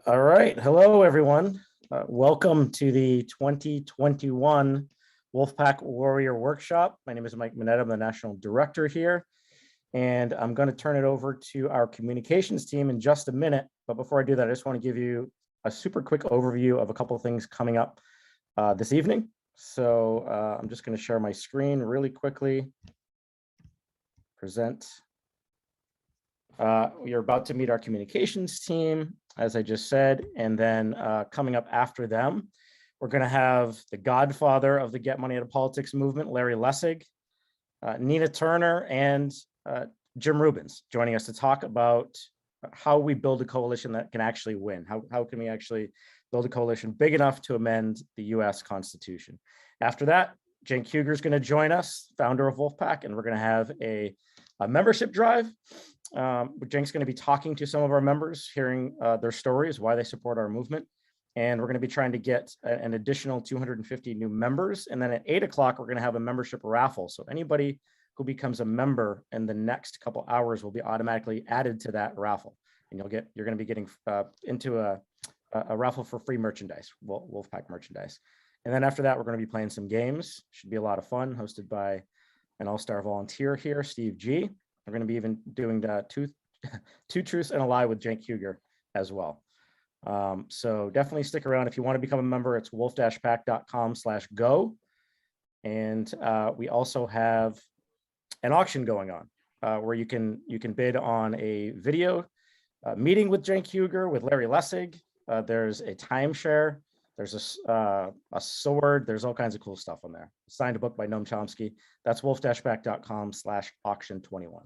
All right. Hello, everyone. Welcome to the 2021 Wolf-PAC Warrior Workshop. My name is Mike Mineta. I'm the National Director here. And I'm going to turn it over to our communications team in just a minute. But before I do that, I just want to give you a super quick overview of a couple of things coming up this evening. So I'm just going to share my screen really quickly. Present. We are about to meet our communications team, as I just said, and then coming up after them, we're going to have the godfather of the Get Money Out of Politics movement, Larry Lessig, Nina Turner, and Jim Rubens joining us to talk about how we build a coalition that can actually win. How can we actually build a coalition big enough to amend the US Constitution? After that, Cenk Uygur is going to join us, founder of Wolf-PAC, and we're going to have a membership drive. Cenk's going to be talking to some of our members, hearing their stories, why they support our movement. And we're going to be trying to get an additional 250 new members. And then at 8 o'clock, we're going to have a membership raffle. So anybody who becomes a member in the next couple hours will be automatically added to that raffle. And you're going to be getting into a raffle for free merchandise, Wolf-PAC merchandise. And then after that, we're going to be playing some games. Should be a lot of fun, hosted by an all-star volunteer here, Steve G. We're going to be even doing two truths and a lie with Cenk Uygur as well. So definitely stick around. If you want to become a member, it's wolf-pac.com/go. And we also have an auction going on where you can bid on a video meeting with Cenk Uygur, with Larry Lessig. There's a timeshare. There's a sword. There's all kinds of cool stuff on there. Signed a book by Noam Chomsky. That's wolf-pac.com/auction21.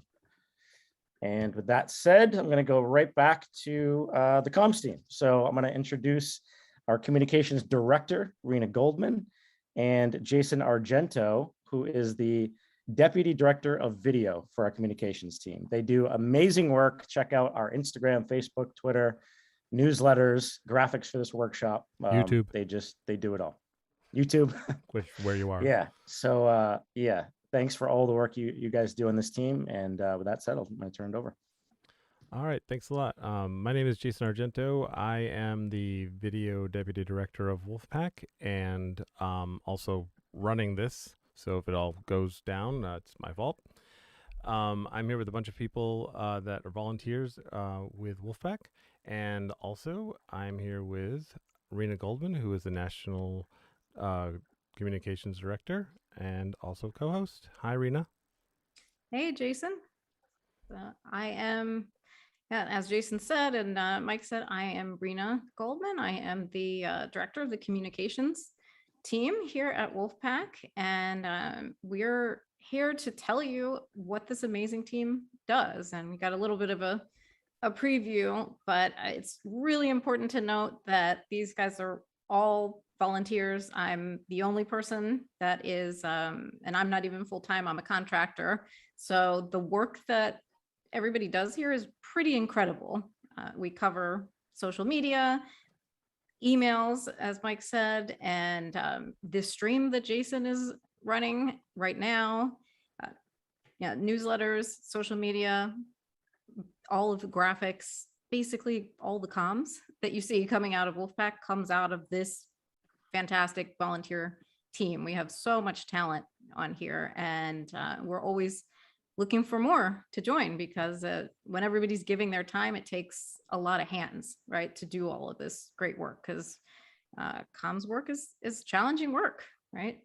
And with that said, I'm going to go right back to the comms team. So I'm going to introduce our communications director, Rena Goldman, and Jason Argento, who is the deputy director of video for our communications team. They do amazing work. Check out our Instagram, Facebook, Twitter, newsletters, graphics for this workshop. YouTube. They do it all. YouTube. Where you are. Yeah. So yeah. Thanks for all the work you guys do on this team. And with that said, I'm going to turn it over. All right. Thanks a lot. My name is Jason Argento. I am the video deputy director of Wolf-PAC and also running this. So if it all goes down, it's my fault. I'm here with a bunch of people that are volunteers with Wolf-PAC. And also I'm here with Rena Goldman, who is the national communications director and also co-host. Hi, Rena. Hey, Jason. I am, as Jason said and Mike said, I am Rena Goldman. I am the director of the communications team here at Wolf-PAC, and we're here to tell you what this amazing team does. And we got a little bit of a preview, but it's really important to note that these guys are all volunteers. I'm the only person that is, and I'm not even full-time, I'm a contractor. So the work that everybody does here is pretty incredible. We cover social media, emails, as Mike said, and this stream that Jason is running right now, newsletters, social media, all of the graphics, basically all the comms that you see coming out of Wolf-PAC comes out of this fantastic volunteer team. We have so much talent on here, and we're always looking for more to join, because when everybody's giving their time, it takes a lot of hands, right, to do all of this great work, because comms work is challenging work, right?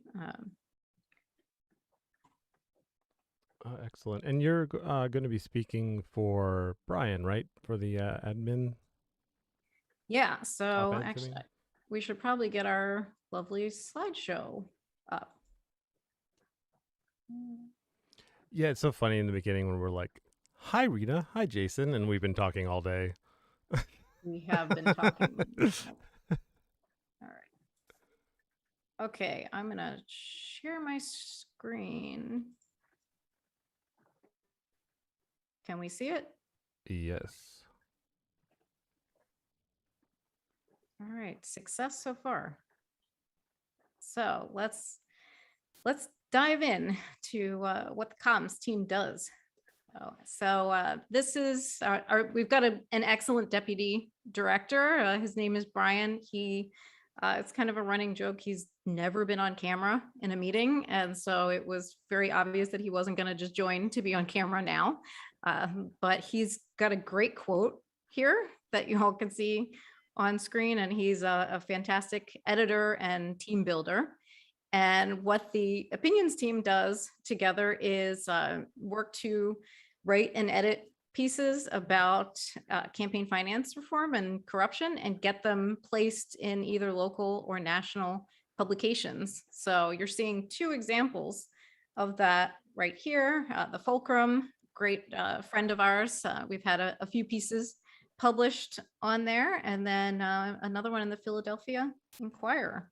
Excellent. And you're going to be speaking for Brian, right, for the admin? Yeah, so actually we should probably get our lovely slideshow up. Yeah, it's so funny in the beginning when we're like, hi, Rita. Hi, Jason. And we've been talking all day. We have been talking. All right. Okay, I'm going to share my screen. Can we see it? Yes. All right, success so far. So let's dive in to what the comms team does. This is we've got an excellent deputy director. His name is Brian. It's kind of a running joke. He's never been on camera in a meeting. And so it was very obvious that he wasn't going to just join to be on camera now. But he's got a great quote here that you all can see on screen. And he's a fantastic editor and team builder. And what the opinions team does together is work to write and edit pieces about campaign finance reform and corruption and get them placed in either local or national publications. So you're seeing two examples of that right here. The Fulcrum, great friend of ours. We've had a few pieces published on there, and then another one in the Philadelphia Inquirer.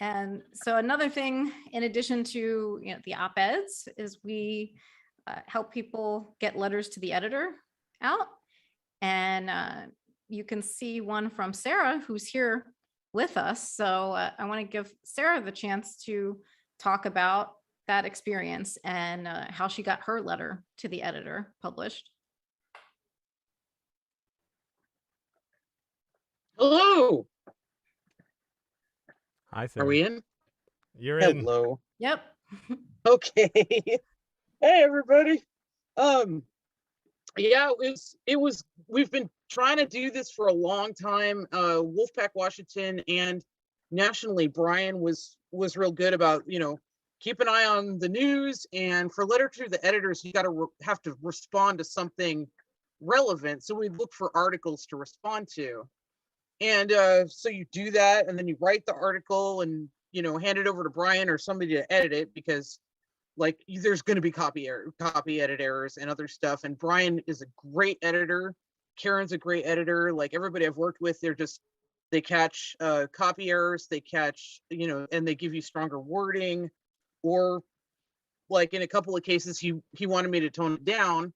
And so another thing, in addition to the op-eds, is we help people get letters to the editor out. And you can see one from Sarah, who's here with us. So I want to give Sarah the chance to talk about that experience and how she got her letter to the editor published. Hello. Hi, Sarah. Are we in? You're in. Hello. Yep. Okay. Hey, everybody. Yeah, we've been trying to do this for a long time. Wolf-PAC Washington and nationally, Brian was real good about, keep an eye on the news, and for letter to the editors, you got to have to respond to something relevant. So we look for articles to respond to. And so you do that, and then you write the article and, hand it over to Brian or somebody to edit it, because there's going to be copy edit errors and other stuff. And Brian is a great editor. Karen's a great editor. Like everybody I've worked with, they catch copy errors, they catch, and they give you stronger wording, or like in a couple of cases, he wanted me to tone it down.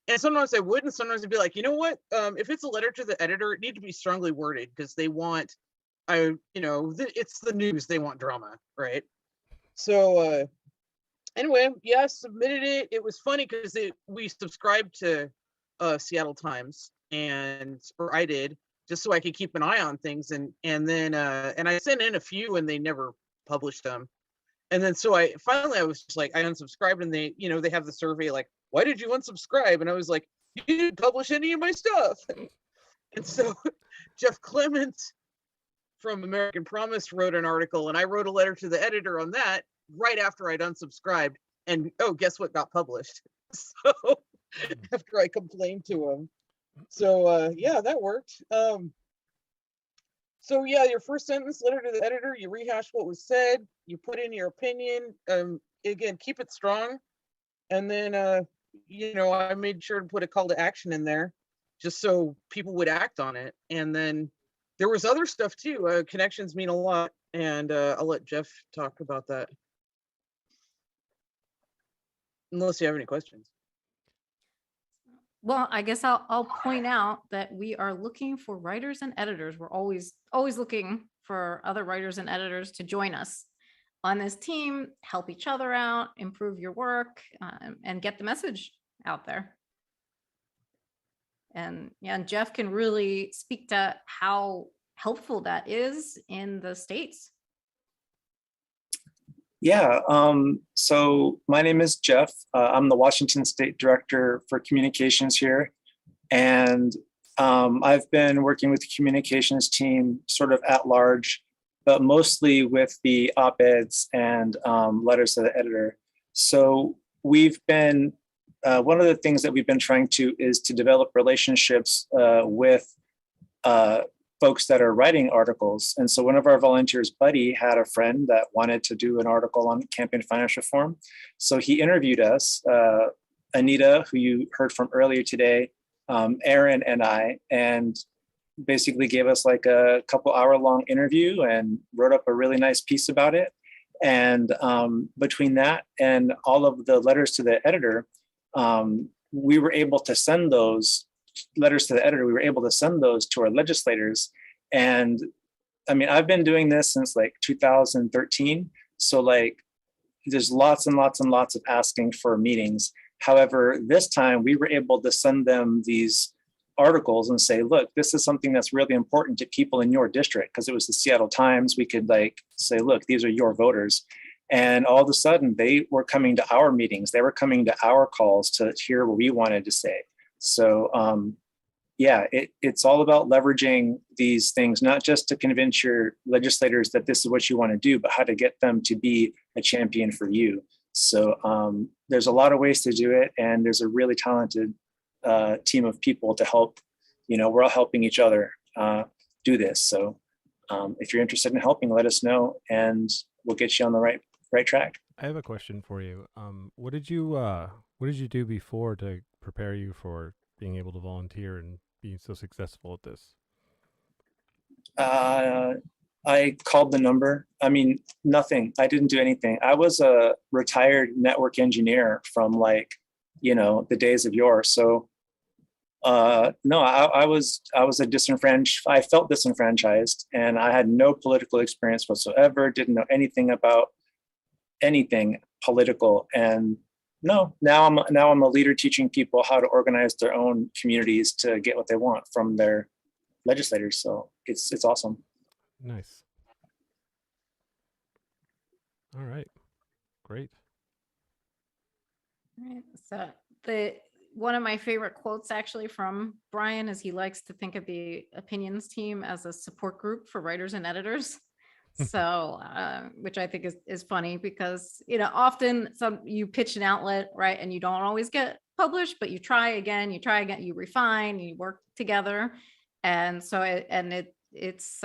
And sometimes I would, and sometimes I'd be like, you know what? If it's a letter to the editor, it needs to be strongly worded, because they want, it's the news, they want drama, right? So anyway, yeah, submitted it. It was funny because we subscribed to Seattle Times, or I did, just so I could keep an eye on things. And then I sent in a few, and they never published them. And then so I was just like, I unsubscribed, and they have the survey like, why did you unsubscribe? And I was like, you didn't publish any of my stuff. And so Jeff Clement from American Promise wrote an article, and I wrote a letter to the editor on that right after I'd unsubscribed. And guess what got published? So after I complained to him. So yeah, that worked. So yeah, your first sentence, letter to the editor, you rehash what was said, you put in your opinion. Again, keep it strong. And then, I made sure to put a call to action in there just so people would act on it. And then there was other stuff too. Connections mean a lot. And I'll let Jeff talk about that. Unless you have any questions. Well, I guess I'll point out that we are looking for writers and editors. We're always looking for other writers and editors to join us on this team, help each other out, improve your work, and get the message out there. And yeah, and Jeff can really speak to how helpful that is in the States. Yeah, so my name is Jeff. I'm the Washington State Director for Communications here. And I've been working with the communications team sort of at large, but mostly with the op-eds and letters to the editor. So we've been, one of the things that we've been trying to is to develop relationships with folks that are writing articles. And so one of our volunteers, Buddy, had a friend that wanted to do an article on campaign finance reform. So he interviewed us, Anita, who you heard from earlier today, Aaron and I, and basically gave us like a couple hour-long interview and wrote up a really nice piece about it. And between that and all of the letters to the editor, we were able to send those letters to the editor. We were able to send those to our legislators. And I mean, I've been doing this since like 2013. So like, there's lots and lots and lots of asking for meetings. However, this time we were able to send them these articles and say, look, this is something that's really important to people in your district, because it was the Seattle Times. We could like say, look, these are your voters. And all of a sudden they were coming to our meetings. They were coming to our calls to hear what we wanted to say. So yeah, it's all about leveraging these things, not just to convince your legislators that this is what you want to do, but how to get them to be a champion for you. So there's a lot of ways to do it. And there's a really talented team of people to help. We're all helping each other do this. So if you're interested in helping, let us know and we'll get you on the right track. I have a question for you. What did you do before to prepare you for being able to volunteer and being so successful at this? I called the number. I mean, nothing. I didn't do anything. I was a retired network engineer from like, the days of yore. So no, I was I felt disenfranchised, and I had no political experience whatsoever, didn't know anything about anything political. And no, now I'm a leader teaching people how to organize their own communities to get what they want from their legislators. So it's awesome. Nice. All right. Great. All right. So one of my favorite quotes actually from Brian is he likes to think of the opinions team as a support group for writers and editors. So, which I think is funny because, often you pitch an outlet, right, and you don't always get published, but you try again, you refine, you work together. And so, it's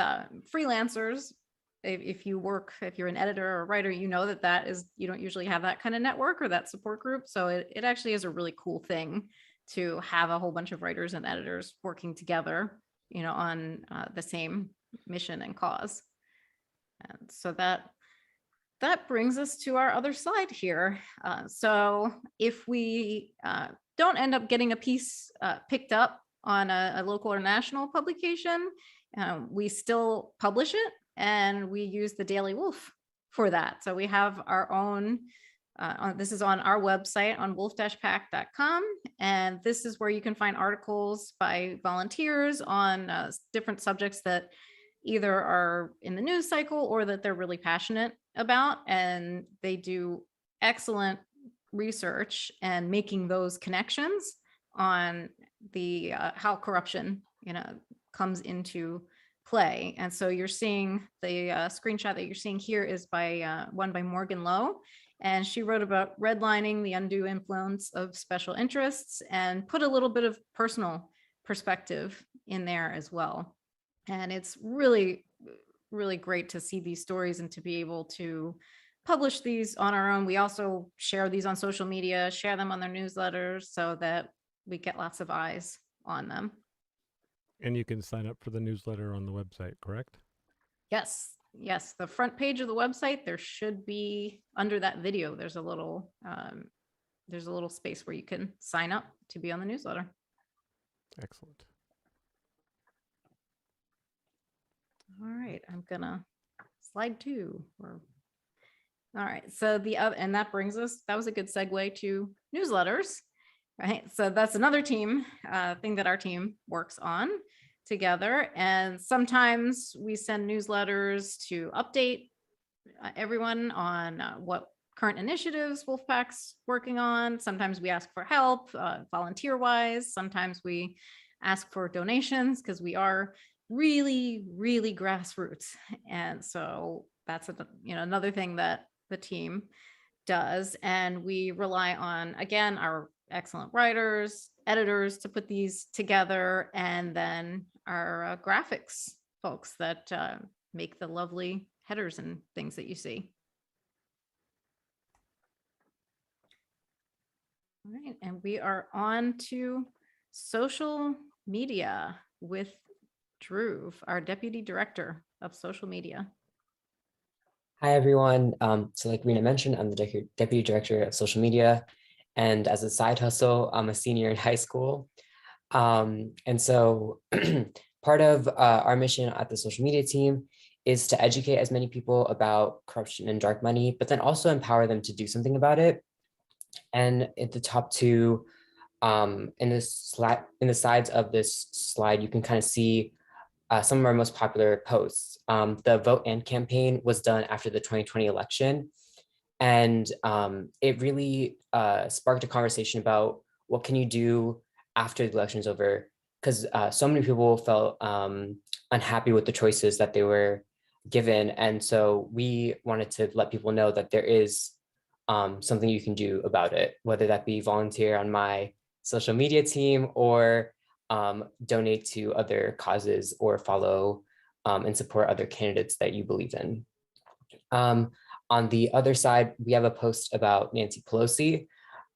freelancers. If you're an editor or a writer, you don't usually have that kind of network or that support group. So it actually is a really cool thing to have a whole bunch of writers and editors working together, on the same mission and cause. And so that brings us to our other slide here. So if we don't end up getting a piece picked up on a local or national publication, we still publish it, and we use the Daily Wolf for that. So we have our own, this is on our website on wolf-pachq.com. And this is where you can find articles by volunteers on different subjects that either are in the news cycle or that they're really passionate about. And they do excellent research and making those connections on the how corruption, comes into play. And so you're seeing the screenshot that you're seeing here is by one by Morgan Lowe. And she wrote about redlining, the undue influence of special interests, and put a little bit of personal perspective in there as well. And it's really, really great to see these stories and to be able to publish these on our own. We also share these on social media, share them on their newsletters so that we get lots of eyes on them. And you can sign up for the newsletter on the website, correct? Yes. The front page of the website, there should be under that video, there's a little space where you can sign up to be on the newsletter. Excellent. All right, I'm gonna slide 2. All right, so and that brings us, that was a good segue to newsletters, right? So that's another team thing that our team works on together. And sometimes we send newsletters to update everyone on what current initiatives Wolf-PAC's working on. Sometimes we ask for help volunteer wise. Sometimes we ask for donations because we are really, really grassroots. And so that's another thing that the team does. And we rely on, again, our excellent writers, editors to put these together, and then our graphics folks that make the lovely headers and things that you see. All right, and we are on to social media with Drew, our Deputy Director of Social Media. Hi, everyone. So like Rena mentioned, I'm the Deputy Director of Social Media. And as a side hustle, I'm a senior in high school. And so part of our mission at the social media team is to educate as many people about corruption and dark money, but then also empower them to do something about it. And at the top two, in the sides of this slide, you can kind of see some of our most popular posts. The Vote And campaign was done after the 2020 election. And it really sparked a conversation about what can you do after the election's over? Because so many people felt unhappy with the choices that they were given. And so we wanted to let people know that there is something you can do about it, whether that be volunteer on my social media team or donate to other causes or follow and support other candidates that you believe in. On the other side, we have a post about Nancy Pelosi.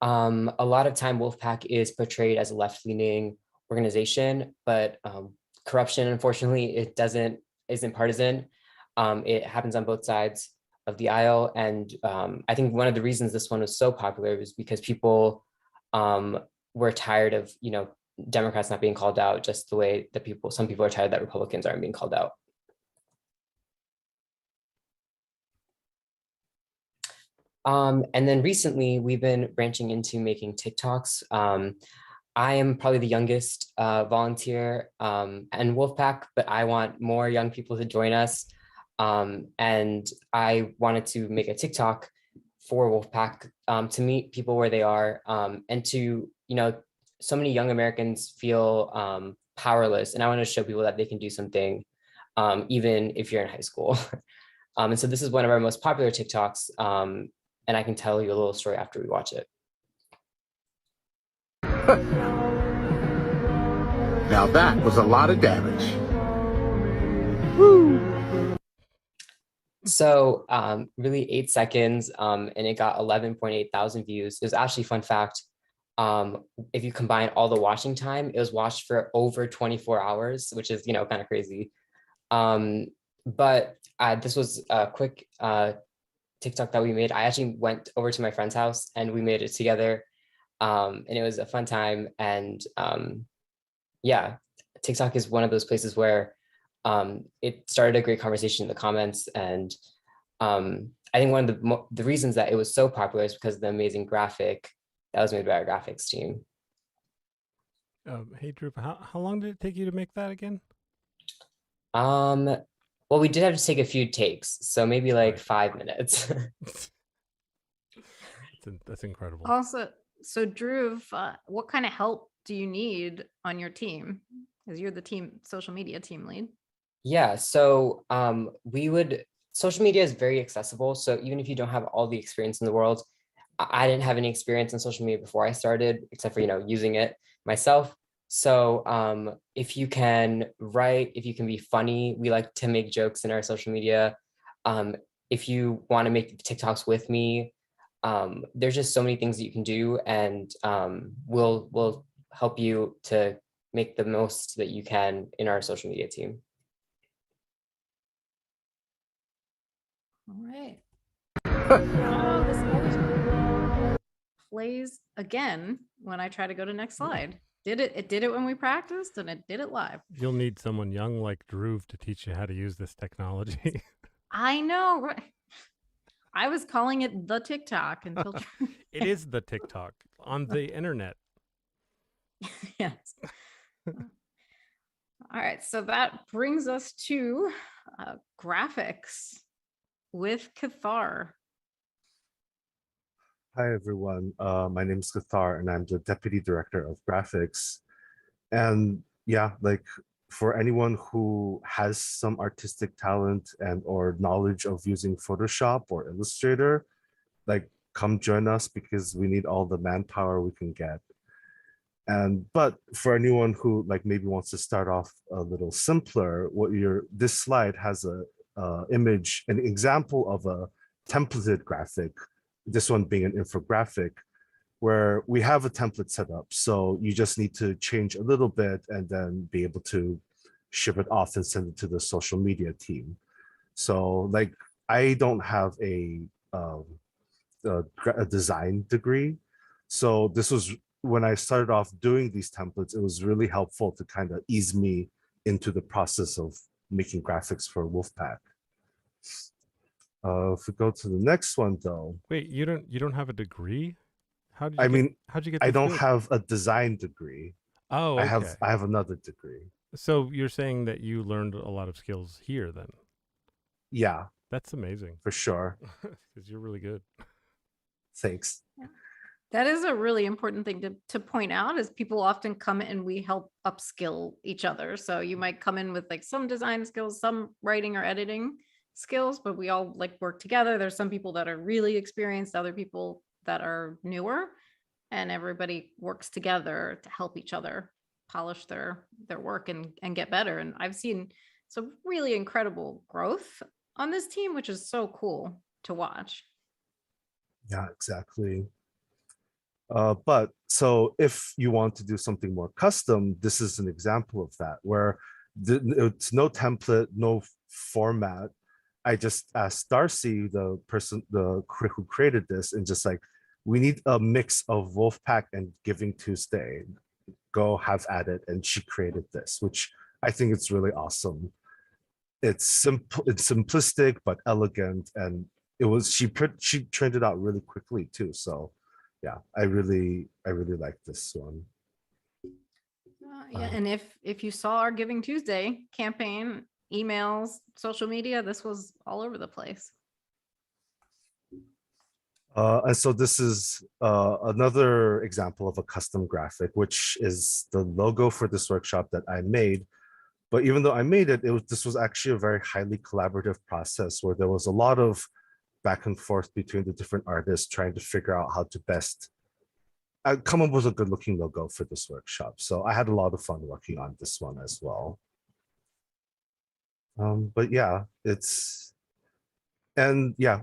A lot of time Wolf-PAC is portrayed as a left-leaning organization, but corruption, unfortunately, isn't partisan. It happens on both sides of the aisle. And I think one of the reasons this one was so popular was because people were tired of, Democrats not being called out just the way that some people are tired that Republicans aren't being called out. And then recently we've been branching into making TikToks. I am probably the youngest volunteer and Wolf-PAC, but I want more young people to join us. And I wanted to make a TikTok for Wolf-PAC to meet people where they are and to, so many young Americans feel powerless. And I want to show people that they can do something even if you're in high school. And so this is one of our most popular TikToks. And I can tell you a little story after we watch it. Now that was a lot of damage. Woo! So really 8 seconds and it got 11.8 thousand views. It was actually, fun fact, if you combine all the watching time, it was watched for over 24 hours, which is, kind of crazy. But this was a quick TikTok that we made. I actually went over to my friend's house and we made it together. And it was a fun time. And yeah, TikTok is one of those places where it started a great conversation in the comments. And I think one of the reasons that it was so popular is because of the amazing graphic that was made by our graphics team. Hey, Drew, how long did it take you to make that again? Well, we did have to take a few takes, so maybe like Right. 5 minutes. That's incredible. Also, so Drew, what kind of help do you need on your team? Because you're the social media team lead. Yeah, so social media is very accessible. So even if you don't have all the experience in the world, I didn't have any experience in social media before I started, except for, using it myself. So if you can write, if you can be funny, we like to make jokes in our social media. If you want to make TikToks with me, there's just so many things that you can do, and we'll help you to make the most that you can in our social media team. All right. Oh, this always plays again when I try to go to next slide. It did it when we practiced, and it did it live. You'll need someone young like Drew to teach you how to use this technology. I know, right? I was calling it the TikTok until It is the TikTok on the internet. yes. All right, so that brings us to graphics with Cathar. Hi, everyone. My name is Cathar, and I'm the Deputy Director of Graphics. And yeah, for anyone who has some artistic talent and or knowledge of using Photoshop or Illustrator, come join us because we need all the manpower we can get. But for anyone who maybe wants to start off a little simpler, this slide has an example of a templated graphic, this one being an infographic, where we have a template set up. So you just need to change a little bit and then be able to ship it off and send it to the social media team. So I don't have a design degree. So this was, when I started off doing these templates, it was really helpful to kind of ease me into the process of making graphics for Wolf-PAC. If we go to the next one though, Wait, you don't have a degree? How'd you get I those don't skills? have a design degree. Oh, okay. I have another degree. So you're saying that you learned a lot of skills here then? Yeah, That's amazing. for sure. Because you're really good. Thanks. That is a really important thing to point out, is people often come and we help upskill each other. So you might come in with like some design skills, some writing or editing skills, but we all like work together. There's some people that are really experienced, other people that are newer, and everybody works together to help each other polish their work and get better. And I've seen some really incredible growth on this team, which is so cool to watch. Yeah, exactly. But so if you want to do something more custom, this is an example of that, where it's no template, no format. I just asked Darcy, the person who created this, and just like, we need a mix of Wolf-PAC and Giving Tuesday. Go have at it. And she created this, which I think it's really awesome. It's simple, it's simplistic but elegant, and she turned it out really quickly too. So yeah, I really like this one. Yeah, and if you saw our Giving Tuesday campaign, emails, social media, this was all over the place. And so this is another example of a custom graphic, which is the logo for this workshop that I made. But even though I made it, this was actually a very highly collaborative process, where there was a lot of back and forth between the different artists trying to figure out how to best come up with a good looking logo for this workshop. So I had a lot of fun working on this one as well. But yeah,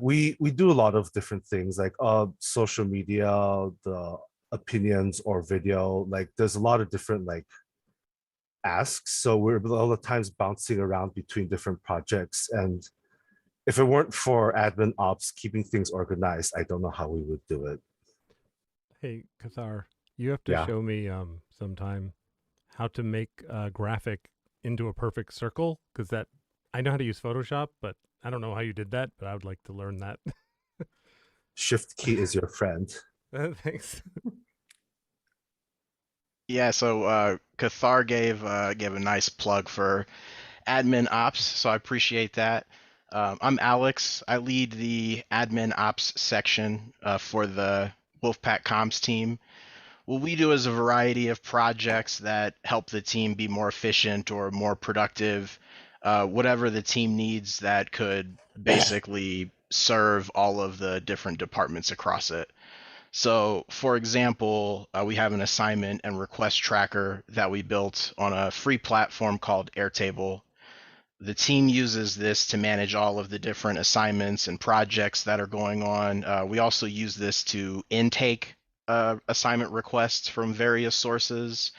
we do a lot of different things, like social media, the opinions or video, like there's a lot of different like asks. So we're all the times bouncing around between different projects. And if it weren't for admin ops keeping things organized, I don't know how we would do it. Hey, Cathar, you have to show me sometime how to make a graphic into a perfect circle, because that I know how to use Photoshop, but I don't know how you did that, but I would like to learn that. Shift key is your friend. Thanks. Yeah, so Cathar gave a nice plug for admin ops, so I appreciate that. I'm Alex. I lead the admin ops section for the Wolf-PAC comms team. What we do is a variety of projects that help the team be more efficient or more productive, whatever the team needs that could basically serve all of the different departments across it. So, for example, we have an assignment and request tracker that we built on a free platform called Airtable. The team uses this to manage all of the different assignments and projects that are going on. We also use this to intake assignment requests from various sources.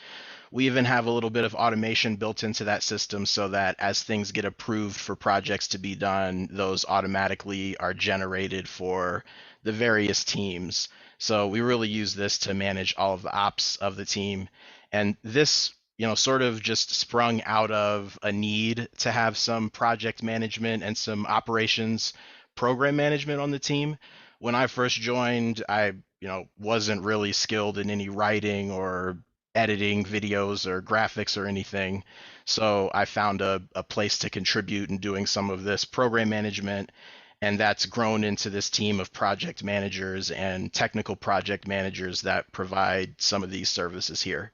We even have a little bit of automation built into that system so that as things get approved for projects to be done, those automatically are generated for the various teams. So we really use this to manage all of the ops of the team. And this, sort of just sprung out of a need to have some project management and some operations program management on the team. When I first joined, I, wasn't really skilled in any writing or editing videos or graphics or anything. So I found a place to contribute in doing some of this program management. And that's grown into this team of project managers and technical project managers that provide some of these services here.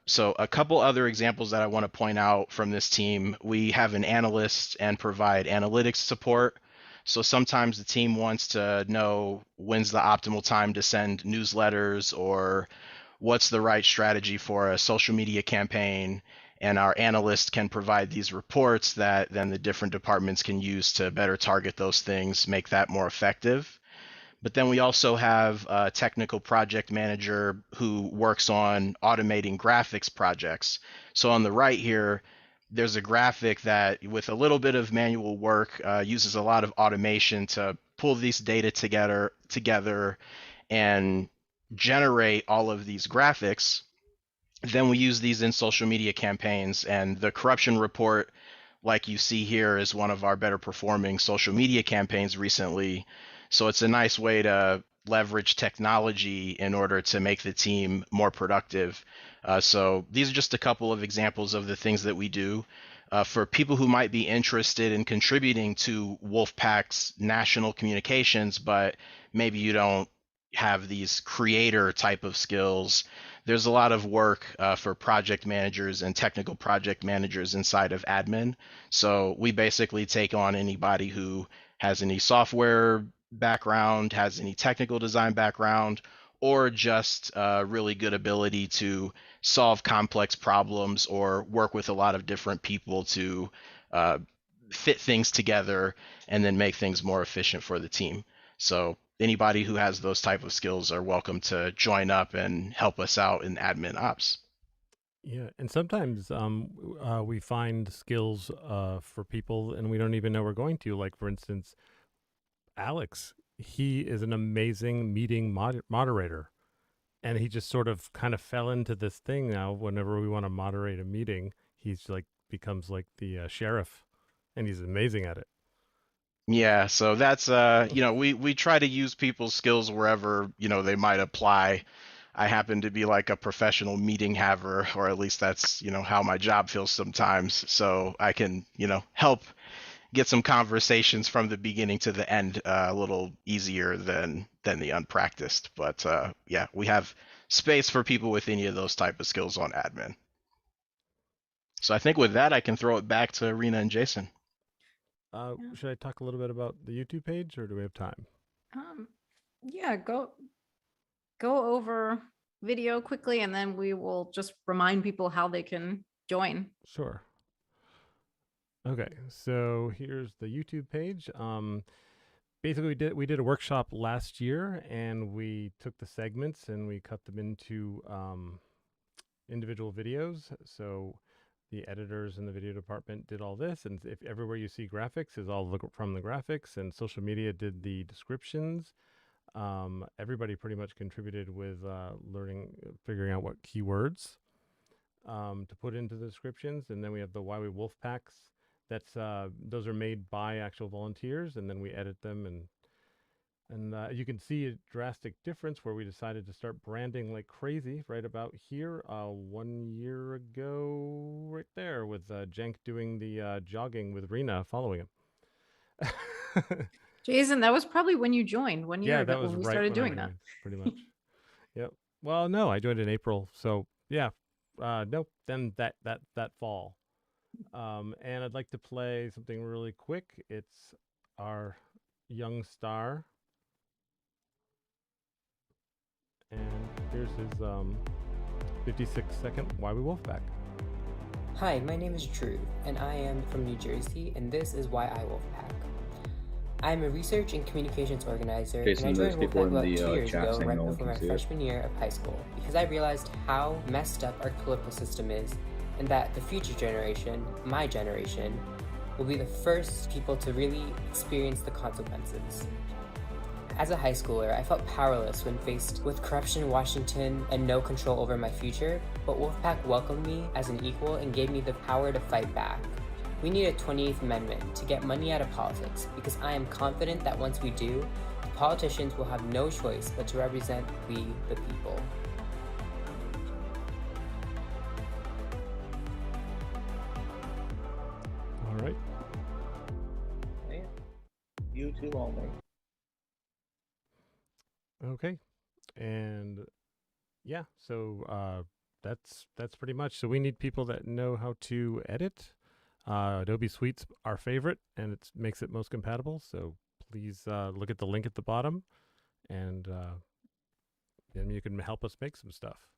So a couple other examples that I want to point out from this team: we have an analyst and provide analytics support. So sometimes the team wants to know when's the optimal time to send newsletters, or what's the right strategy for a social media campaign. And our analyst can provide these reports that then the different departments can use to better target those things, make that more effective. But then we also have a technical project manager who works on automating graphics projects. So on the right here, there's a graphic that, with a little bit of manual work, uses a lot of automation to pull these data together and generate all of these graphics. Then we use these in social media campaigns, and the corruption report like you see here is one of our better performing social media campaigns recently. So it's a nice way to leverage technology in order to make the team more productive. So these are just a couple of examples of the things that we do. For people who might be interested in contributing to Wolf-PAC's national communications, but maybe you don't have these creator type of skills, there's a lot of work for project managers and technical project managers inside of admin. So we basically take on anybody who has any software background, has any technical design background, or just really good ability to solve complex problems or work with a lot of different people to fit things together and then make things more efficient for the team. So anybody who has those type of skills are welcome to join up and help us out in admin ops. Yeah, and sometimes we find skills for people and we don't even know we're going to. Like, for instance, Alex, he is an amazing meeting moderator. And he just sort of kind of fell into this thing now. Whenever we want to moderate a meeting, he's like becomes like the sheriff, and he's amazing at it. Yeah, so that's we try to use people's skills wherever, they might apply. I happen to be like a professional meeting haver, or at least that's, how my job feels sometimes. So I can, help get some conversations from the beginning to the end a little easier than the unpracticed. But yeah, we have space for people with any of those type of skills on admin. So I think with that, I can throw it back to Rena and Jason. Should I talk a little bit about the YouTube page, or do we have time? Yeah, go over video quickly, and then we will just remind people how they can join. Sure. Okay, so here's the YouTube page. Basically, we did a workshop last year, and we took the segments and we cut them into individual videos. So the editors in the video department did all this, and if everywhere you see graphics is all from the graphics, and social media did the descriptions. Everybody pretty much contributed with figuring out what keywords to put into the descriptions, and then we have the Why We Wolf-PACs. That's those are made by actual volunteers, and then we edit them, and you can see a drastic difference where we decided to start branding like crazy right about here 1 year ago, right there, with Cenk doing the jogging with Rena following him. Jason, that was probably when you joined 1 year Yeah, ago that was when we right started when doing I that. joined, pretty much. Yep. Well, no, I joined in April, so yeah. Nope. Then that fall. And I'd like to play something really quick. It's our young star, and here's his 56-second Why We Wolf-PAC. Hi, my name is Drew, and I am from New Jersey, and this is Why I Wolf-PAC. I'm a research and communications organizer, Jason, and I there's joined people Wolf-PAC in about the 2 years chat ago, saying right no one before can my see it. freshman year of high school, because I realized how messed up our political system is, and that the future generation, my generation, will be the first people to really experience the consequences. As a high schooler, I felt powerless when faced with corruption in Washington and no control over my future, but Wolf-PAC welcomed me as an equal and gave me the power to fight back. We need a 28th Amendment to get money out of politics, because I am confident that once we do, the politicians will have no choice but to represent we, the people. All right. YouTube only. Okay. And yeah, so that's pretty much. So we need people that know how to edit. Adobe Suite's our favorite, and it makes it most compatible. So please look at the link at the bottom, and then you can help us make some stuff.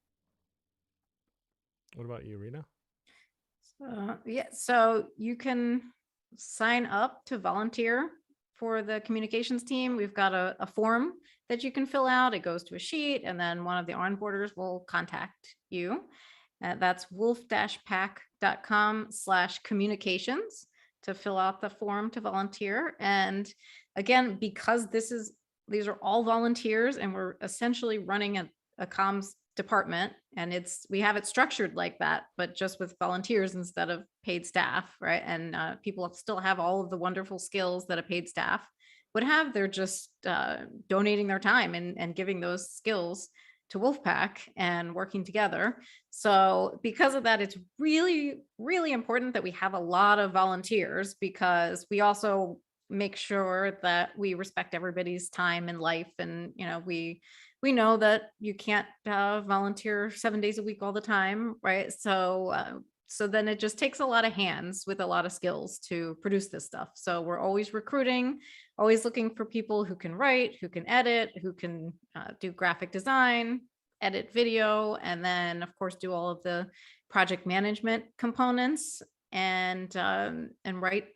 What about you, Rena? Yeah, so you can sign up to volunteer for the communications team. We've got a form that you can fill out. It goes to a sheet, and then one of the onboarders will contact you. That's wolf-pac.com/communications to fill out the form to volunteer. And again, because these are all volunteers, and we're essentially running a comms department, and we have it structured like that, but just with volunteers instead of paid staff, right? And people still have all of the wonderful skills that a paid staff would have. They're just donating their time and giving those skills to Wolf-PAC and working together. So because of that, it's really, really important that we have a lot of volunteers, because we also make sure that we respect everybody's time in life. And, we know that you can't volunteer 7 days a week all the time, right? So then it just takes a lot of hands with a lot of skills to produce this stuff. So we're always recruiting, always looking for people who can write, who can edit, who can do graphic design, edit video, and then of course do all of the project management components, and write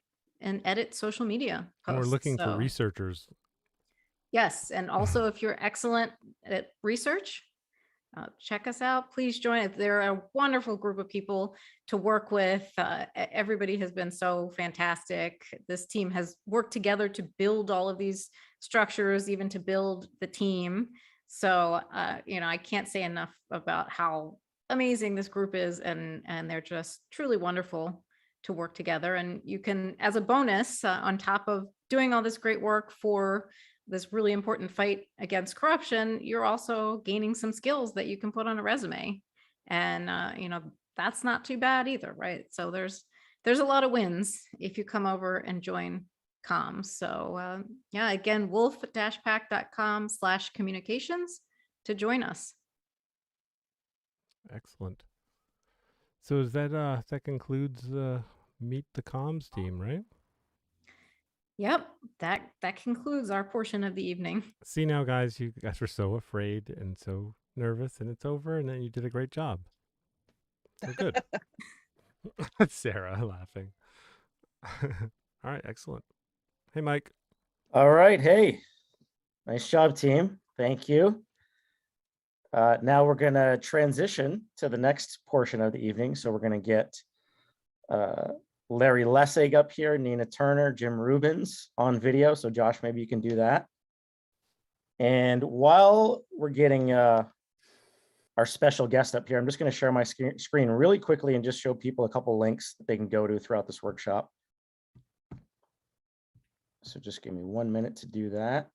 and edit social media posts. And we're looking for So, researchers. yes, and also if you're excellent at research, check us out. Please join. They're a wonderful group of people to work with. Everybody has been so fantastic. This team has worked together to build all of these structures, even to build the team. So, I can't say enough about how amazing this group is, and they're just truly wonderful to work together. And you can, as a bonus, on top of doing all this great work for this really important fight against corruption, you're also gaining some skills that you can put on a resume. And, that's not too bad either, right? So there's a lot of wins if you come over and join comms. So again, wolf-pac.com/communications to join us. Excellent. So is that concludes Meet the Comms team, right? Yep, that concludes our portion of the evening. See now, guys, you guys were so afraid and so nervous, and it's over, and then you did a great job. So good. Sarah laughing. All right, excellent. Hey, Mike. All right. Hey, nice job, team. Thank you. Now we're going to transition to the next portion of the evening. So we're going to get Larry Lessig up here, Nina Turner, Jim Rubens on video. So Josh, maybe you can do that. And while we're getting our special guest up here, I'm just going to share my screen really quickly and just show people a couple links that they can go to throughout this workshop. So just give me 1 minute to do that.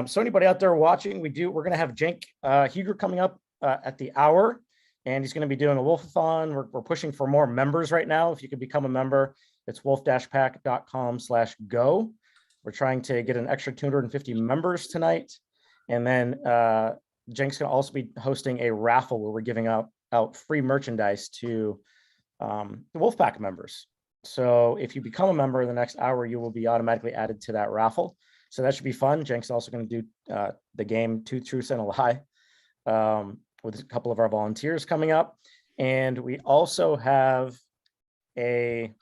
So anybody out there watching, we're going to have Cenk Uygur coming up at the hour, and he's going to be doing a wolfathon. We're pushing for more members right now. If you could become a member, it's wolf-pac.com/go. We're trying to get an extra 250 members tonight. And then Cenk's going to also be hosting a raffle where we're giving out free merchandise to the Wolf-PAC members. So if you become a member in the next hour, you will be automatically added to that raffle. So that should be fun. Cenk's also going to do the game Two Truths and a Lie with a couple of our volunteers coming up. And we also have a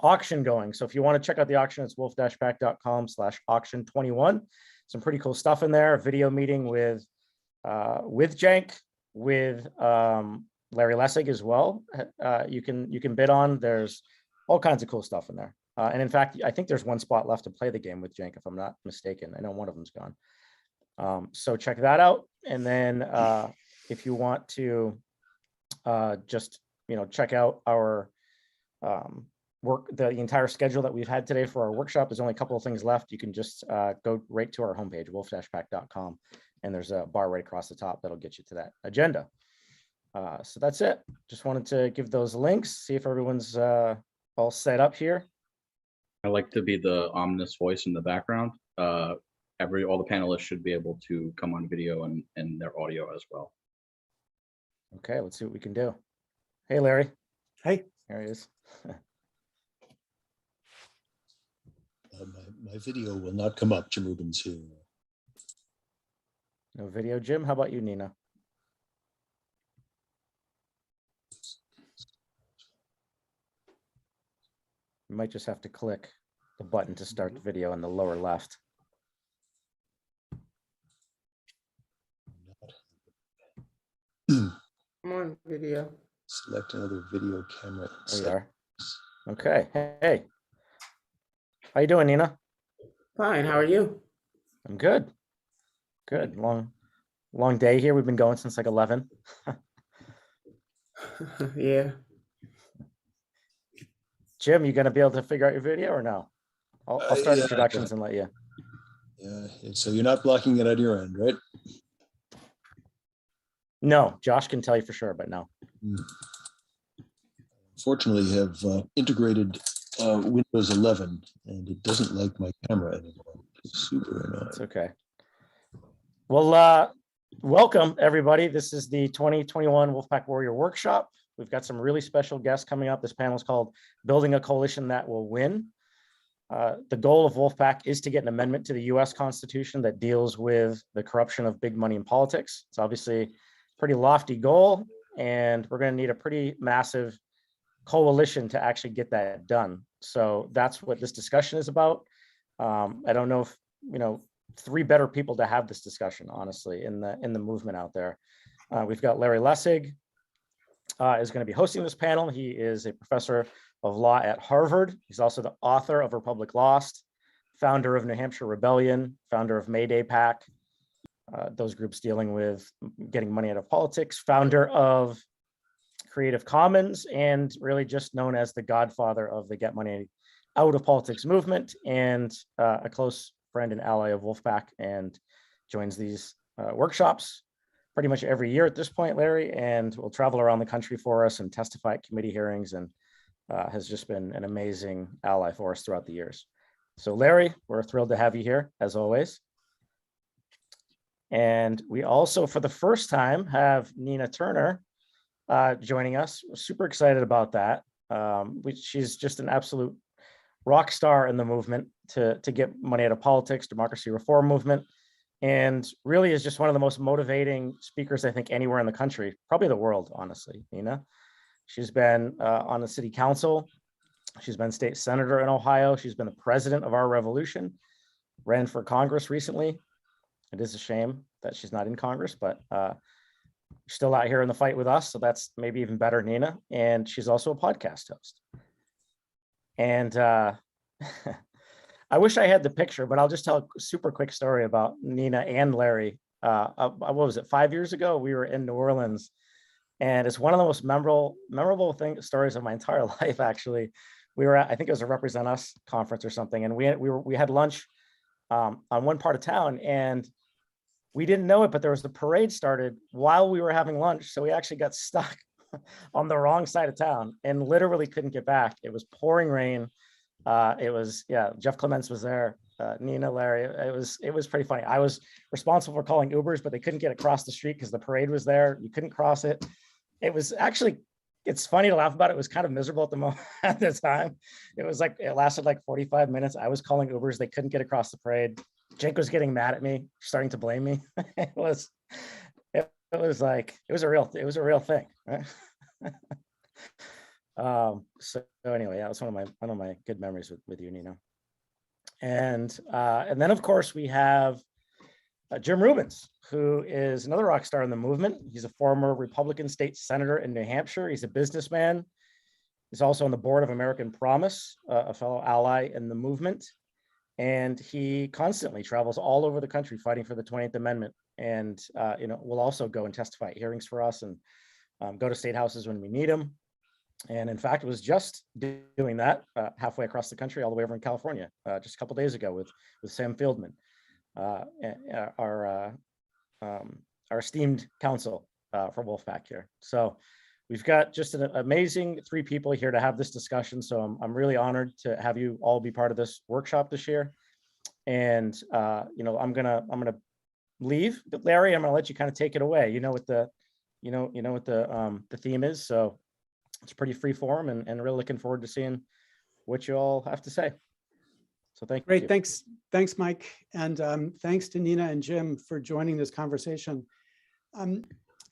auction going. So if you want to check out the auction, it's wolf-pac.com/auction21. Some pretty cool stuff in there. A video meeting with Cenk, with Larry Lessig as well. You can bid on. There's all kinds of cool stuff in there. And in fact, I think there's one spot left to play the game with Cenk, if I'm not mistaken. I know one of them's gone. So check that out. And then if you want to just check out our work, the entire schedule that we've had today for our workshop, there's only a couple of things left. You can just go right to our homepage, wolf-pac.com, and there's a bar right across the top that'll get you to that agenda. So that's it. Just wanted to give those links, see if everyone's all set up here. I like to be the ominous voice in the background. All the panelists should be able to come on video and their audio as well. Okay, let's see what we can do. Hey, Larry. Hey. There he is. My video will not come up, Jim Rubens here. No video, Jim. How about you, Nina? You might just have to click the button to start the video in the lower left. Come on, video. Select another video camera. There you are. Okay. Hey. How you doing, Nina? Fine. How are you? I'm good. Good. Long Long day here. We've been going since like 11. Yeah. Jim, you gonna be able to figure out your video or no? I'll start Yeah. introductions and let you. Yeah, so you're not blocking it on your end, right? No, Josh can tell you for sure, but no. Fortunately, have integrated Windows 11, and it doesn't like my camera anymore. It's super annoying. It's okay. Well, welcome everybody. This is the 2021 Wolf-PAC Warrior Workshop. We've got some really special guests coming up. This panel is called Building a Coalition That Will Win. The goal of Wolf-PAC is to get an amendment to the US Constitution that deals with the corruption of big money in politics. It's obviously a pretty lofty goal, and we're going to need a pretty massive coalition to actually get that done. So that's what this discussion is about. I don't know if, three better people to have this discussion, honestly, in the movement out there. We've got Larry Lessig is going to be hosting this panel. He is a professor of law at Harvard. He's also the author of Republic Lost, founder of New Hampshire Rebellion, founder of Mayday PAC, those groups dealing with getting money out of politics, founder of Creative Commons, and really just known as the godfather of the Get Money Out of Politics movement, and a close friend and ally of Wolf-PAC, and joins these workshops pretty much every year at this point, Larry, and will travel around the country for us and testify at committee hearings, and has just been an amazing ally for us throughout the years. So Larry, we're thrilled to have you here, as always. And we also, for the first time, have Nina Turner joining us. We're super excited about that. She's just an absolute rock star in the movement to get money out of politics, democracy reform movement, and really is just one of the most motivating speakers, I think, anywhere in the country, probably the world, honestly, Nina. She's been on the city council. She's been state senator in Ohio. She's been the president of our revolution, ran for Congress recently. It is a shame that she's not in Congress, but still out here in the fight with us. So that's maybe even better, Nina. And she's also a podcast host. And I wish I had the picture, but I'll just tell a super quick story about Nina and Larry. What was it, 5 years ago? We were in New Orleans, and it's one of the most memorable stories of my entire life, actually. We were at, I think it was a Represent Us conference or something, and we had lunch on one part of town, and we didn't know it, but there was the parade started while we were having lunch. So we actually got stuck on the wrong side of town and literally couldn't get back. It was pouring rain. Jeff Clements was there, Nina, Larry. It was pretty funny. I was responsible for calling Ubers, but they couldn't get across the street because the parade was there. You couldn't cross it. It was actually, it's funny to laugh about. It was kind of miserable at the moment at the time. It lasted like 45 minutes. I was calling Ubers. They couldn't get across the parade. Cenk was getting mad at me, starting to blame me. It was a real thing. Right? So anyway, that was one of my good memories with you, Nina. And then of course we have Jim Rubens, who is another rock star in the movement. He's a former Republican state senator in New Hampshire. He's a businessman. He's also on the board of American Promise, a fellow ally in the movement. And he constantly travels all over the country fighting for the 20th Amendment. And will also go and testify at hearings for us and go to state houses when we need him. And in fact, was just doing that halfway across the country, all the way over in California, just a couple of days ago with Sam Fieldman, our esteemed counsel for Wolf-PAC here. So we've got just an amazing three people here to have this discussion. So I'm really honored to have you all be part of this workshop this year. And I'm gonna leave, but Larry, I'm gonna let you kind of take it away. You know what the theme is. So it's pretty free form, and really looking forward to seeing what you all have to say. So thank you. Great, thanks, Mike, and thanks to Nina and Jim for joining this conversation.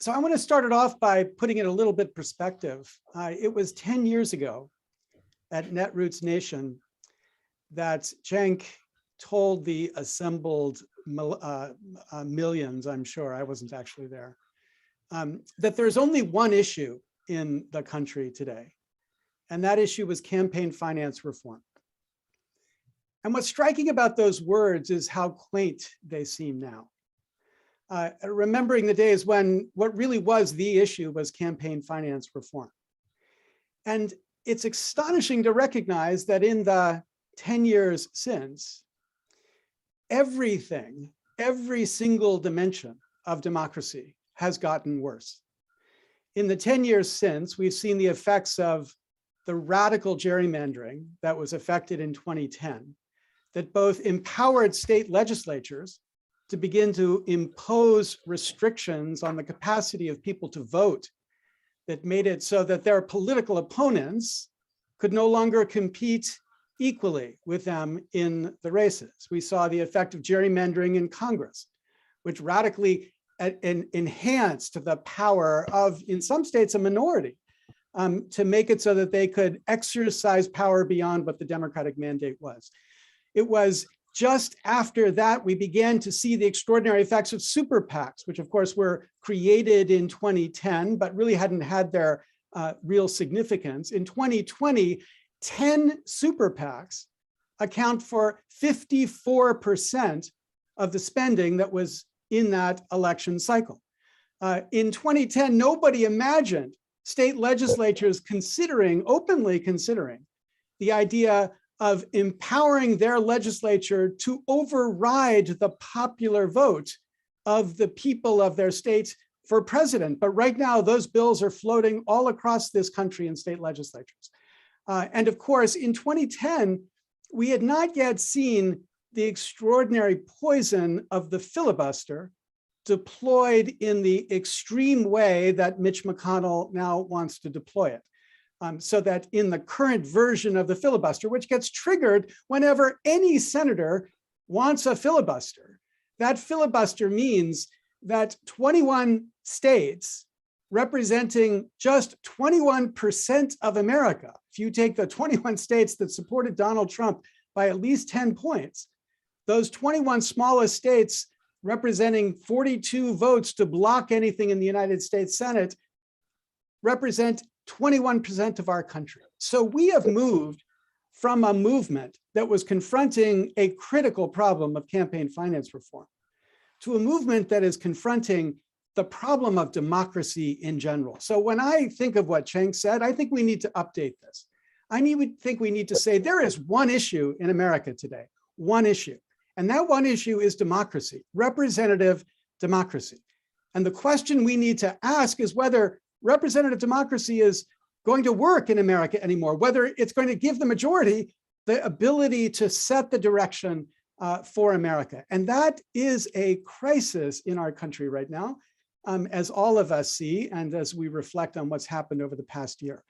So I want to start it off by putting it a little bit perspective. It was 10 years ago at Netroots Nation that Cenk told the assembled millions, I'm sure, I wasn't actually there, that there's only one issue in the country today, and that issue was campaign finance reform. And what's striking about those words is how quaint they seem now. remembering the days when what really was the issue was campaign finance reform. And it's astonishing to recognize that in the 10 years since, everything, every single dimension of democracy has gotten worse. In the 10 years since, we've seen the effects of the radical gerrymandering that was affected in 2010, that both empowered state legislatures to begin to impose restrictions on the capacity of people to vote, that made it so that their political opponents could no longer compete equally with them in the races. We saw the effect of gerrymandering in Congress, which radically enhanced the power of, in some states, a minority, to make it so that they could exercise power beyond what the Democratic mandate was. It was just after that we began to see the extraordinary effects of super PACs, which of course were created in 2010, but really hadn't had their real significance. In 2020, 10 super PACs account for 54% of the spending that was in that election cycle. In 2010, nobody imagined state legislatures openly considering the idea of empowering their legislature to override the popular vote of the people of their state for president. But right now, those bills are floating all across this country in state legislatures. And of course, in 2010, we had not yet seen the extraordinary poison of the filibuster deployed in the extreme way that Mitch McConnell now wants to deploy it. So that in the current version of the filibuster, which gets triggered whenever any senator wants a filibuster, that filibuster means that 21 states representing just 21% of America, if you take the 21 states that supported Donald Trump by at least 10 points, those 21 smallest states representing 42 votes to block anything in the United States Senate represent 21% of our country. So we have moved from a movement that was confronting a critical problem of campaign finance reform to a movement that is confronting the problem of democracy in general. So when I think of what Cenk said, I think we need to update this. think we need to say there is one issue in America today, one issue. And that one issue is democracy, representative democracy. And the question we need to ask is whether representative democracy is going to work in America anymore, whether it's going to give the majority the ability to set the direction for America. And that is a crisis in our country right now, as all of us see, and as we reflect on what's happened over the past year.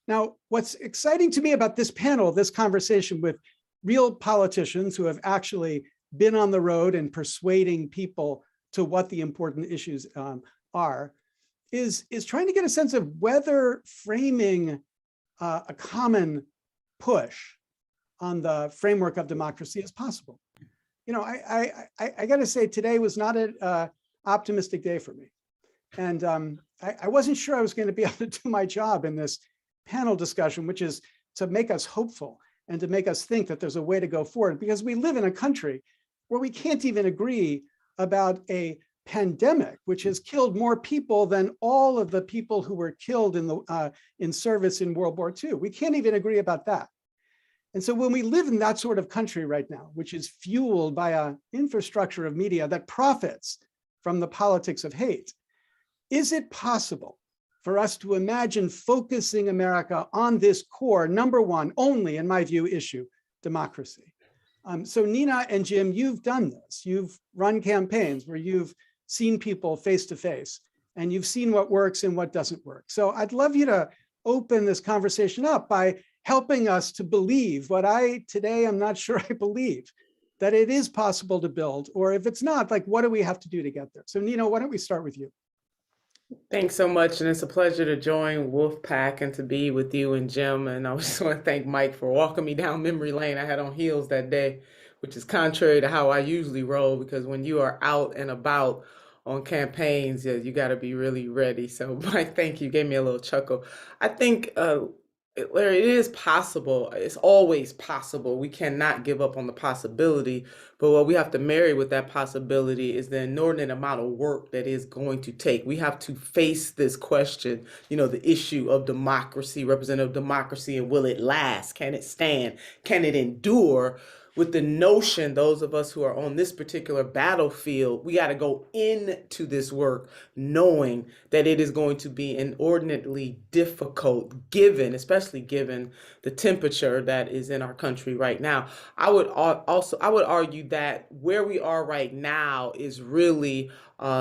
Now, what's exciting to me about this panel, this conversation with real politicians who have actually been on the road and persuading people to what the important issues are, is trying to get a sense of whether framing a common push on the framework of democracy is possible. You know, I got to say today was not an optimistic day for me. And I wasn't sure I was going to be able to do my job in this panel discussion, which is to make us hopeful and to make us think that there's a way to go forward, because we live in a country where we can't even agree about a pandemic, which has killed more people than all of the people who were killed in service in World War II. We can't even agree about that. And so when we live in that sort of country right now, which is fueled by an infrastructure of media that profits from the politics of hate, is it possible for us to imagine focusing America on this core, number one, only, in my view, issue, democracy? So Nina and Jim, you've done this. You've run campaigns where you've seen people face to face, and you've seen what works and what doesn't work. So I'd love you to open this conversation up by helping us to believe what today I'm not sure I believe, that it is possible to build, or if it's not, like, what do we have to do to get there? So Nina, why don't we start with you? Thanks so much. And it's a pleasure to join Wolf-PAC and to be with you and Jim. And I just want to thank Mike for walking me down memory lane. I had on heels that day, which is contrary to how I usually roll, because when you are out and about on campaigns, you got to be really ready. So Mike, thank you. Gave me a little chuckle. I think Larry, it is possible. It's always possible. We cannot give up on the possibility. But what we have to marry with that possibility is the inordinate amount of work that is going to take. We have to face this question, the issue of democracy, representative democracy, and will it last? Can it stand? Can it endure? With the notion, those of us who are on this particular battlefield, we got to go into this work knowing that it is going to be inordinately difficult, especially given the temperature that is in our country right now. I would argue that where we are right now is really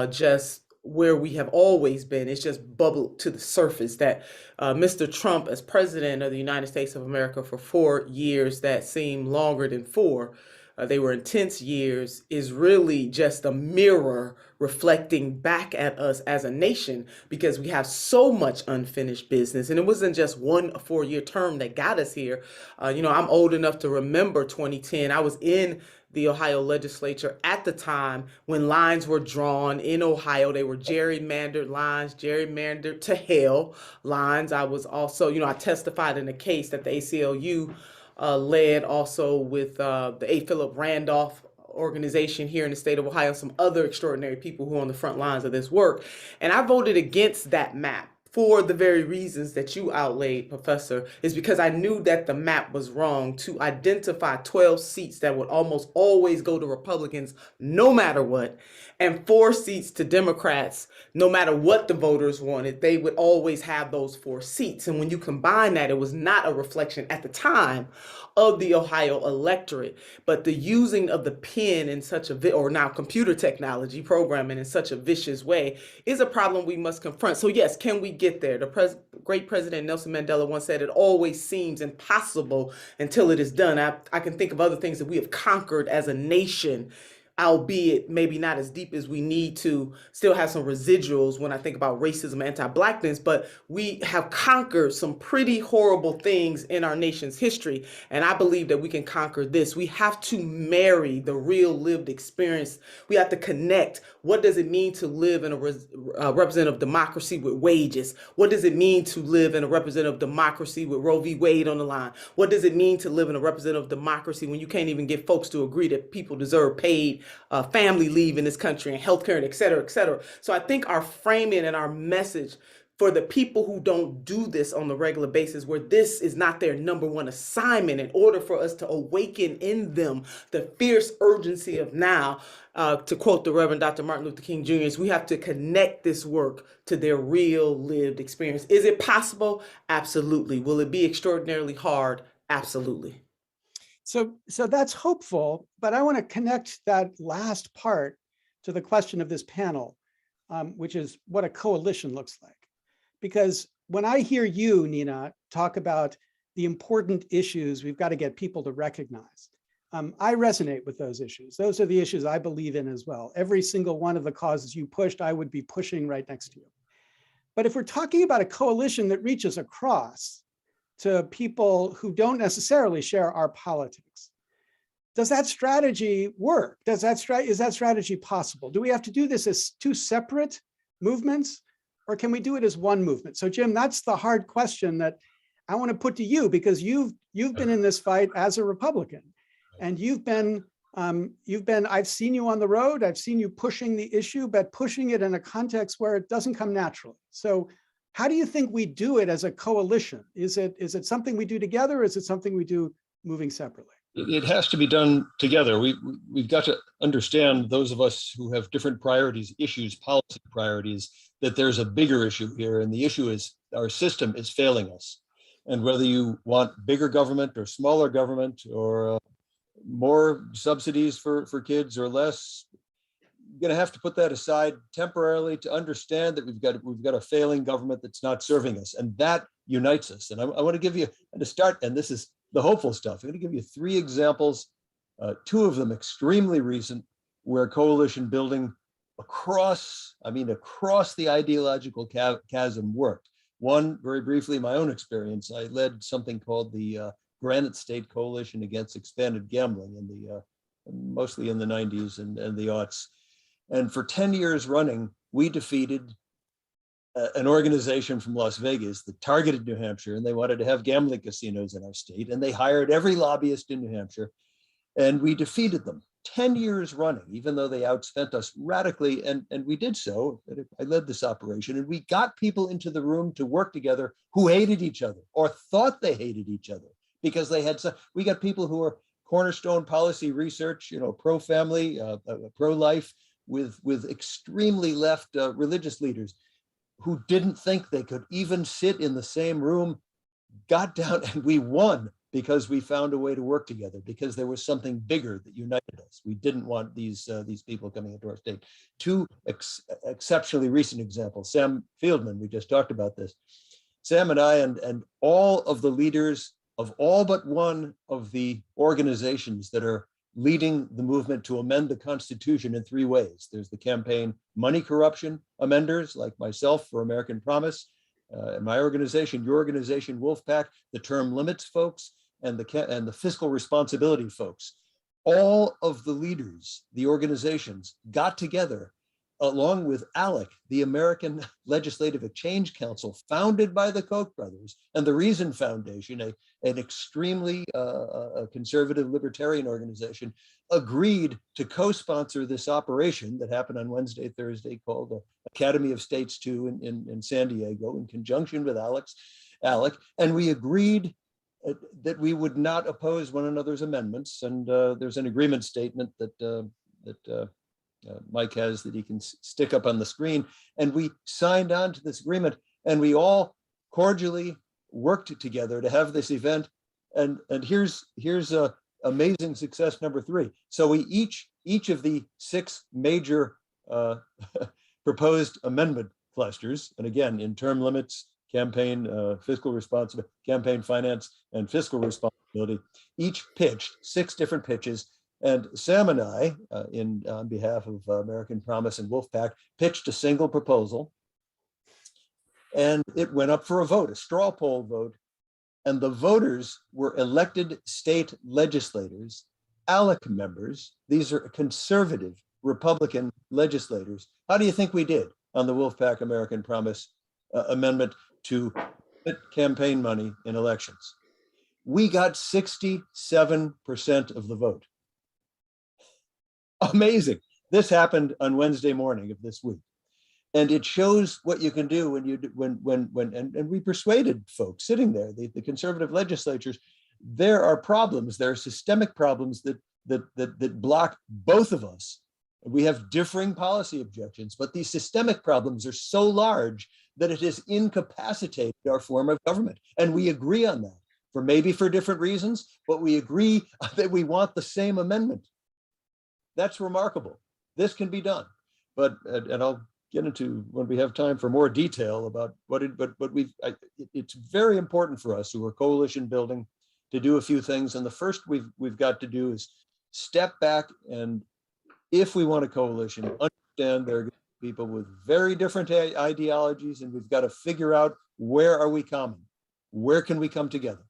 just where we have always been. It's just bubbled to the surface that Mr. Trump, as president of the United States of America for 4 years that seem longer than 4, they were intense years, is really just a mirror reflecting back at us as a nation, because we have so much unfinished business. And it wasn't just 1 4-year term that got us here. I'm old enough to remember 2010. I was in the Ohio legislature at the time when lines were drawn in Ohio. They were gerrymandered lines, gerrymandered to hell lines. I was also, I testified in a case that the ACLU led, also with the A. Philip Randolph organization here in the state of Ohio, some other extraordinary people who are on the front lines of this work. And I voted against that map for the very reasons that you outlaid, Professor, is because I knew that the map was wrong to identify 12 seats that would almost always go to Republicans no matter what, and 4 seats to Democrats no matter what the voters wanted. They would always have those 4 seats. And when you combine that, it was not a reflection at the time of the Ohio electorate, but the using of the pen in such or now computer technology programming in such a vicious way is a problem we must confront. So yes, can we get there? The great President Nelson Mandela once said, it always seems impossible until it is done. I can think of other things that we have conquered as a nation, albeit maybe not as deep as we need to, still have some residuals when I think about racism, anti-Blackness, but we have conquered some pretty horrible things in our nation's history. And I believe that we can conquer this. We have to marry the real lived experience. We have to connect. What does it mean to live in a representative democracy with wages? What does it mean to live in a representative democracy with Roe v. Wade on the line? What does it mean to live in a representative democracy when you can't even get folks to agree that people deserve paid family leave in this country and healthcare and et cetera, et cetera. So I think our framing and our message for the people who don't do this on the regular basis, where this is not their number one assignment, in order for us to awaken in them the fierce urgency of now, to quote the Reverend Dr. Martin Luther King Jr., is we have to connect this work to their real lived experience. Is it possible? Absolutely. Will it be extraordinarily hard? Absolutely. So that's hopeful, but I want to connect that last part to the question of this panel, which is what a coalition looks like. Because when I hear you, Nina, talk about the important issues we've got to get people to recognize, I resonate with those issues. Those are the issues I believe in as well. Every single one of the causes you pushed, I would be pushing right next to you. But if we're talking about a coalition that reaches across to people who don't necessarily share our politics, does that strategy work? Is that strategy possible? Do we have to do this as 2 separate movements, or can we do it as one movement? So Jim, that's the hard question that I want to put to you, because you've been in this fight as a Republican, and I've seen you on the road, I've seen you pushing the issue, but pushing it in a context where it doesn't come naturally. So how do you think we do it as a coalition? Is it something we do together, or is it something we do moving separately? It has to be done together. We've got to understand, those of us who have different priorities, issues, policy priorities, that there's a bigger issue here. And the issue is our system is failing us. And whether you want bigger government or smaller government, or more subsidies for kids or less, you're going to have to put that aside temporarily to understand that we've got a failing government that's not serving us, and that unites us. And I want to give you, and to start, and this is the hopeful stuff, I'm going to give you 3 examples, 2 of them extremely recent, where coalition building across the ideological chasm worked. One, very briefly, my own experience. I led something called the Granite State Coalition Against Expanded Gambling in the mostly in the 90s and the aughts. And for 10 years running, we defeated an organization from Las Vegas that targeted New Hampshire, and they wanted to have gambling casinos in our state, and they hired every lobbyist in New Hampshire, and we defeated them 10 years running, even though they outspent us radically, and we did so. I led this operation, and we got people into the room to work together who hated each other or thought they hated each other because they had we got people who are cornerstone policy research, pro-family, pro-life, with extremely left religious leaders who didn't think they could even sit in the same room, got down, and we won because we found a way to work together, because there was something bigger that united us. We didn't want these people coming into our state. Two exceptionally recent examples. Sam Fieldman, we just talked about this. Sam and I and all of the leaders of all but one of the organizations that are leading the movement to amend the Constitution in 3 ways. There's the campaign money corruption amenders like myself for American Promise, my organization, your organization, Wolf-PAC, the term limits folks, and the fiscal responsibility folks. All of the leaders, the organizations, got together along with ALEC, the American Legislative Exchange Council, founded by the Koch brothers, and the Reason Foundation, an extremely conservative libertarian organization, agreed to co-sponsor this operation that happened on Wednesday, Thursday, called the Academy of States 2 in San Diego, in conjunction with ALEC, and we agreed that we would not oppose one another's amendments. And there's an agreement statement that Mike has that he can stick up on the screen. And we signed on to this agreement, and we all cordially worked together to have this event. And here's amazing success number 3. So we each of the 6 major proposed amendment clusters, and again, in term limits, campaign fiscal responsibility, campaign finance, and fiscal responsibility, each pitched 6 different pitches. And Sam and I, on behalf of American Promise and Wolf-PAC, pitched a single proposal, and it went up for a vote, a straw poll vote, and the voters were elected state legislators, ALEC members. These are conservative Republican legislators. How do you think we did on the Wolf-PAC American Promise amendment to campaign money in elections? We got 67% of the vote. Amazing. This happened on Wednesday morning of this week. And it shows what you can do when we persuaded folks sitting there, the conservative legislatures. There are problems, there are systemic problems that block both of us. We have differing policy objections, but these systemic problems are so large that it has incapacitated our form of government. And we agree on that, maybe for different reasons, but we agree that we want the same amendment. That's remarkable. This can be done. And I'll get into when we have time for more detail about it's very important for us who are coalition building to do a few things. And the first we've got to do is step back, and if we want a coalition, understand there are people with very different ideologies, and we've got to figure out where are we common, where can we come together.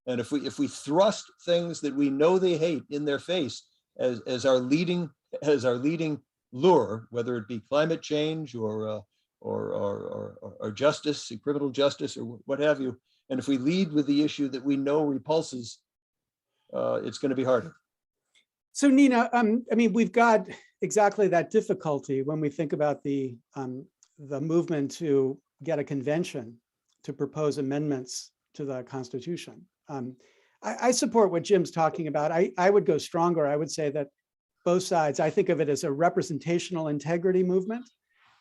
And if we thrust things that we know they hate in their face as our leading lure, whether it be climate change or justice, criminal justice, or what have you, and if we lead with the issue that we know repulses, it's going to be harder. So Nina, I mean, we've got exactly that difficulty when we think about the movement to get a convention to propose amendments to the Constitution. I support what Jim's talking about. I would go stronger. I would say that both sides, I think of it as a representational integrity movement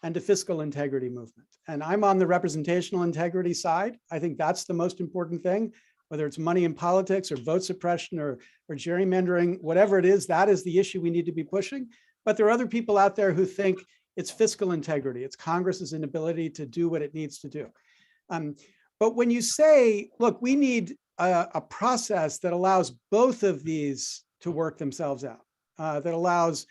and a fiscal integrity movement. And I'm on the representational integrity side. I think that's the most important thing, whether it's money in politics or vote suppression or gerrymandering, whatever it is, that is the issue we need to be pushing. But there are other people out there who think it's fiscal integrity. It's Congress's inability to do what it needs to do. But when you say, look, we need a process that allows both of these to work themselves out, that allows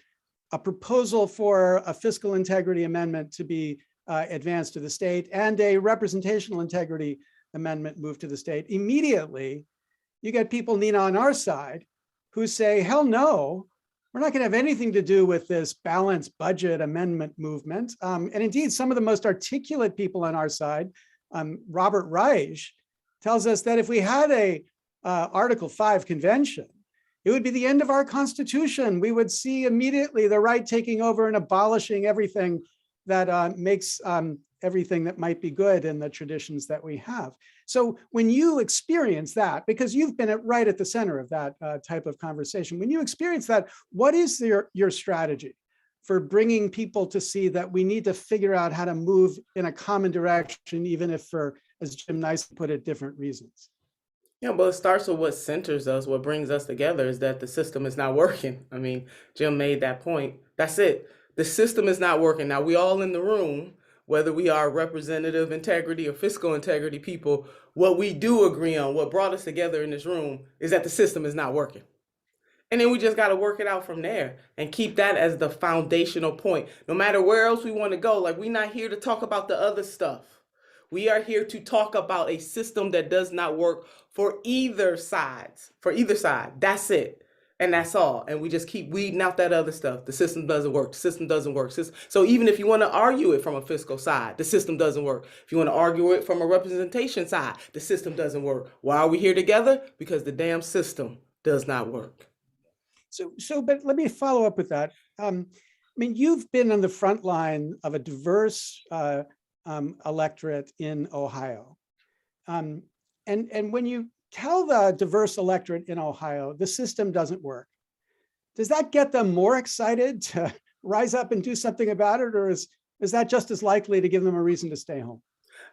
a proposal for a fiscal integrity amendment to be advanced to the state and a representational integrity amendment moved to the state, immediately you get people, Nina, on our side who say, hell no, We're not going to have anything to do with this balanced budget amendment movement. And indeed, some of the most articulate people on our side, Robert Reich, tells us that if we had a Article 5 convention, it would be the end of our Constitution. We would see immediately the right taking over and abolishing everything that makes everything that might be good in the traditions that we have. So when you experience that, because you've been right at the center of that type of conversation, when you experience that, what is your strategy for bringing people to see that we need to figure out how to move in a common direction, even if for, as Jim nicely put it, different reasons? Yeah, but it starts with what centers us, what brings us together is that the system is not working. I mean, Jim made that point. That's it. The system is not working. Now, we all in the room, whether we are representative integrity or fiscal integrity people, what we do agree on, what brought us together in this room is that the system is not working. And then we just got to work it out from there and keep that as the foundational point. No matter where else we want to go, like we're not here to talk about the other stuff. We are here to talk about a system that does not work for either sides, That's it. And that's all. And we just keep weeding out that other stuff. The system doesn't work. The system doesn't work. So even if you want to argue it from a fiscal side, the system doesn't work. If you want to argue it from a representation side, the system doesn't work. Why are we here together? Because the damn system does not work. But let me follow up with that. I mean, you've been on the front line of a diverse electorate in Ohio. And when you tell the diverse electorate in Ohio, the system doesn't work, does that get them more excited to rise up and do something about it? Or is that just as likely to give them a reason to stay home?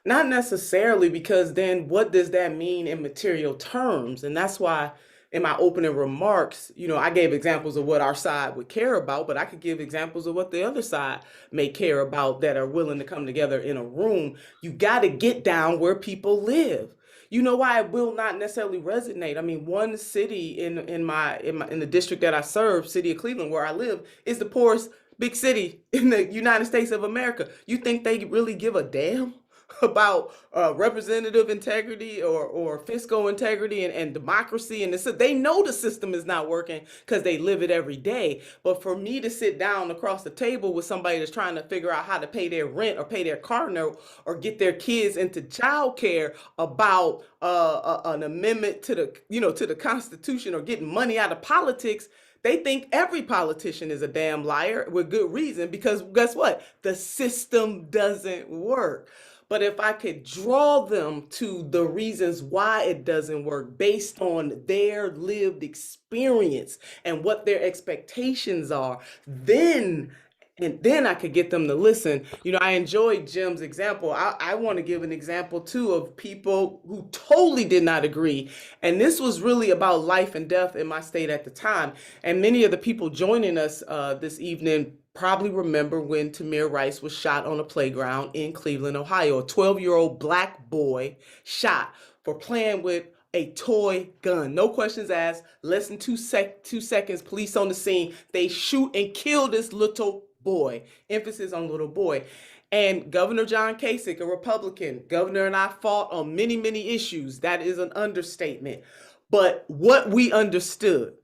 Not necessarily, because then what does that mean in material terms? And that's why in my opening remarks, I gave examples of what our side would care about, but I could give examples of what the other side may care about that are willing to come together in a room. You got to get down where people live. You know why it will not necessarily resonate? I mean, one city in the district that I serve, city of Cleveland, where I live, is the poorest big city in the United States of America. You think they really give a damn about representative integrity or fiscal integrity and democracy? And they know the system is not working because they live it every day. But for me to sit down across the table with somebody that's trying to figure out how to pay their rent or pay their car note or get their kids into childcare about an amendment to the Constitution or getting money out of politics, they think every politician is a damn liar with good reason, because guess what? The system doesn't work. But if I could draw them to the reasons why it doesn't work based on their lived experience and what their expectations are, then I could get them to listen. I enjoyed Jim's example. I want to give an example too of people who totally did not agree. And this was really about life and death in my state at the time. And many of the people joining us this evening probably remember when Tamir Rice was shot on a playground in Cleveland, Ohio. A 12-year-old black boy shot for playing with a toy gun. No questions asked. Less than 2 seconds, police on the scene. They shoot and kill this little boy. Emphasis on little boy. And Governor John Kasich, a Republican, governor, and I fought on many, many issues. That is an understatement. But what we understood,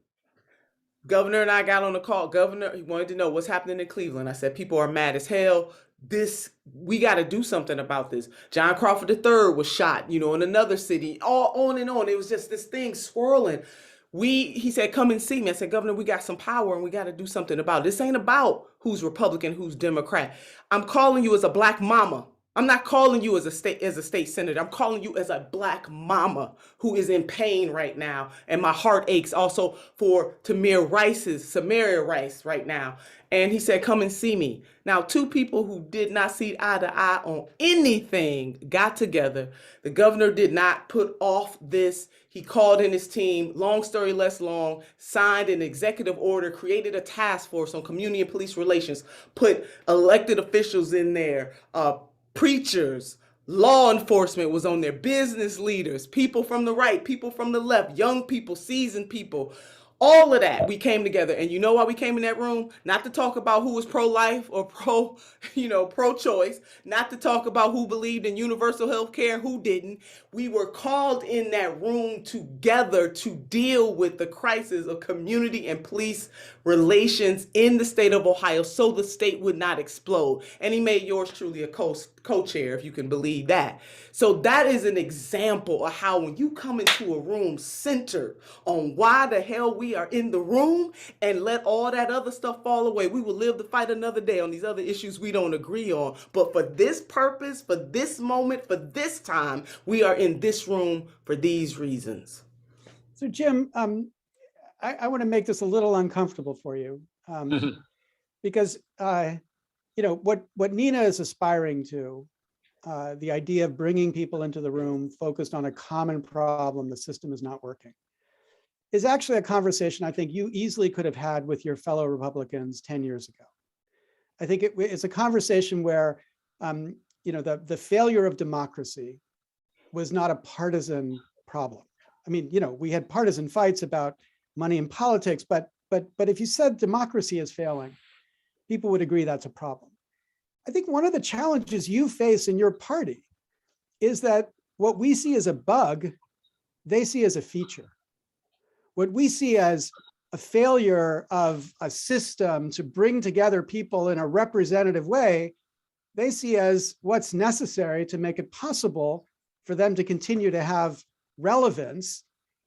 Governor and I got on the call. Governor, he wanted to know what's happening in Cleveland. I said, people are mad as hell. We got to do something about this. John Crawford III was shot, in another city, all on and on. It was just this thing swirling. He said, come and see me. I said, Governor, we got some power and we got to do something about it. This ain't about who's Republican, who's Democrat. I'm calling you as a black mama. I'm not calling you as a state senator. I'm calling you as a black mama who is in pain right now. And my heart aches also for Tamir Samaria Rice right now. And he said, come and see me. Now, two people who did not see eye to eye on anything got together. The governor did not put off this. He called in his team, long story less long, signed an executive order, created a task force on community and police relations, put elected officials in there, preachers, law enforcement was on there, business leaders, people from the right, people from the left, young people, seasoned people, All of that, we came together. And you know why we came in that room? Not to talk about who was pro-life or pro-choice, not to talk about who believed in universal health care, who didn't. We were called in that room together to deal with the crisis of community and police relations in the state of Ohio so the state would not explode. And he made yours truly a co-chair, if you can believe that. So that is an example of how when you come into a room centered on why the hell we are in the room and let all that other stuff fall away, we will live to fight another day on these other issues we don't agree on. But for this purpose, for this moment, for this time, we are in this room for these reasons. So Jim, I want to make this a little uncomfortable for you because what Nina is aspiring to, the idea of bringing people into the room focused on a common problem, the system is not working, is actually a conversation I think you easily could have had with your fellow Republicans 10 years ago. I think it's a conversation where the failure of democracy was not a partisan problem. I mean, we had partisan fights about money in politics, but if you said democracy is failing, people would agree that's a problem. I think one of the challenges you face in your party is that what we see as a bug, they see as a feature. What we see as a failure of a system to bring together people in a representative way, they see as what's necessary to make it possible for them to continue to have relevance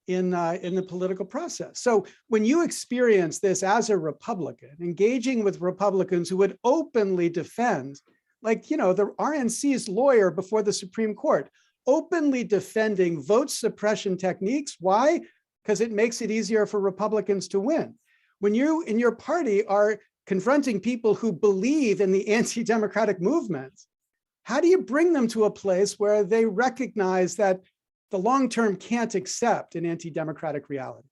in the political process. So when you experience this as a Republican, engaging with Republicans who would openly defend, like, the RNC's lawyer before the Supreme Court, openly defending vote suppression techniques. Why? Because it makes it easier for Republicans to win. When you in your party are confronting people who believe in the anti-democratic movement, how do you bring them to a place where they recognize that the long-term can't accept an anti-democratic reality?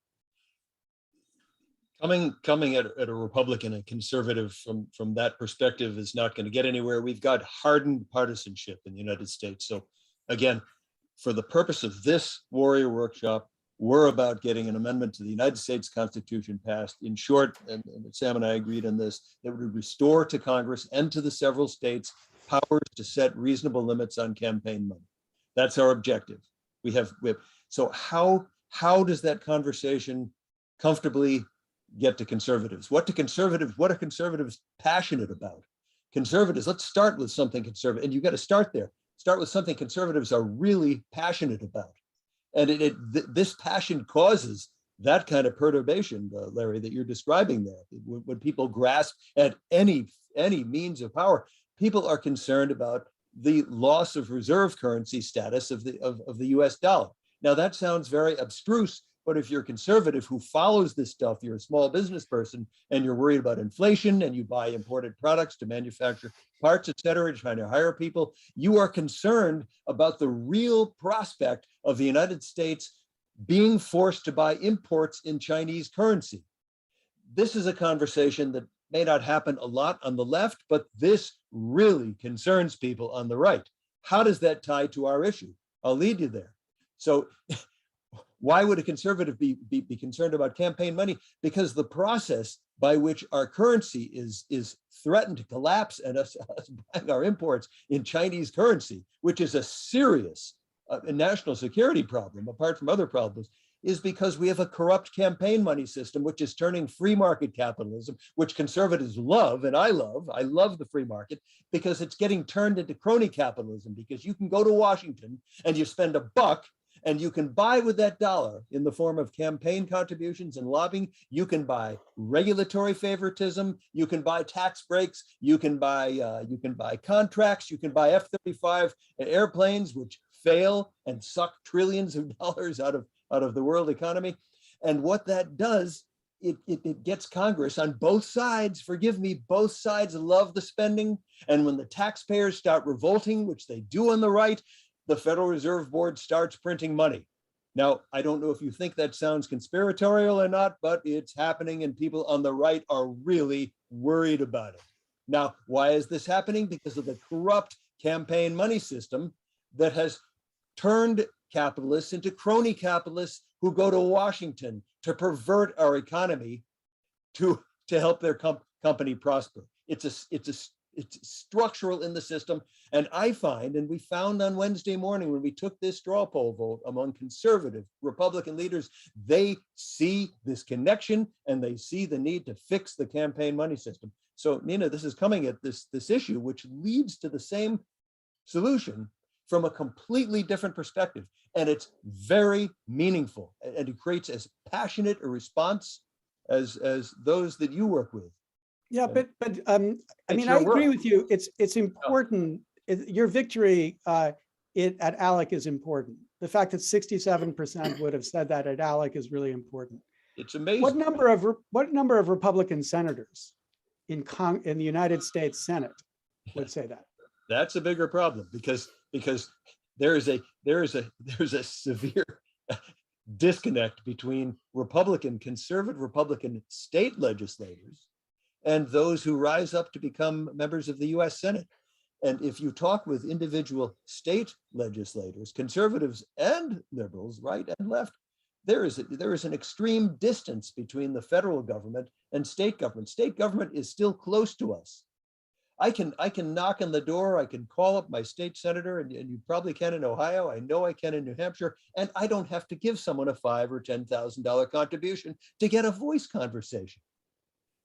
Coming at a Republican, a conservative from that perspective is not going to get anywhere. We've got hardened partisanship in the United States. So again, for the purpose of this Warrior Workshop, we're about getting an amendment to the United States Constitution passed. In short, and Sam and I agreed on this, that would restore to Congress and to the several states powers to set reasonable limits on campaign money. That's our objective. We have so how does that conversation comfortably get to conservatives? What are conservatives passionate about? Conservatives, let's start with something conservative, and you got to start there. Start with something conservatives are really passionate about. And this passion causes that kind of perturbation, Larry, that you're describing there. When people grasp at any means of power, people are concerned about the loss of reserve currency status of the US dollar. Now that sounds very abstruse, but if you're a conservative who follows this stuff, you're a small business person and you're worried about inflation and you buy imported products to manufacture parts, et cetera, trying to hire people, you are concerned about the real prospect of the United States being forced to buy imports in Chinese currency. This is a conversation that may not happen a lot on the left, but this really concerns people on the right. How does that tie to our issue? I'll lead you there. So why would a conservative be concerned about campaign money? Because the process by which our currency is threatened to collapse and us buying our imports in Chinese currency, which is a serious national security problem, apart from other problems, is because we have a corrupt campaign money system, which is turning free market capitalism, which conservatives love, and I love the free market, because it's getting turned into crony capitalism, because you can go to Washington and you spend $1 and you can buy with that dollar in the form of campaign contributions and lobbying. You can buy regulatory favoritism, you can buy tax breaks, you can buy contracts, you can buy F-35 airplanes, which fail and suck trillions of dollars out of the world economy. And what that does, it gets Congress on both sides, forgive me, both sides love the spending. And when the taxpayers start revolting, which they do on the right, the Federal Reserve Board starts printing money. Now, I don't know if you think that sounds conspiratorial or not, but it's happening and people on the right are really worried about it. Now, why is this happening? Because of the corrupt campaign money system that has turned capitalists into crony capitalists who go to Washington to pervert our economy to help their company prosper. It's structural in the system. And I find, and we found on Wednesday morning when we took this straw poll vote among conservative Republican leaders, they see this connection and they see the need to fix the campaign money system. So Nina, this is coming at this issue, which leads to the same solution from a completely different perspective. And it's very meaningful, and it creates as passionate a response as those that you work with. Yeah, but I mean, I agree with you. It's important. Your victory at ALEC is important. The fact that 67% would have said that at ALEC is really important. It's amazing. What number of Republican senators in the United States Senate would say that? That's a bigger problem because there is a severe disconnect between conservative Republican state legislators and those who rise up to become members of the US Senate. And if you talk with individual state legislators, conservatives and liberals, right and left, there is an extreme distance between the federal government and state government. State government is still close to us. I can knock on the door, I can call up my state senator, and you probably can in Ohio, I know I can in New Hampshire, and I don't have to give someone a $5,000 or $10,000 contribution to get a voice conversation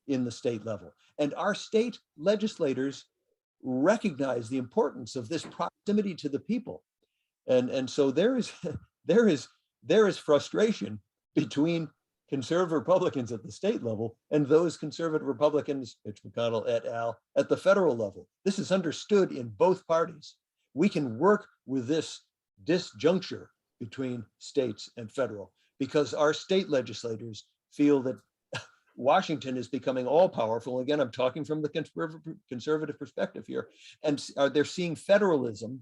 in the state level. And our state legislators recognize the importance of this proximity to the people. And so there is frustration between conservative Republicans at the state level and those conservative Republicans, Mitch McConnell et al., at the federal level. This is understood in both parties. We can work with this disjuncture between states and federal because our state legislators feel that Washington is becoming all powerful. Again, I'm talking from the conservative perspective here. And they're seeing federalism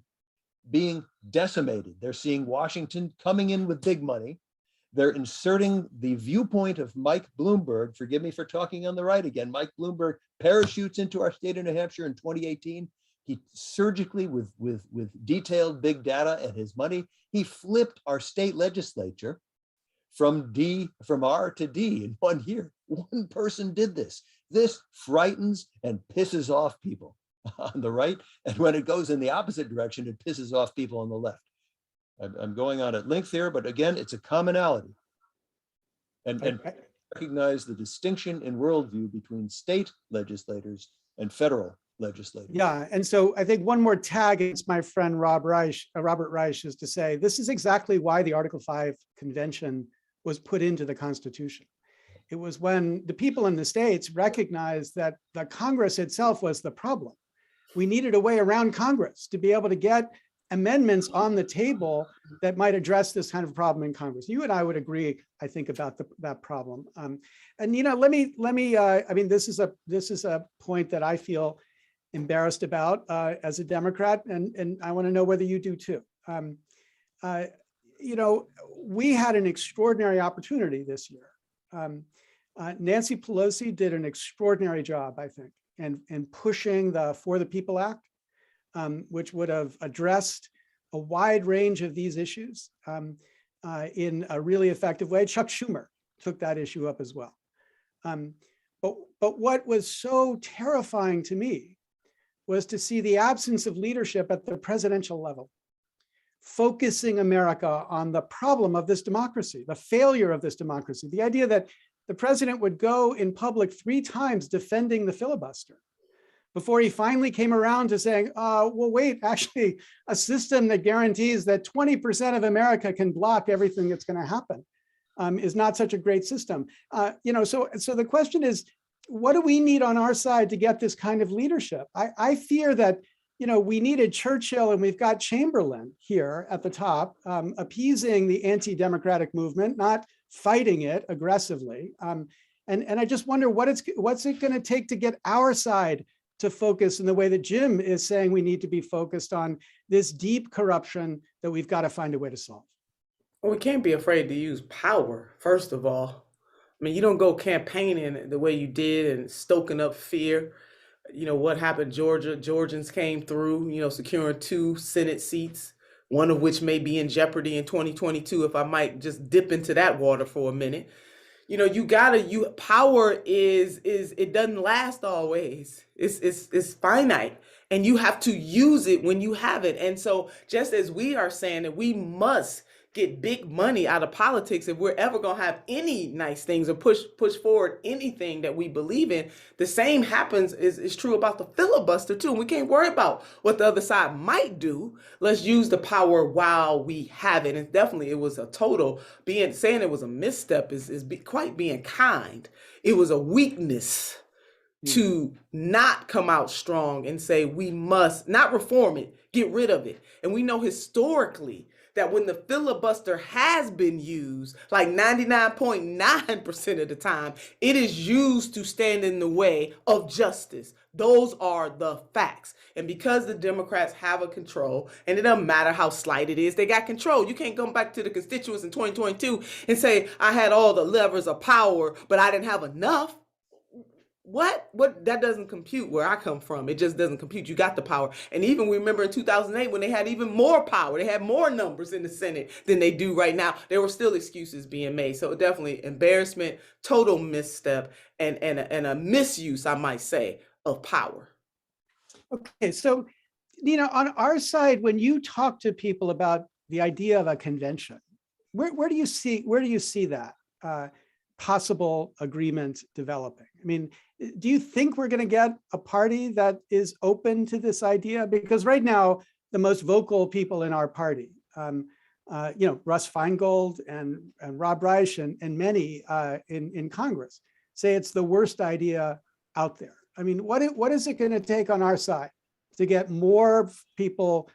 being decimated. They're seeing Washington coming in with big money. They're inserting the viewpoint of Mike Bloomberg. Forgive me for talking on the right again. Mike Bloomberg parachutes into our state of New Hampshire in 2018. He surgically, with detailed big data and his money, he flipped our state legislature from R to D in 1 year. One person did this. This frightens and pisses off people on the right. And when it goes in the opposite direction, it pisses off people on the left. I'm going on at length here, but again, it's a commonality. And recognize the distinction in worldview between state legislators and federal legislators. Yeah, and so I think one more tag against my friend Robert Reich is to say, this is exactly why the Article 5 convention was put into the Constitution. It was when the people in the states recognized that the Congress itself was the problem. We needed a way around Congress to be able to get amendments on the table that might address this kind of problem in Congress. You and I would agree, I think, about that problem. And let me. I mean, this is a point that I feel embarrassed about as a Democrat, and I want to know whether you do too. We had an extraordinary opportunity this year. Nancy Pelosi did an extraordinary job, I think, in pushing the For the People Act, which would have addressed a wide range of these issues in a really effective way. Chuck Schumer took that issue up as well. But what was so terrifying to me was to see the absence of leadership at the presidential level, focusing America on the problem of this democracy, the failure of this democracy, the idea that the president would go in public 3 times defending the filibuster before he finally came around to saying, well, wait, actually, a system that guarantees that 20% of America can block everything that's going to happen is not such a great system. So the question is, what do we need on our side to get this kind of leadership? I fear that, we needed Churchill and we've got Chamberlain here at the top, appeasing the anti-democratic movement, not fighting it aggressively. And I just wonder what's it going to take to get our side to focus in the way that Jim is saying we need to be focused on this deep corruption that we've got to find a way to solve. Well, we can't be afraid to use power, first of all. I mean, you don't go campaigning the way you did and stoking up fear. What happened, Georgians came through, securing 2 Senate seats one of which may be in jeopardy in 2022, if I might just dip into that water for a minute. You know, power is it doesn't last always. It's finite, and you have to use it when you have it. And so just as we are saying that we must get big money out of politics if we're ever going to have any nice things or push forward anything that we believe in, the same happens is true about the filibuster too. We can't worry about what the other side might do. Let's use the power while we have it. And definitely it was a total saying it was a misstep is quite being kind. It was a weakness to not come out strong and say we must not reform it, get rid of it. And we know historically that when the filibuster has been used, like 99.9% of the time, it is used to stand in the way of justice. Those are the facts. And because the Democrats have a control, and it doesn't matter how slight it is, they got control. You can't come back to the constituents in 2022 and say, I had all the levers of power, but I didn't have enough. What? That doesn't compute where I come from. It just doesn't compute. You got the power. And even we remember in 2008 when they had even more power, they had more numbers in the Senate than they do right now. There were still excuses being made. So definitely embarrassment, total misstep, and a misuse, I might say, of power. Okay, so Nina, on our side, when you talk to people about the idea of a convention, where do you see that possible agreement developing? I mean, do you think we're going to get a party that is open to this idea? Because right now, the most vocal people in our party, Russ Feingold and Rob Reich and many in Congress say it's the worst idea out there. I mean, what is it going to take on our side to get more people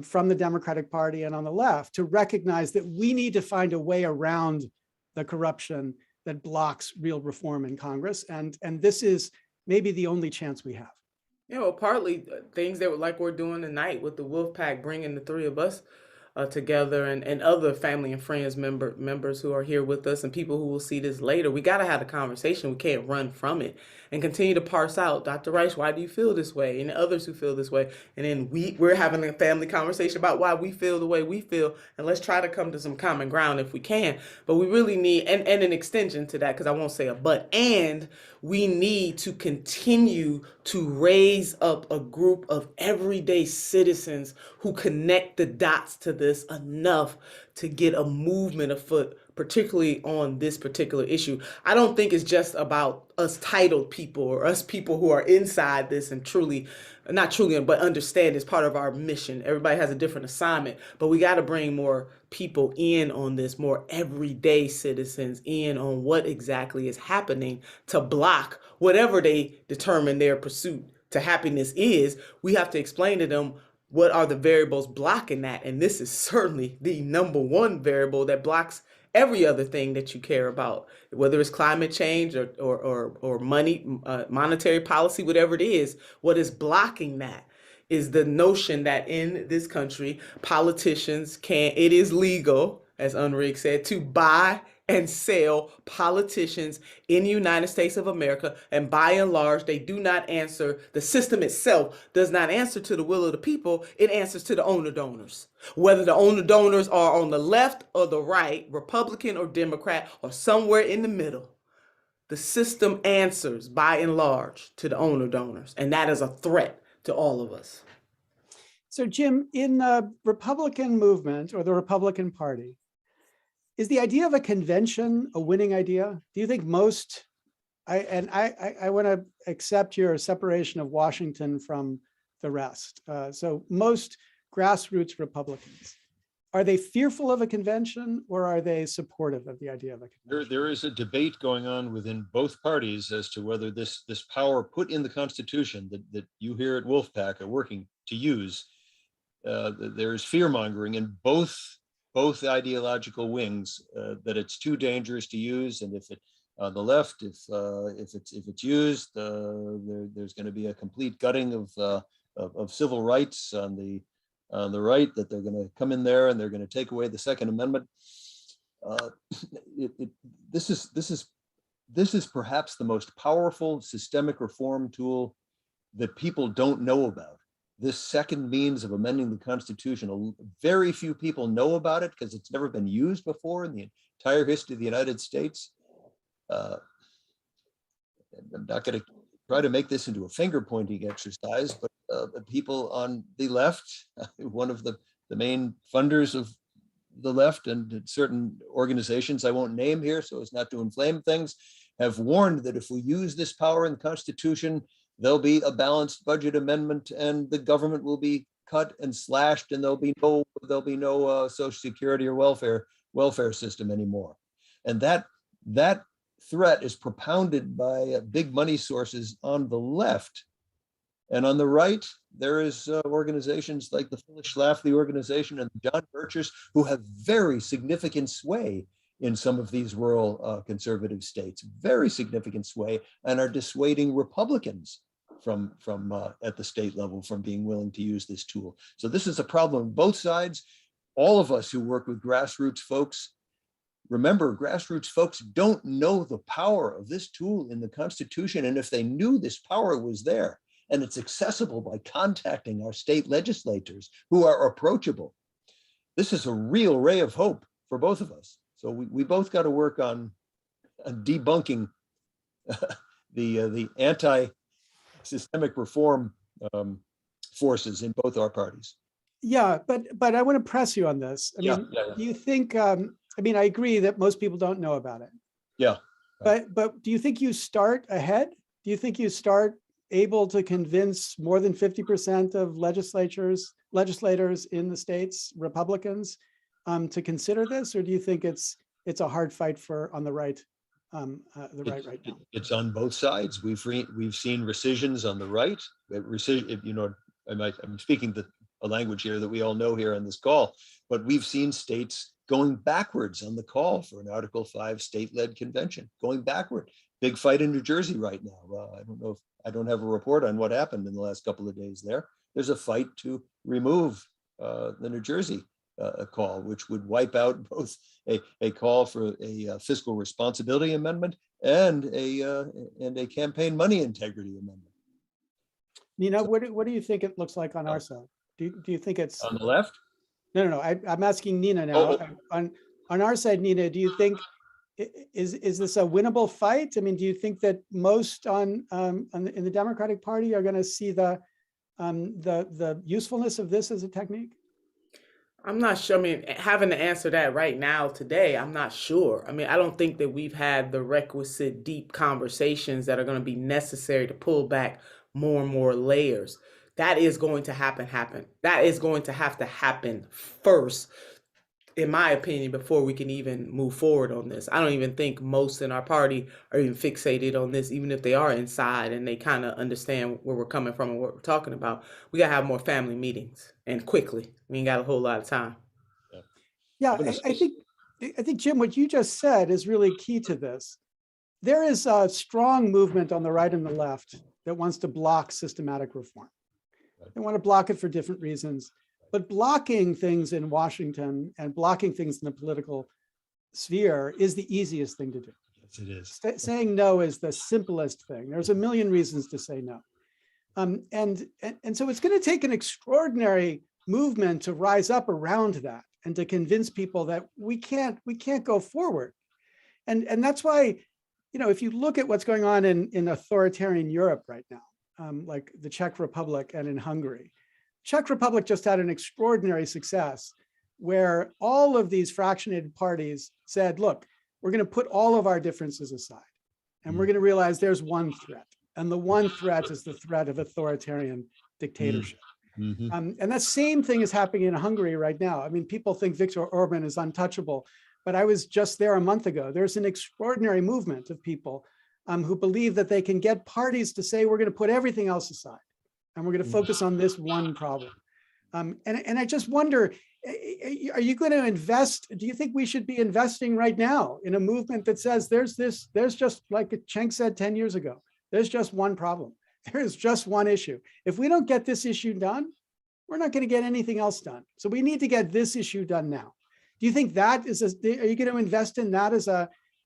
from the Democratic Party and on the left to recognize that we need to find a way around the corruption that blocks real reform in Congress, and this is maybe the only chance we have? Yeah, well, partly things that like we're doing tonight with the Wolf-PAC, bringing the three of us together, and other family and friends members who are here with us, and people who will see this later. We got to have a conversation. We can't run from it, and continue to parse out, Dr. Reich, why do you feel this way? And others who feel this way. And then we're having a family conversation about why we feel the way we feel, and let's try to come to some common ground if we can. But we really need, and an extension to that, because I won't say a but, and we need to continue to raise up a group of everyday citizens who connect the dots to this enough to get a movement afoot, particularly on this particular issue. I don't think it's just about us titled people or us people who are inside this and not truly, but understand it's part of our mission. Everybody has a different assignment, but we got to bring more people in on this, more everyday citizens in on what exactly is happening to block whatever they determine their pursuit to happiness is. We have to explain to them what are the variables blocking that. And this is certainly the number one variable that blocks every other thing that you care about, whether it's climate change or money, monetary policy, whatever it is. What is blocking that is the notion that in this country, politicians it is legal, as Unrig said, to buy and sell politicians in the United States of America. And by and large, they do not answer, the system itself does not answer to the will of the people. It answers to the owner donors. Whether the owner donors are on the left or the right, Republican or Democrat, or somewhere in the middle, the system answers by and large to the owner donors. And that is a threat to all of us. So Jim, in the Republican movement or the Republican Party, is the idea of a convention a winning idea? Do you think most, I want to accept your separation of Washington from the rest. So most grassroots Republicans, are they fearful of a convention or are they supportive of the idea of a convention? There is a debate going on within both parties as to whether this power put in the Constitution that you here at Wolf-PAC are working to use, there is fear mongering in both ideological wings that it's too dangerous to use, and if it on the left, if it's used, there's going to be a complete gutting of civil rights. On the right, that they're going to come in there and they're going to take away the Second Amendment. This is perhaps the most powerful systemic reform tool that people don't know about. this second means of amending the Constitution. Very few people know about it because it's never been used before in the entire history of the United States. I'm not going to try to make this into a finger pointing exercise, but the people on the left, one of the main funders of the left and certain organizations I won't name here so as not to inflame things, have warned that if we use this power in the Constitution, there'll be a balanced budget amendment and the government will be cut and slashed and there'll be no Social Security or welfare system anymore. And that threat is propounded by big money sources on the left. And on the right, there is organizations like the Phyllis Schlafly organization and the John Birchers, who have very significant sway in some of these rural conservative states, very significant sway, and are dissuading Republicans from at the state level from being willing to use this tool. So this is a problem on both sides. All of us who work with grassroots folks, remember, grassroots folks don't know the power of this tool in the Constitution. And if they knew this power was there, and it's accessible by contacting our state legislators who are approachable, this is a real ray of hope for both of us. So we both got to work on debunking the anti-systemic reform forces in both our parties. Yeah, but I want to press you on this. I mean, do you think, I mean, I agree that most people don't know about it. Yeah. But do you think you start ahead? Do you think you start able to convince more than 50% of legislators in the states, Republicans, to consider this? Or do you think it's a hard fight on the right, right now? It's on both sides. We've seen rescissions on the right. I'm speaking a language here that we all know here on this call, but we've seen states going backwards on the call for an Article 5 state-led convention, going backward. Big fight in New Jersey right now. I don't have a report on what happened in the last couple of days there. There's a fight to remove the New Jersey call, which would wipe out both a call for a fiscal responsibility amendment and a campaign money integrity amendment. Nina, what do you think it looks like on our side? Do you think it's on the left? No. I'm asking Nina now. On our side, Nina, do you think is this a winnable fight? I mean, do you think that most in the Democratic Party are going to see the usefulness of this as a technique? I'm not sure. I mean, having to answer that right now today, I'm not sure. I mean, I don't think that we've had the requisite deep conversations that are going to be necessary to pull back more and more layers. That is going to happen. That is going to have to happen first, in my opinion, before we can even move forward on this. I don't even think most in our party are even fixated on this, even if they are inside and they kind of understand where we're coming from and what we're talking about. We got to have more family meetings, and quickly. We ain't got a whole lot of time. Yeah, I think, Jim, what you just said is really key to this. There is a strong movement on the right and the left that wants to block systematic reform. They want to block it for different reasons. But blocking things in Washington and blocking things in the political sphere is the easiest thing to do. Yes, it is. Saying no is the simplest thing. There's a million reasons to say no. And so it's going to take an extraordinary movement to rise up around that and to convince people that we can't go forward. And that's why, if you look at what's going on in authoritarian Europe right now, like the Czech Republic and in Hungary, Czech Republic just had an extraordinary success where all of these fractionated parties said, look, we're going to put all of our differences aside and we're going to realize there's one threat. And the one threat is the threat of authoritarian dictatorship. And that same thing is happening in Hungary right now. I mean, people think Viktor Orban is untouchable, but I was just there a month ago. There's an extraordinary movement of people who believe that they can get parties to say, we're going to put everything else aside. And we're going to focus on this one problem. And I just wonder, are you going to invest? Do you think we should be investing right now in a movement that says there's just, like Cenk said 10 years ago, there's just one problem. There is just one issue. If we don't get this issue done, we're not going to get anything else done. So we need to get this issue done now. Do you think that are you going to invest in that as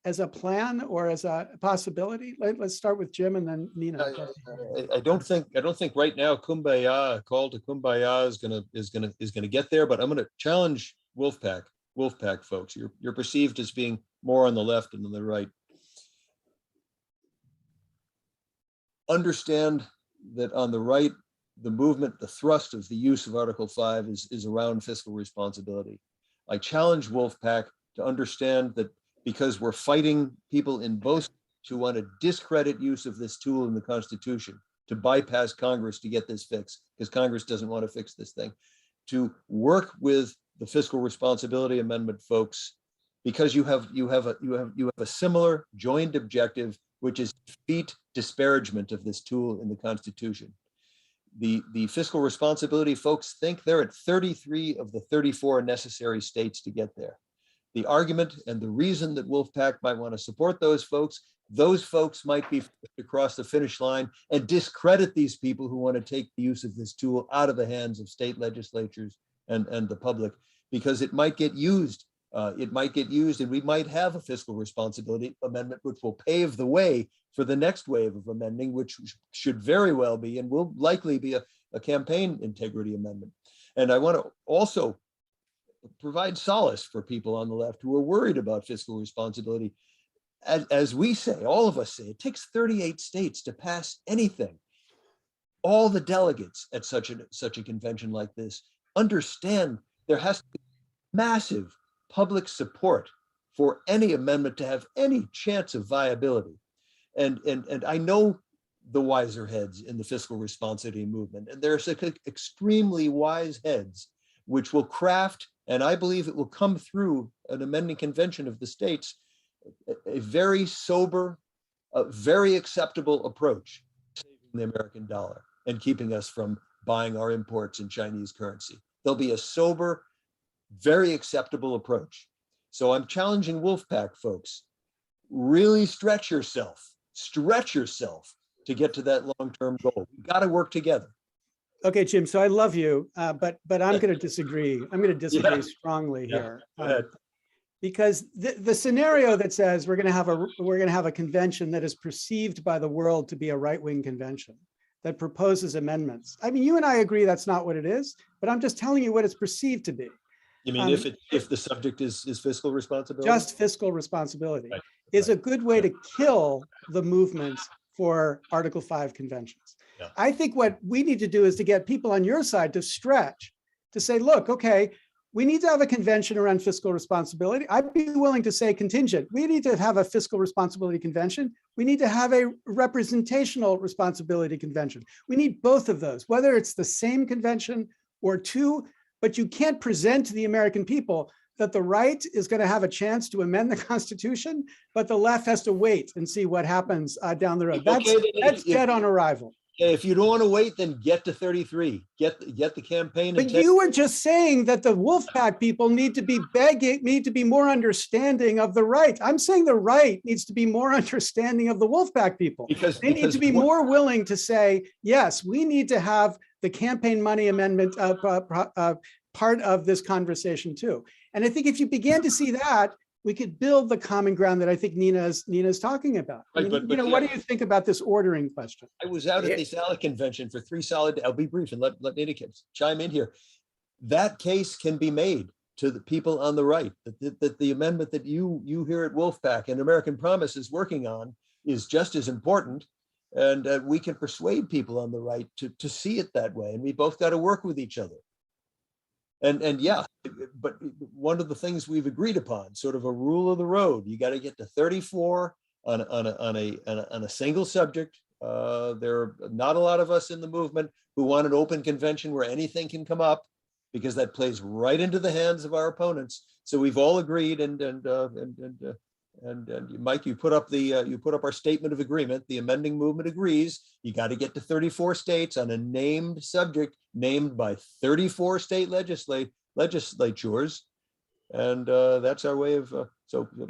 as a plan or as a possibility? Let's start with Jim and then Nina. I don't think right now a call to kumbaya is gonna get there, but I'm gonna challenge Wolf-PAC folks. You're perceived as being more on the left and on the right. Understand that on the right, the movement, the thrust of the use of Article 5 is around fiscal responsibility. I challenge Wolf-PAC to understand that because we're fighting people in both who want to discredit use of this tool in the Constitution, to bypass Congress to get this fixed, because Congress doesn't want to fix this thing, to work with the fiscal responsibility amendment folks, because you have a similar joint objective, which is defeat disparagement of this tool in the Constitution. The fiscal responsibility folks think they're at 33 of the 34 necessary states to get there. The argument and the reason that Wolf-PAC might want to support those folks might be across the finish line and discredit these people who want to take the use of this tool out of the hands of state legislatures and the public, because it might get used. And we might have a fiscal responsibility amendment, which will pave the way for the next wave of amending, which should very well be and will likely be a campaign integrity amendment. And I want to also provide solace for people on the left who are worried about fiscal responsibility. As we say, all of us say, it takes 38 states to pass anything. All the delegates at such a convention like this understand there has to be massive public support for any amendment to have any chance of viability. And I know the wiser heads in the fiscal responsibility movement, and there's extremely wise heads which will craft, and I believe it will come through an amending convention of the states, a very sober, very acceptable approach to saving the American dollar and keeping us from buying our imports in Chinese currency. There'll be a sober, very acceptable approach. So I'm challenging Wolf-PAC folks, really stretch yourself to get to that long-term goal. We've got to work together. Okay, Jim, so I love you, but I'm going to disagree. I'm going to disagree strongly here. Go ahead. Because the scenario that says we're going to have a convention that is perceived by the world to be a right-wing convention that proposes amendments. I mean, you and I agree that's not what it is, but I'm just telling you what it's perceived to be. You mean if the subject is fiscal responsibility? Just fiscal responsibility Right. is a good way to kill the movement for Article 5 conventions. Yeah. I think what we need to do is to get people on your side to stretch, to say, look, okay, we need to have a convention around fiscal responsibility. I'd be willing to say contingent. We need to have a fiscal responsibility convention. We need to have a representational responsibility convention. We need both of those, whether it's the same convention or two, but you can't present to the American people that the right is going to have a chance to amend the Constitution, but the left has to wait and see what happens down the road. That's dead on arrival. If you don't want to wait, then get to 33. Get the campaign. But you were just saying that the Wolf-PAC people need to be more understanding of the right. I'm saying the right needs to be more understanding of the Wolf-PAC people. They need to be more willing to say, yes, we need to have the campaign money amendment part of this conversation too. And I think if you began to see that, we could build the common ground that I think Nina's talking about. Right, I mean, what do you think about this ordering question? I was out at the SALIC convention for 3 solid. I'll be brief and let Nina chime in here. That case can be made to the people on the right that the amendment that you here at Wolf-PAC and American Promise is working on is just as important, and we can persuade people on the right to see it that way. And we both got to work with each other. And yeah, but one of the things we've agreed upon, sort of a rule of the road, you got to get to 34 on a single subject. There are not a lot of us in the movement who want an open convention where anything can come up, because that plays right into the hands of our opponents. So we've all agreed, and Mike, you put up our statement of agreement. The amending movement agrees. You got to get to 34 states on a named subject, named by 34 state legislatures, and that's our way of.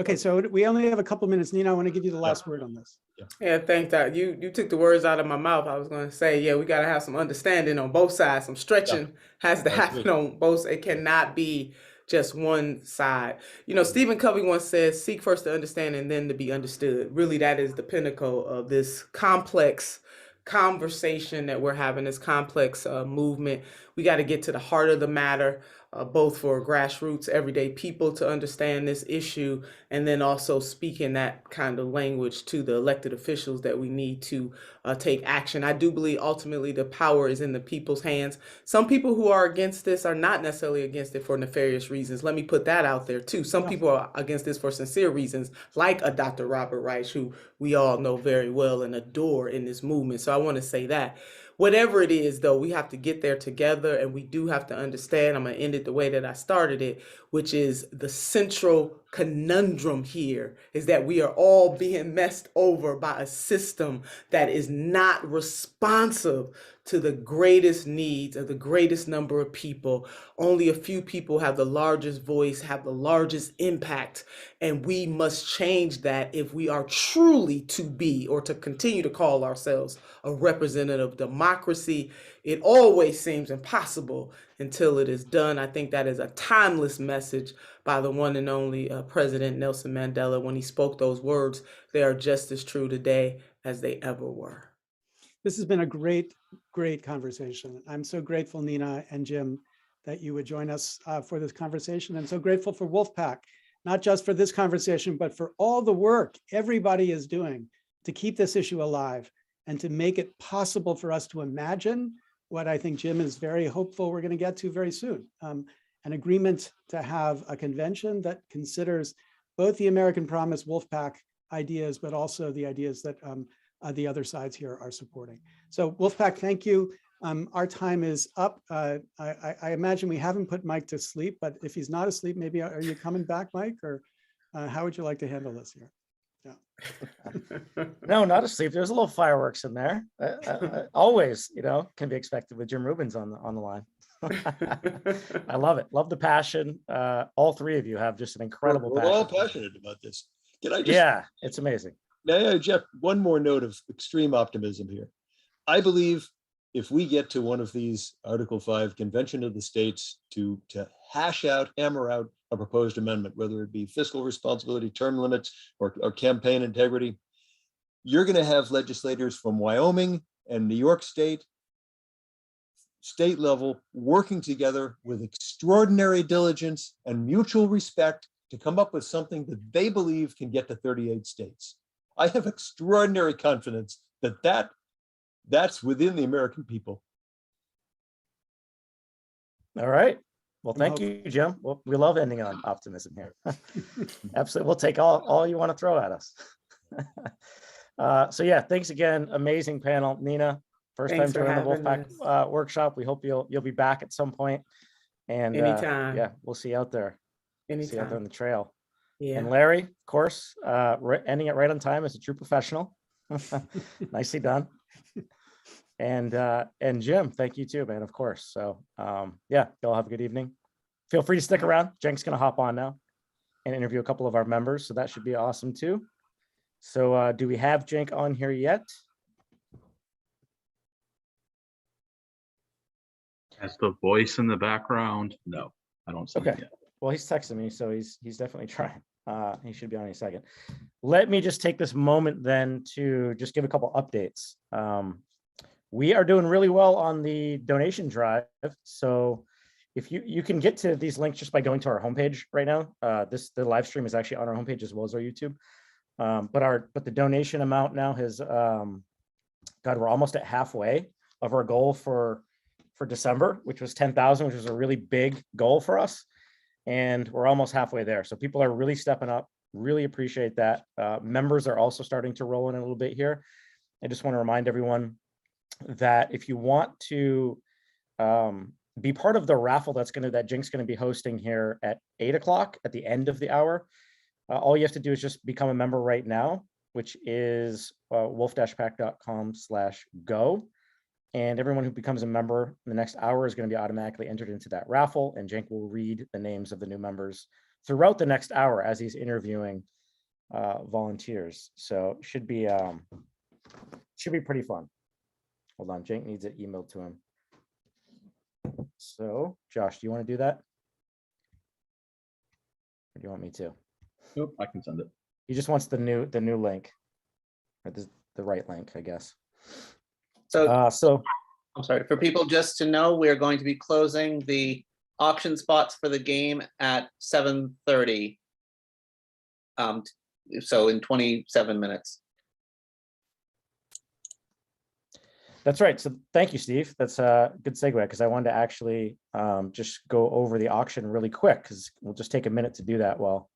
Okay, so we only have a couple minutes. Nina, I want to give you the last word on this. Yeah, thanks. You took the words out of my mouth. I was going to say, yeah, we got to have some understanding on both sides. Some stretching has to happen on both. It cannot be just one side. You know, Stephen Covey once said, seek first to understand and then to be understood. Really, that is the pinnacle of this complex conversation that we're having, this complex movement. We got to get to the heart of the matter, both for grassroots, everyday people to understand this issue, and then also speaking that kind of language to the elected officials that we need to take action. I do believe ultimately the power is in the people's hands. Some people who are against this are not necessarily against it for nefarious reasons. Let me put that out there too. Some people are against this for sincere reasons, like a Dr. Robert Reich, who we all know very well and adore in this movement. So I want to say that. Whatever it is, though, we have to get there together, and we do have to understand. I'm going to end it the way that I started it, which is the central conundrum here is that we are all being messed over by a system that is not responsive to the greatest needs of the greatest number of people. Only a few people have the largest voice, have the largest impact, and we must change that if we are truly to be or to continue to call ourselves a representative democracy. It always seems impossible until it is done. I think that is a timeless message by the one and only President Nelson Mandela. When he spoke those words, they are just as true today as they ever were. This has been a great, great conversation. I'm so grateful, Nina and Jim, that you would join us for this conversation. I'm so grateful for Wolf-PAC, not just for this conversation, but for all the work everybody is doing to keep this issue alive and to make it possible for us to imagine what I think Jim is very hopeful we're going to get to very soon. An agreement to have a convention that considers both the American Promise Wolf-PAC ideas, but also the ideas that the other sides here are supporting. So Wolf-PAC, thank you. Our time is up. I imagine we haven't put Mike to sleep, but if he's not asleep, maybe are you coming back, Mike, or how would you like to handle this here? Yeah. No, not asleep. There's a little fireworks in there. Always, can be expected with Jim Rubens on the line. I love it. Love the passion. All three of you have just an incredible We're passion. all passionate about this. Can I just? Yeah, it's amazing. Now, Jeff, one more note of extreme optimism here. I believe if we get to one of these Article 5 Convention of the States to hammer out a proposed amendment, whether it be fiscal responsibility, term limits, or campaign integrity, you're going to have legislators from Wyoming and New York State level working together with extraordinary diligence and mutual respect to come up with something that they believe can get to 38 states. I have extraordinary confidence that that's within the American people. All right. Well, thank you, Jim. Well, we love ending on optimism here. Absolutely. We'll take all you want to throw at us. So yeah, thanks again. Amazing panel. Nina, first Thanks time for joining the having Wolf-PAC workshop. We hope you'll be back at some point. And anytime. Yeah, we'll see you out there. Anytime. See you out there on the trail. Yeah. And Larry, of course, ending it right on time as a true professional. Nicely done. And Jim, thank you too, man, of course. So yeah, y'all have a good evening. Feel free to stick around. Cenk's gonna hop on now and interview a couple of our members. So that should be awesome too. So do we have Cenk on here yet? As the voice in the background, no, I don't see it yet. Well, he's texting me, so he's definitely trying. He should be on any second. Let me just take this moment then to just give a couple updates. We are doing really well on the donation drive. So if you can get to these links just by going to our homepage right now. The live stream is actually on our homepage as well as our YouTube. But the donation amount now has God, we're almost at halfway of our goal for December, which was 10,000, which was a really big goal for us. And we're almost halfway there. So people are really stepping up. Really appreciate that. Members are also starting to roll in a little bit here. I just want to remind everyone that if you want to be part of the raffle that Cenk's going to be hosting here at 8 o'clock at the end of the hour, all you have to do is just become a member right now, which is wolf-pac.com/go. And everyone who becomes a member in the next hour is going to be automatically entered into that raffle. And Cenk will read the names of the new members throughout the next hour as he's interviewing volunteers. So it should be pretty fun. Hold on, Cenk needs it emailed to him. So Josh, do you want to do that? Or do you want me to? Nope, I can send it. He just wants the new link, or the right link, I guess. So So I'm sorry, for people just to know, we're going to be closing the auction spots for the game at 7:30. So in 27 minutes. that's right. So thank you, Steve. That's a good segue, because I wanted to actually just go over the auction really quick, because we'll just take a minute to do that while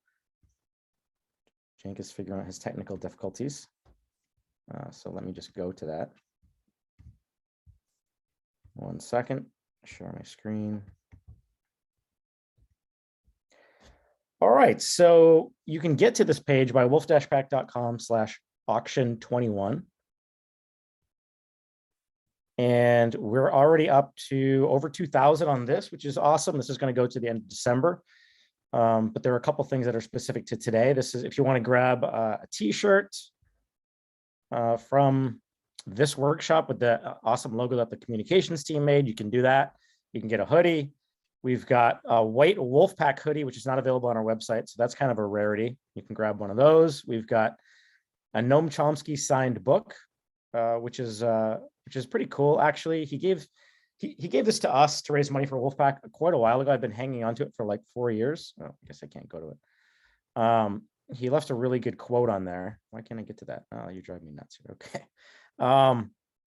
Cenk is figuring out his technical difficulties. So let me just go to that. 1 second, share my screen. All right, so you can get to this page by wolf-pac.com/auction21. And we're already up to over 2,000 on this, which is awesome. This is going to go to the end of December. But there are a couple things that are specific to today. This is if you want to grab a t-shirt from this workshop with the awesome logo that the communications team made, you can do that. You can get a hoodie. We've got a white Wolf-PAC hoodie, which is not available on our website. So that's kind of a rarity. You can grab one of those. We've got a Noam Chomsky signed book, which is pretty cool. Actually, he gave this to us to raise money for Wolf-PAC quite a while ago. I've been hanging on to it for like 4 years. Oh, I guess I can't go to it. He left a really good quote on there. Why can't I get to that? Oh, you drive me nuts here. Okay.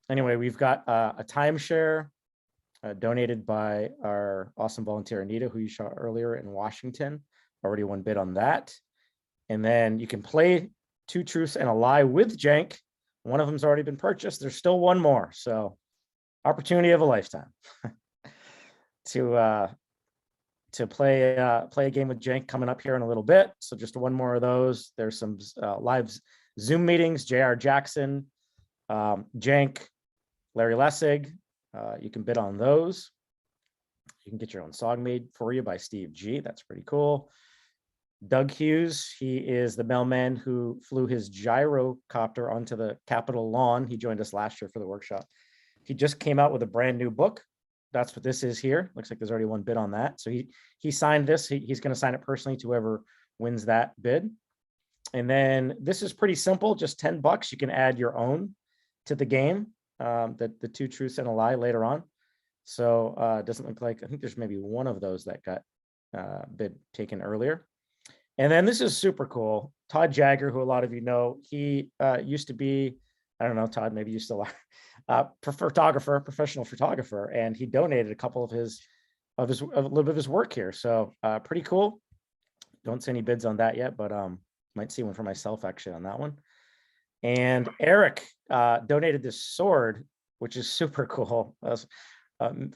Anyway, we've got a timeshare donated by our awesome volunteer Anita, who you saw earlier in Washington. Already one bid on that. And then you can play Two Truths and a Lie with Cenk. One of them's already been purchased. There's still one more. So opportunity of a lifetime to play a game with Cenk coming up here in a little bit. So just one more of those. There's some live Zoom meetings, J.R. Jackson, Cenk, Larry Lessig. You can bid on those. You can get your own song made for you by Steve G. That's pretty cool. Doug Hughes, he is the mailman who flew his gyrocopter onto the Capitol lawn. He joined us last year for the workshop. He just came out with a brand new book. That's what this is here. Looks like there's already one bid on that. So he signed this. He's going to sign it personally to whoever wins that bid. And then this is pretty simple, just $10. You can add your own to the game, the Two Truths and a Lie later on. So it doesn't look like, I think there's maybe one of those that got bid taken earlier. And then this is super cool. Todd Jagger, who a lot of you know, he used to be, I don't know, Todd, maybe you still are, professional photographer, and he donated a couple of a little bit of his work here. So pretty cool. Don't see any bids on that yet, but might see one for myself actually on that one. And Eric donated this sword, which is super cool.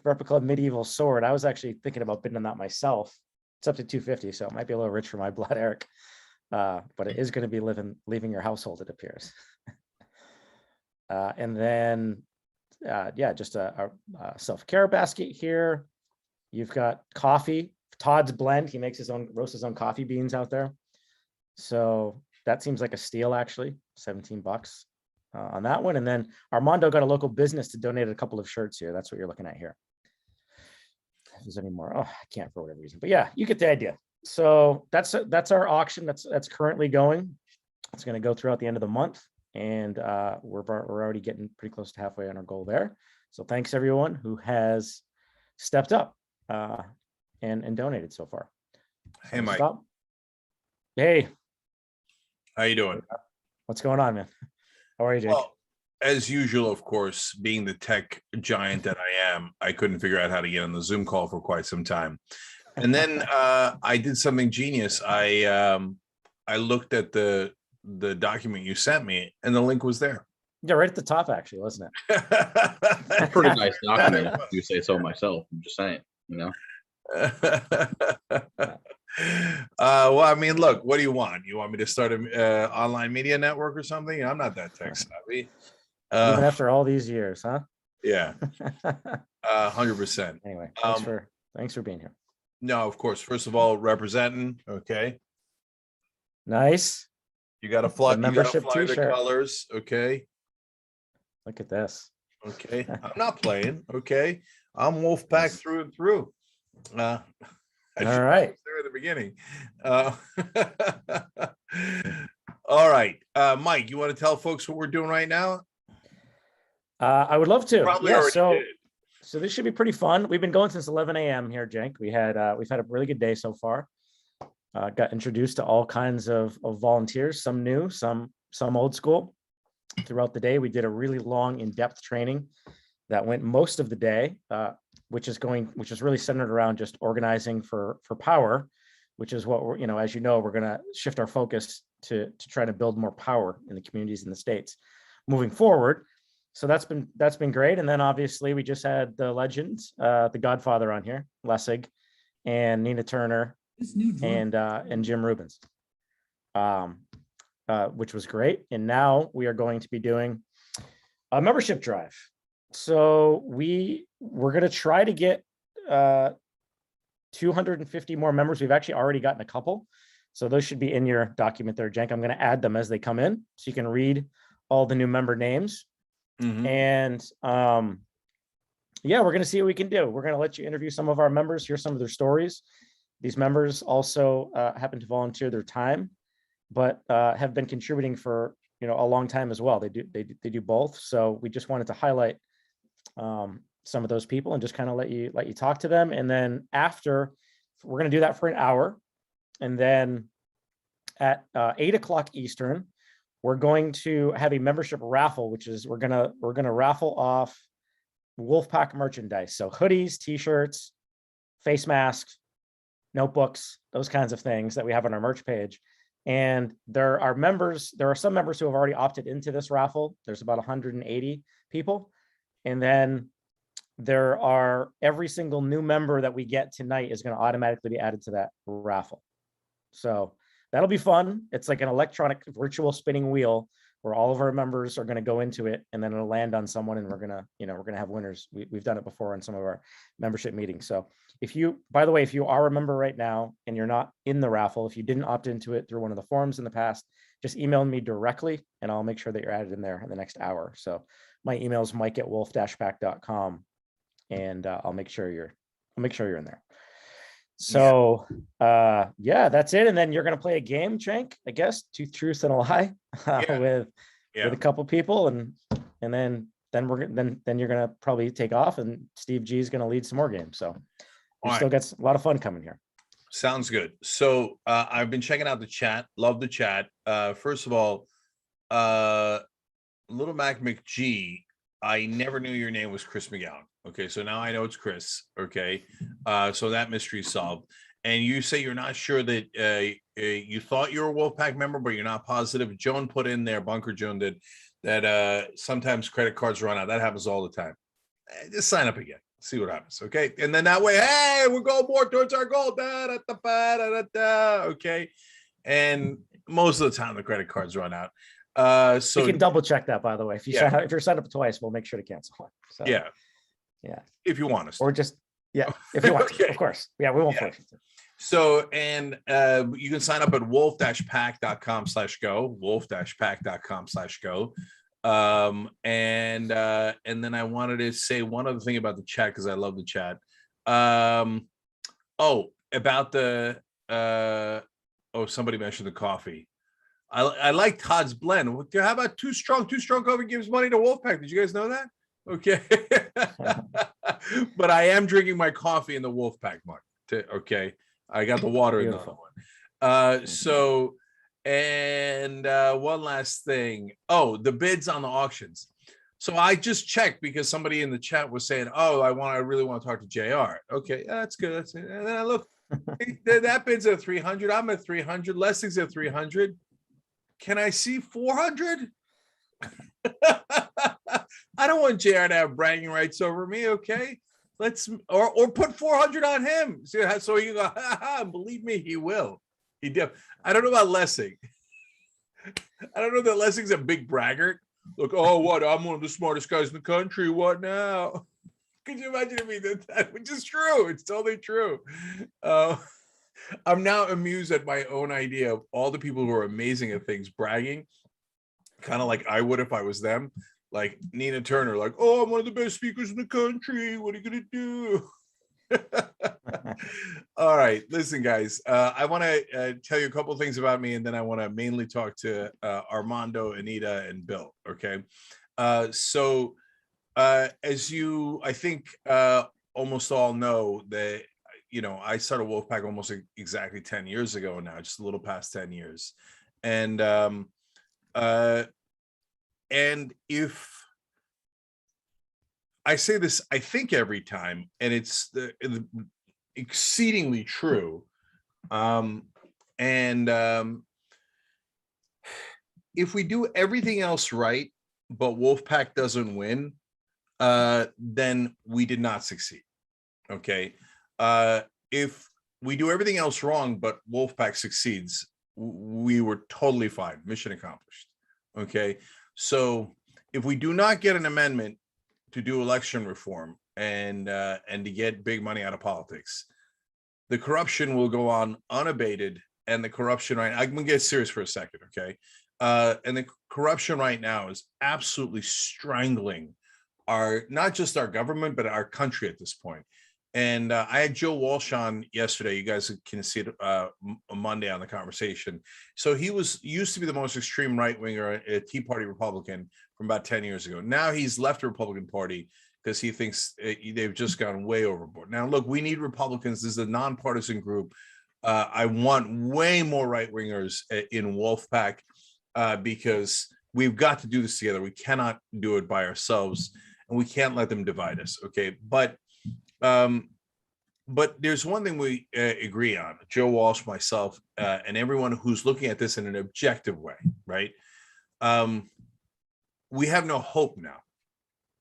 Replica medieval sword. I was actually thinking about bidding on that myself. It's up to 250, so it might be a little rich for my blood, Eric. But it is going to be leaving your household, it appears. And then, yeah, just a self-care basket here. You've got coffee, Todd's blend. He makes roasts his own coffee beans out there. So that seems like a steal, actually. $17 on that one. And then Armando got a local business to donate a couple of shirts here. That's what you're looking at here. If there's any more, oh, I can't for whatever reason, but yeah, you get the idea. So that's our auction that's currently going. It's going to go throughout the end of the month, and we're already getting pretty close to halfway on our goal there. So thanks everyone who has stepped up and donated so far. Hey, Mike. Stop. Hey, how you doing? What's going on, man? How are you, Jake? Well, as usual, of course, being the tech giant that I am, I couldn't figure out how to get on the Zoom call for quite some time. And then I did something genius. I looked at the document you sent me, and the link was there. Yeah, right at the top, actually, wasn't it? It's a pretty nice document, if you say so myself. I'm just saying, you know. Well, I mean, look, what do you want? You want me to start an online media network or something? I'm not that tech savvy. Even after all these years, huh? Yeah, 100%. Anyway, thanks for being here. No, of course. First of all, representing. Okay. Nice. You got to fly. You got to Membership fly the t-shirt. colors. Okay. Look at this. Okay. I'm not playing. Okay. I'm Wolf-PAC through and through. I All should right. have there at the beginning. All right, Mike, you want to tell folks what we're doing right now? I would love to. Probably Yeah, already did. so this should be pretty fun. We've been going since 11 a.m. here, Cenk. We've had a really good day so far. Got introduced to all kinds of volunteers, some new, some old school. Throughout the day, we did a really long, in-depth training that went most of the day, which is really centered around just organizing for power, which is what we're, as you know, we're going to shift our focus to try to build more power in the communities in the States moving forward. So that's been great. And then obviously we just had the legends, the Godfather on here, Lessig, and Nina Turner, and Jim Rubens, which was great. And now we are going to be doing a membership drive. So we're going to try to get 250 more members. We've actually already gotten a couple. So those should be in your document there, Cenk. I'm going to add them as they come in so you can read all the new member names. And yeah, we're going to see what we can do. We're going to let you interview some of our members, hear some of their stories. These members also happen to volunteer their time, but have been contributing for a long time as well. They do both. So we just wanted to highlight some of those people and just kind of let you talk to them. And then after, we're going to do that for an hour, and then at 8 o'clock Eastern, we're going to have a membership raffle, which is we're gonna raffle off Wolf-PAC merchandise, so hoodies, t-shirts, face masks, notebooks, those kinds of things that we have on our merch page. And there are some members who have already opted into this raffle. There's about 180 people, and then there are every single new member that we get tonight is going to automatically be added to that raffle. So that'll be fun. It's like an electronic virtual spinning wheel where all of our members are going to go into it, and then it'll land on someone, and we're going to have winners. We've done it before in some of our membership meetings. So by the way, if you are a member right now and you're not in the raffle, if you didn't opt into it through one of the forums in the past, just email me directly and I'll make sure that you're added in there in the next hour. So my email is mike@wolf-pac.com, and I'll make sure you're in there. So yeah, that's it. And then you're going to play a game, Cenk, I guess, Two Truths and a Lie, with a couple people, and then you're going to probably take off, and Steve G is going to lead some more games. So we still got a lot of fun coming here. Sounds good. So I've been checking out the chat. Love the chat. First of all, Little Mac McG, I never knew your name was Chris McGowan. Okay, so now I know it's Chris. Okay, so that mystery is solved. And you say you're not sure that you thought you were a Wolf-PAC member, but you're not positive. Joan put in there, Bunker Joan did, that sometimes credit cards run out. That happens all the time. Just sign up again. See what happens. Okay, and then that way, hey, we're going more towards our goal. Okay, and most of the time the credit cards run out. So you can double check that, by the way. If you're signed up twice, we'll make sure to cancel it. So, yeah, if you want us to. Or just if you want to, of course. Yeah, we won't force you to. So, and you can sign up at wolf-pac.com/go, wolf-pac.com/go. And then I wanted to say one other thing about the chat, because I love the chat. About the somebody mentioned the coffee. I like Todd's blend. How about Too Strong? Too Strong Coffee gives money to Wolf-PAC. Did you guys know that? Okay. But I am drinking my coffee in the Wolf-PAC mug. Okay. I got the water in the other one. One last thing. The bids on the auctions. So I just checked because somebody in the chat was saying, I really want to talk to JR. Okay, that's good. That's it. And then I look, that bid's at 300. I'm at 300. Lessig's at 300. Can I see 400? I don't want JR to have bragging rights over me. Okay, or put 400 on him. So you go, believe me, he will. He did. I don't know about Lessig. I don't know that Lessig's a big braggart. Look, what? I'm one of the smartest guys in the country. What now? Could you imagine if he did that? Which is true. It's totally true. I'm now amused at my own idea of all the people who are amazing at things bragging, kind of like I would if I was them. Like Nina Turner, like, I'm one of the best speakers in the country. What are you gonna do? All right, listen, guys. I want to tell you a couple of things about me, and then I want to mainly talk to Armando, Anita, and Bill. Okay. So as you, I think, almost all know that, I started Wolf-PAC almost exactly 10 years ago now, just a little past 10 years. And if I say this, I think every time, and it's exceedingly true. If we do everything else right, but Wolf-PAC doesn't win, then we did not succeed. Okay. If we do everything else wrong, but Wolf-PAC succeeds, we were totally fine. Mission accomplished. Okay. So if we do not get an amendment to do election reform and to get big money out of politics, the corruption will go on unabated. And the corruption I'm gonna get serious for a second, okay? And the corruption right now is absolutely strangling not just our government, but our country at this point. And I had Joe Walsh on yesterday. You guys can see it Monday on the conversation. So he used to be the most extreme right-winger, a Tea Party Republican from about 10 years ago. Now he's left the Republican Party because he thinks they've just gone way overboard. Now, look, we need Republicans. This is a nonpartisan group. I want way more right-wingers in Wolf-PAC because we've got to do this together. We cannot do it by ourselves, and we can't let them divide us, okay? But there's one thing we agree on, Joe Walsh, myself, and everyone who's looking at this in an objective way, right? We have no hope now,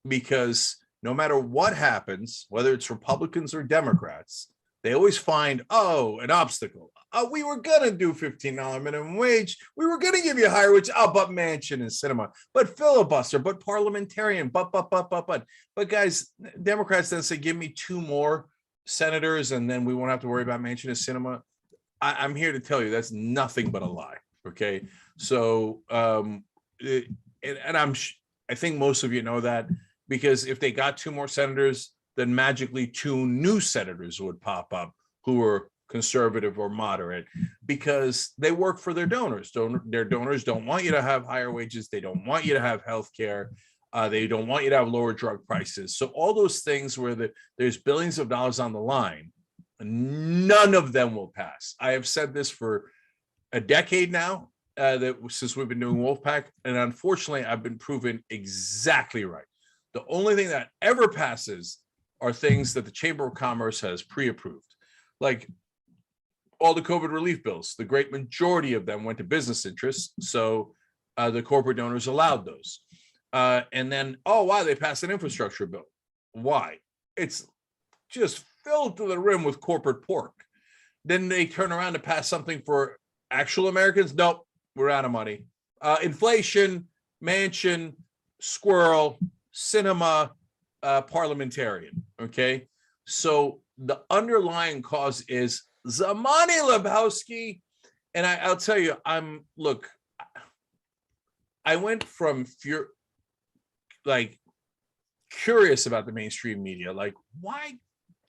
because no matter what happens, whether it's Republicans or Democrats, they always find, an obstacle. We were going to do $15 minimum wage. We were going to give you a higher wage. But Manchin and Sinema, but filibuster, but parliamentarian, but. But guys, Democrats then say, give me 2 more senators and then we won't have to worry about Manchin and Sinema. I'm here to tell you that's nothing but a lie. Okay. So, I think most of you know that, because if they got 2 more senators, then magically 2 new senators would pop up who are conservative or moderate, because they work for their donors. Their donors don't want you to have higher wages. They don't want you to have health care. They don't want you to have lower drug prices. So all those things where there's billions of dollars on the line, none of them will pass. I have said this for a decade now, since we've been doing Wolf-PAC, and unfortunately, I've been proven exactly right. The only thing that ever passes are things that the Chamber of Commerce has pre-approved, like all the COVID relief bills. The great majority of them went to business interests, so the corporate donors allowed those. And then, wow, they passed an infrastructure bill. Why? It's just filled to the rim with corporate pork. Then they turn around to pass something for actual Americans. Nope, we're out of money. Inflation, Manchin, squirrel, Sinema, parliamentarian. Okay, so the underlying cause is Zamani Lebowski, and I'll tell you, I went from curious about the mainstream media, like why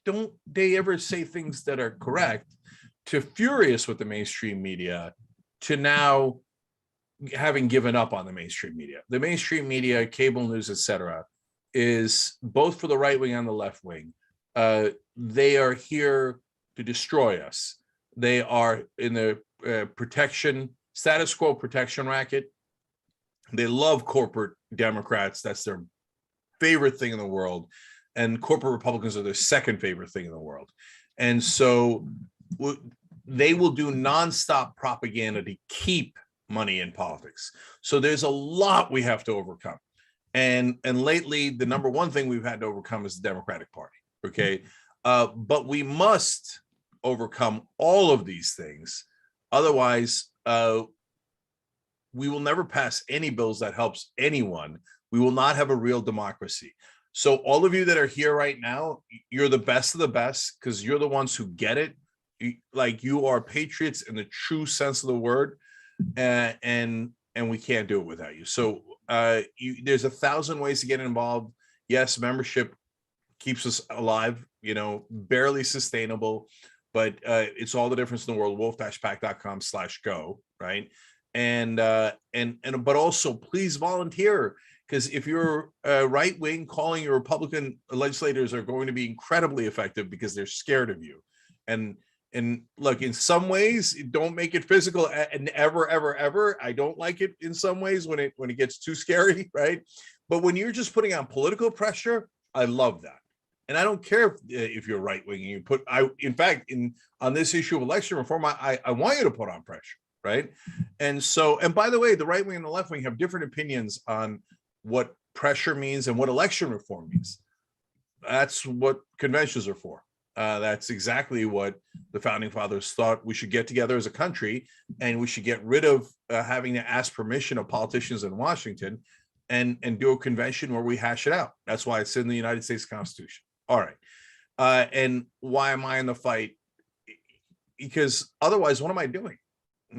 don't they ever say things that are correct, to furious with the mainstream media, to now having given up on the mainstream media. The mainstream media, cable news, etc., is both for the right wing and the left wing. They are here to destroy us. They are in the status quo protection racket. They love corporate Democrats. That's their favorite thing in the world. And corporate Republicans are their second favorite thing in the world. And so they will do nonstop propaganda to keep money in politics. So there's a lot we have to overcome. And lately, the number one thing we've had to overcome is the Democratic Party. Okay. But we must overcome all of these things. Otherwise, we will never pass any bills that helps anyone. We will not have a real democracy. So all of you that are here right now, you're the best of the best, because you're the ones who get it. You are patriots in the true sense of the word, and we can't do it without you. So there's 1,000 ways to get involved. Yes, membership keeps us alive, barely sustainable, but it's all the difference in the world. wolf-pac.com/go, right? And but also please volunteer, because if you're right wing, calling your Republican legislators are going to be incredibly effective because they're scared of you. And look, in some ways, don't make it physical and ever. I don't like it in some ways when it gets too scary, right? But when you're just putting on political pressure, I love that. And I don't care if you're right wing and you put, in fact, on this issue of election reform, I want you to put on pressure, right? And by the way, the right wing and the left wing have different opinions on what pressure means and what election reform means. That's what conventions are for. That's exactly what the founding fathers thought. We should get together as a country, and we should get rid of having to ask permission of politicians in Washington, and do a convention where we hash it out. That's why it's in the United States Constitution. All right. And why am I in the fight? Because otherwise, what am I doing?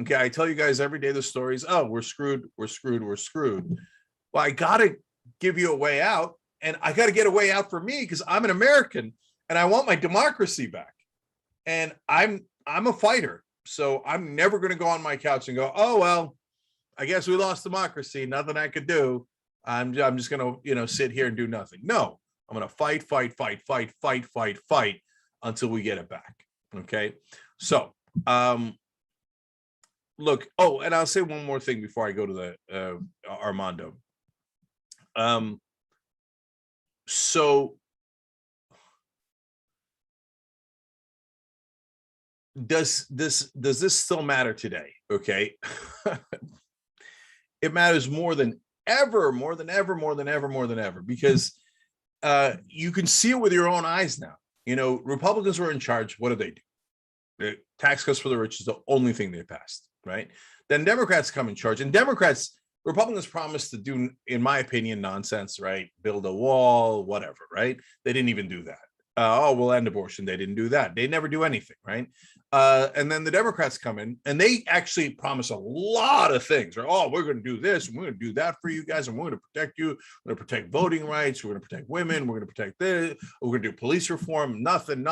Okay, I tell you guys every day the stories. Oh, we're screwed. Well, I got to give you a way out, and I got to get a way out for me, because I'm an American and I want my democracy back. And I'm a fighter, so I'm never going to go on my couch and go, oh well, I guess we lost democracy. Nothing I could do. I'm just going to sit here and do nothing. No, I'm going to fight until we get it back. Okay, so look. Oh, and I'll say one more thing before I go to the Armando. So does this still matter today? Okay. It matters more than ever, because you can see it with your own eyes now. Republicans were in charge. What did? The tax cuts for the rich is the only thing they passed, right? Then Democrats come in charge, and Republicans promised to do, in my opinion, nonsense, right? Build a wall, whatever, right? They didn't even do that. We'll end abortion. They didn't do that. They never do anything, right? And then the Democrats come in, and they actually promise a lot of things, right? Oh, we're going to do this, and we're going to do that for you guys, and we're going to protect you. We're going to protect voting rights. We're going to protect women. We're going to protect this. We're going to do police reform. Nothing.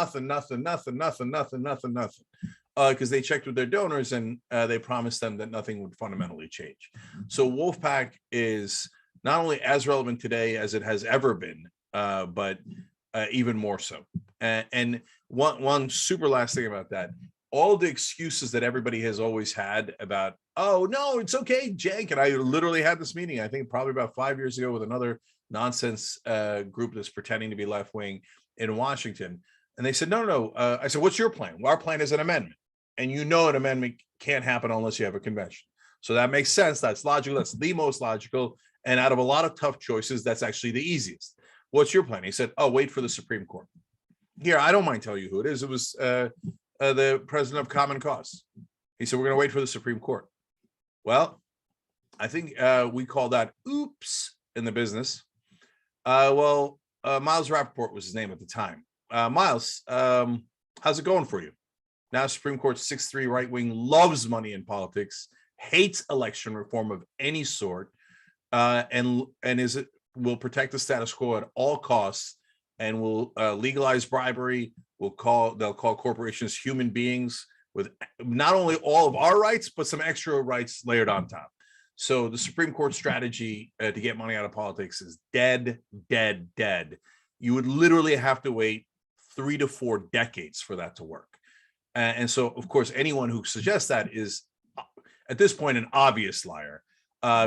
Because they checked with their donors, and they promised them that nothing would fundamentally change. So Wolf-PAC is not only as relevant today as it has ever been, but even more so. And one super last thing about that, all the excuses that everybody has always had about, oh no, it's okay, Cenk. And I literally had this meeting, I think probably about 5 years ago, with another nonsense group that's pretending to be left wing in Washington. And they said, no. I said, what's your plan? Well, our plan is an amendment. And an amendment can't happen unless you have a convention. So that makes sense. That's logical. That's the most logical. And out of a lot of tough choices, that's actually the easiest. What's your plan? He said, oh, wait for the Supreme Court. Here, I don't mind telling you who it is. It was the president of Common Cause. He said, we're going to wait for the Supreme Court. Well, I think we call that oops in the business. Miles Rappaport was his name at the time. Miles, how's it going for you? Now Supreme Court 6-3 right wing, loves money in politics, hates election reform of any sort, and will protect the status quo at all costs, and will legalize bribery. They'll call corporations human beings with not only all of our rights, but some extra rights layered on top. So the Supreme Court strategy to get money out of politics is dead. You would literally have to wait 3 to 4 decades for that to work. And so, of course, anyone who suggests that is, at this point, an obvious liar.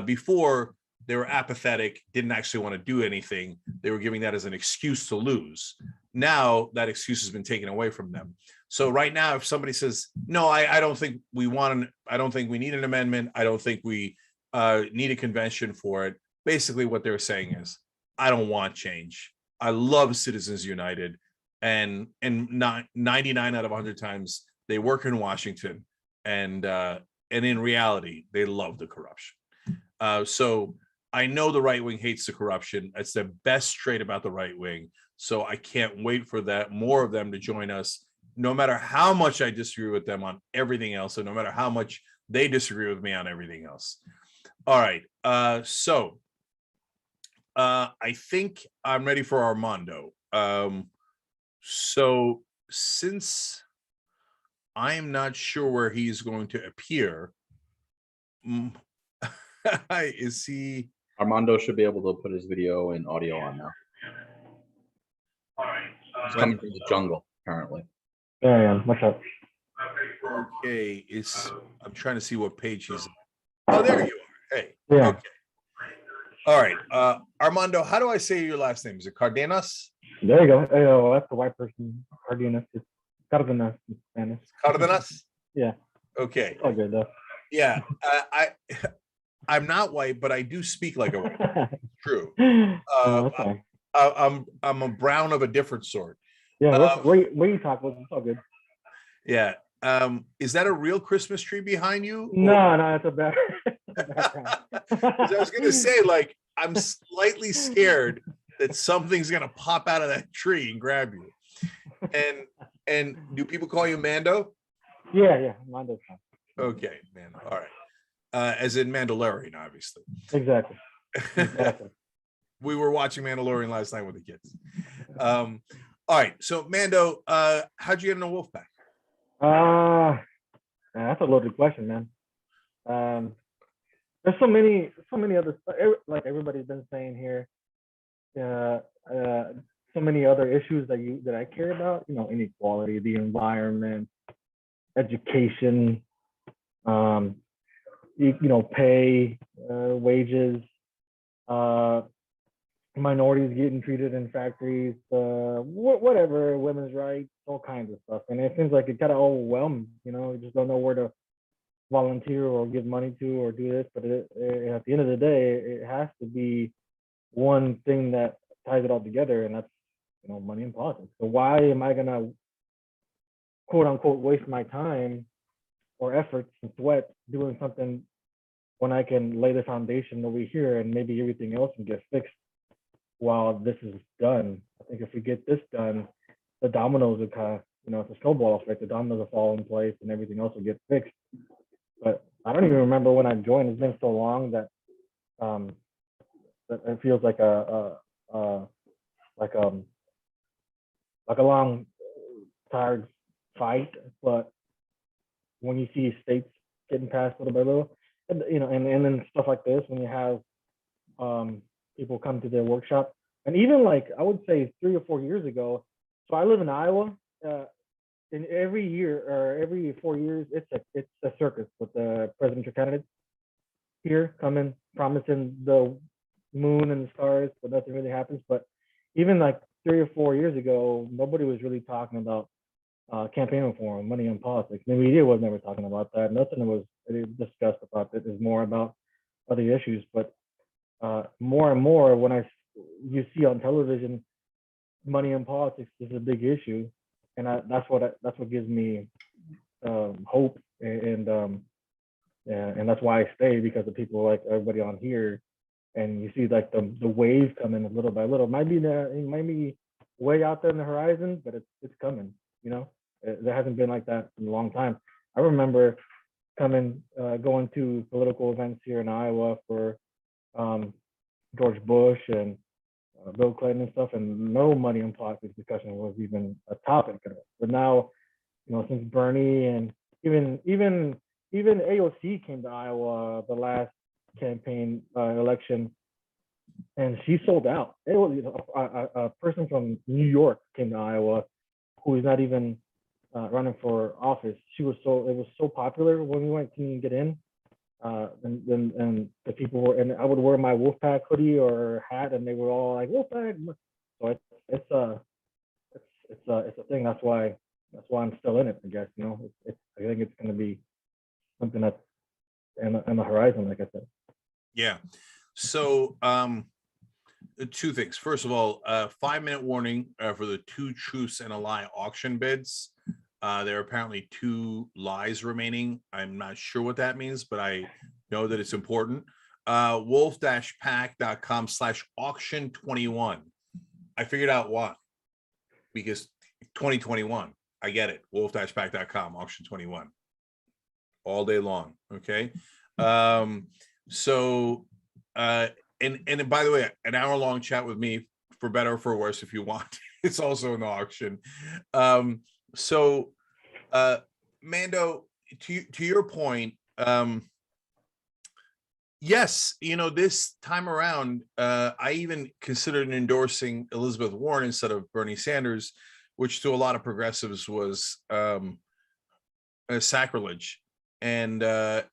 Before, they were apathetic, didn't actually want to do anything. They were giving that as an excuse to lose. Now that excuse has been taken away from them. So right now, if somebody says, no, I don't think we need an amendment. I don't think we need a convention for it. Basically what they're saying is, I don't want change. I love Citizens United. And 99 out of 100 times they work in Washington, and in reality, they love the corruption. So I know the right wing hates the corruption. It's the best trait about the right wing. So I can't wait for more of them to join us, no matter how much I disagree with them on everything else, and no matter how much they disagree with me on everything else. All right. I think I'm ready for Armando. So since I'm not sure where he's going to appear, is he? Armando should be able to put his video and audio on now. He's coming from the jungle, apparently. There I am. What's up? Okay, I'm trying to see what page he's on. Oh, there you are. Hey. Yeah. Okay. All right. Armando, how do I say your last name? Is it Cardenas? There you go. Oh, that's the white person. Cardenas. It's Cardenas in Spanish. Cardenas? Yeah. Okay. All good though. Yeah. I'm not white, but I do speak like a white. True. Okay. I'm a brown of a different sort. Yeah. Where you talk with? It's all good. Yeah. Is that a real Christmas tree behind you? No, it's a background. 'Cause I was gonna say, like, I'm slightly scared that something's gonna pop out of that tree and grab you. And do people call you Mando? Yeah, Mando's fine. Okay, Mando. All right. As in Mandalorian, obviously. Exactly. We were watching Mandalorian last night with the kids. All right. So Mando, how'd you get into Wolf-PAC? That's a loaded question, man. There's so many other stuff, like everybody's been saying here. So many other issues that I care about. Inequality, the environment, education, pay, wages, minorities getting treated in factories, whatever, women's rights, all kinds of stuff. And it seems like it kind of overwhelmed. You just don't know where to volunteer or give money to or do this. But at the end of the day, it has to be one thing that ties it all together, and that's money and politics. So why am I gonna quote unquote waste my time or efforts and sweat doing something when I can lay the foundation over here and maybe everything else can get fixed while this is done? I think if we get this done, the dominoes will kind of, it's a snowball effect. The dominoes will fall in place and everything else will get fixed. But I don't even remember when I joined. It's been so long that it feels like a long, tired fight. But when you see states getting passed little by little, and then stuff like this, when you have people come to their workshop, and even like I would say 3 or 4 years ago. So I live in Iowa. And every year or every 4 years, it's a circus with the presidential candidates here coming, promising the moon and the stars, but nothing really happens. But even like 3 or 4 years ago, nobody was really talking about campaign reform, money and politics. The media was never talking about that. Nothing was discussed about it. It's more about other issues. But more and more, when you see on television, money and politics is a big issue. And that's what gives me hope, and that's why I stay, because of people like everybody on here, and you see like the wave coming little by little. It might be way out there in the horizon, but it's coming. There hasn't been like that in a long time. I remember going to political events here in Iowa for George Bush and Bill Clinton and stuff, and no money and politics discussion was even a topic. But now, since Bernie and even AOC came to Iowa the last campaign election, and she sold out. It was a person from New York came to Iowa who is not even running for office. It was so popular when we went to get in. And the people were, and I would wear my Wolf-PAC hoodie or hat, and they were all like Wolf-PAC. So it's a thing. That's why I'm still in it, I guess. I think it's going to be something that's in the horizon, like I said. Yeah. So 2 things. First of all, 5-minute warning for the 2 truths and a lie auction bids. There are apparently 2 lies remaining. I'm not sure what that means, but I know that it's important. wolf-pac.com/auction21. I figured out why. Because 2021. I get it. wolf-pac.com, auction21. All day long. Okay. And by the way, an hour-long chat with me, for better or for worse, if you want. it's also an auction. So Mando, to your point, yes, this time around, I even considered endorsing Elizabeth Warren instead of Bernie Sanders, which to a lot of progressives was a sacrilege. And the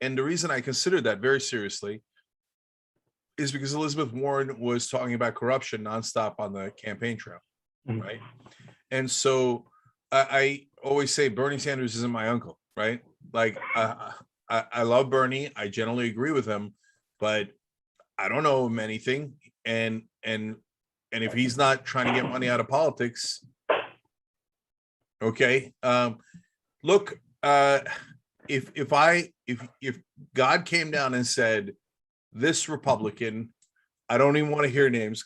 reason I considered that very seriously is because Elizabeth Warren was talking about corruption nonstop on the campaign trail, right? And so I always say Bernie Sanders isn't my uncle, right? Like I love Bernie. I generally agree with him, but I don't know him anything. And if he's not trying to get money out of politics, okay. Look, if God came down and said, this Republican, I don't even want to hear names,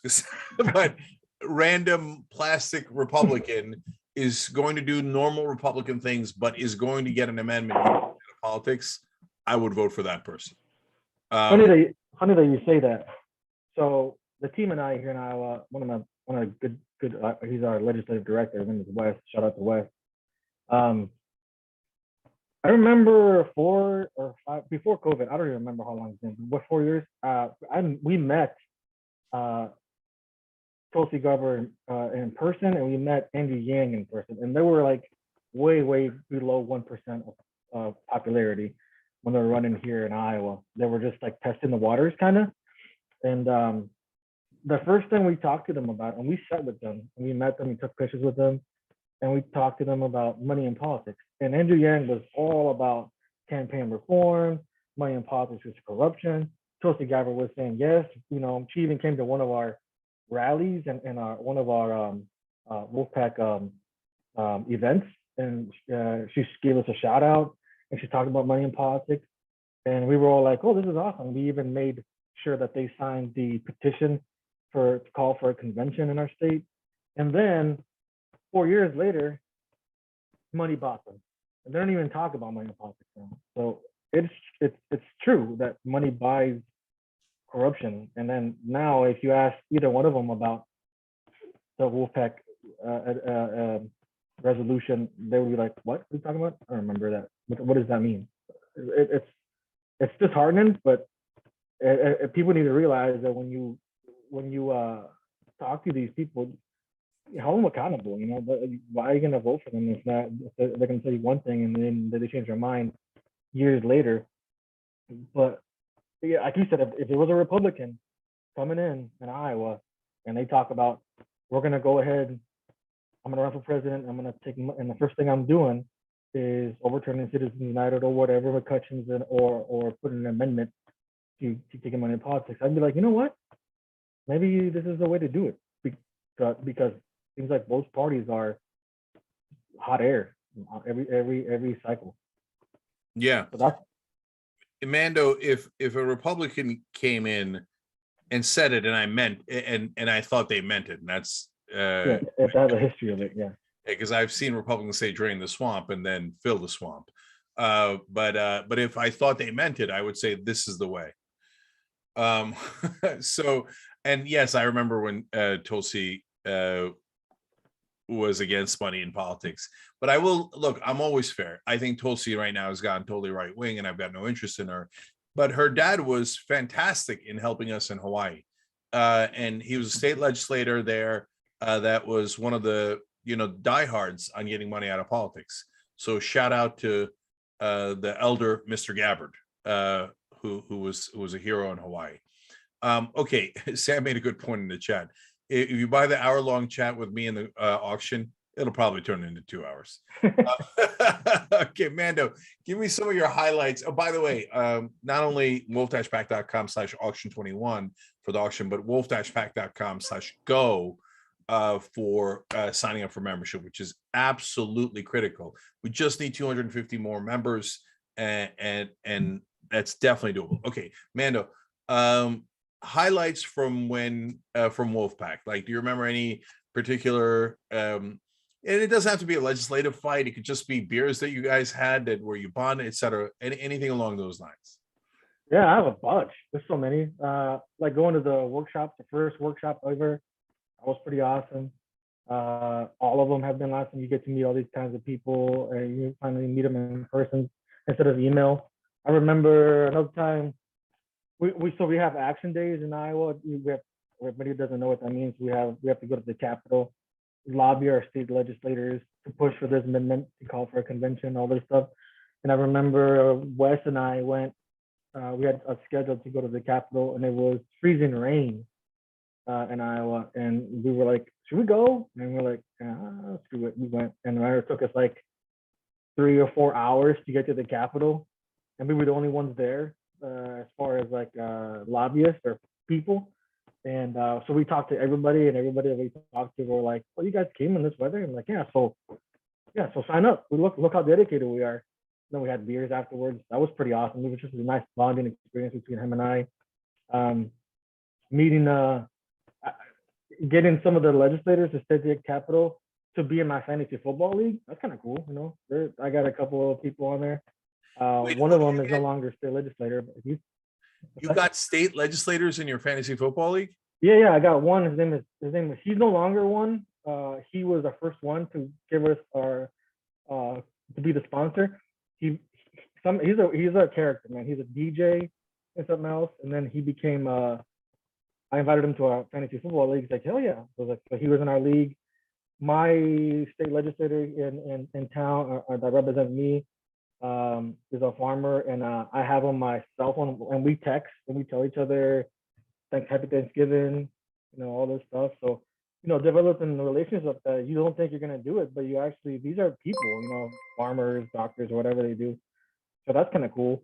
but random plastic Republican is going to do normal Republican things, but is going to get an amendment to politics, I would vote for that person. Funny that you say that. So the team and I here in Iowa, one of the good he's our legislative director. His name is Wes. Shout out to Wes. I remember 4 or 5 before COVID. I don't even remember how long it's been. What 4 years? We met Tulsi Gabbard in person, and we met Andrew Yang in person, and they were like way below 1% of popularity when they were running here in Iowa. They were just like testing the waters, kind of. And the first thing we talked to them about, and we sat with them, and we met them, we took pictures with them, and we talked to them about money in politics. And Andrew Yang was all about campaign reform, money in politics is corruption. Tulsi Gabbard was saying yes. She even came to one of our rallies and one of our Wolf-PAC events, and she gave us a shout out, and she talked about money in politics. And we were all like, oh, this is awesome. We even made sure that they signed the petition to call for a convention in our state. And then 4 years later, money bought them. And they don't even talk about money in politics now. So it's true that money buys corruption. And then now, if you ask either one of them about the Wolf-PAC resolution, they would be like, "What are you talking about? I don't remember that. What does that mean?" It's disheartening, but people need to realize that when you talk to these people, hold them accountable. Why are you going to vote for them if not? If they're going to say one thing and then they change their mind years later. But yeah, like you said, if it was a Republican coming in Iowa and they talk about, we're going to go ahead, I'm going to run for president, I'm going to take, and the first thing I'm doing is overturning Citizens United or whatever McCutcheon's or putting an amendment to take money in politics, I'd be like, you know what? Maybe this is the way to do it, because it seems like both parties are hot air every cycle. Yeah. So that's, Mando, if a Republican came in and said it, and I meant, and I thought they meant it, and that's yeah, it has a history of it, yeah. Because I've seen Republicans say drain the swamp and then fill the swamp. But if I thought they meant it, I would say this is the way. So, and yes, I remember when Tulsi was against money in politics. But I will look, I'm always fair. I think Tulsi right now has gotten totally right wing, and I've got no interest in her. But her dad was fantastic in helping us in Hawaii. And he was a state legislator there. That was one of the diehards on getting money out of politics. So shout out to the elder Mr. Gabbard, who was a hero in Hawaii. Okay, Sam made a good point in the chat. If you buy the hour-long chat with me in the auction, it'll probably turn into 2 hours. Okay, Mando, give me some of your highlights. Oh, by the way, not only wolf-pac.com/auction21 for the auction, but wolf-pac.com/go for signing up for membership, which is absolutely critical. We just need 250 more members, and that's definitely doable. Okay, Mando, highlights from when from Wolf-PAC. Like, do you remember any particular and it doesn't have to be a legislative fight, it could just be beers that you guys had that where you bonded, etc. Anything along those lines? Yeah, I have a bunch. There's so many. Like going to the workshops, the first workshop ever, that was pretty awesome. All of them have been lasting. You get to meet all these kinds of people, and you finally meet them in person instead of email. I remember another time we have action days in Iowa. Everybody doesn't know what that means. We have to go to the Capitol, lobby our state legislators to push for this amendment, to call for a convention, all this stuff. And I remember Wes and I went. We had a schedule to go to the Capitol, and it was freezing rain in Iowa, and we were like, "Should we go?" And we're like, "Screw it." We went, and it took us like 3 or 4 hours to get to the Capitol, and we were the only ones there as far as like lobbyists or people. And so we talked to everybody, and everybody that we talked to were like, "Well, you guys came in this weather?" And I'm like, so sign up. We look how dedicated we are. Then we had beers afterwards. That was pretty awesome. It was just a nice bonding experience between him and I. Meeting, getting some of the legislators to stay at the Capitol to be in my fantasy football league. That's kind of cool, you know. I got a couple of people on there. One of them is no longer state legislator. But You got state legislators in your fantasy football league? Yeah, I got one. His name is. He's no longer one. He was the first one to give us our to be the sponsor. He's a character, man. He's a DJ and something else, and then he became. I invited him to our fantasy football league. He's like, hell yeah! So he was in our league. My state legislator in town that represents me is a farmer, and I have on my cell phone, and we text and we tell each other happy Thanksgiving, you know, all this stuff. So, you know, developing the relationship that you don't think you're gonna do it, but you actually, these are people, you know, farmers, doctors, whatever they do. So that's kind of cool.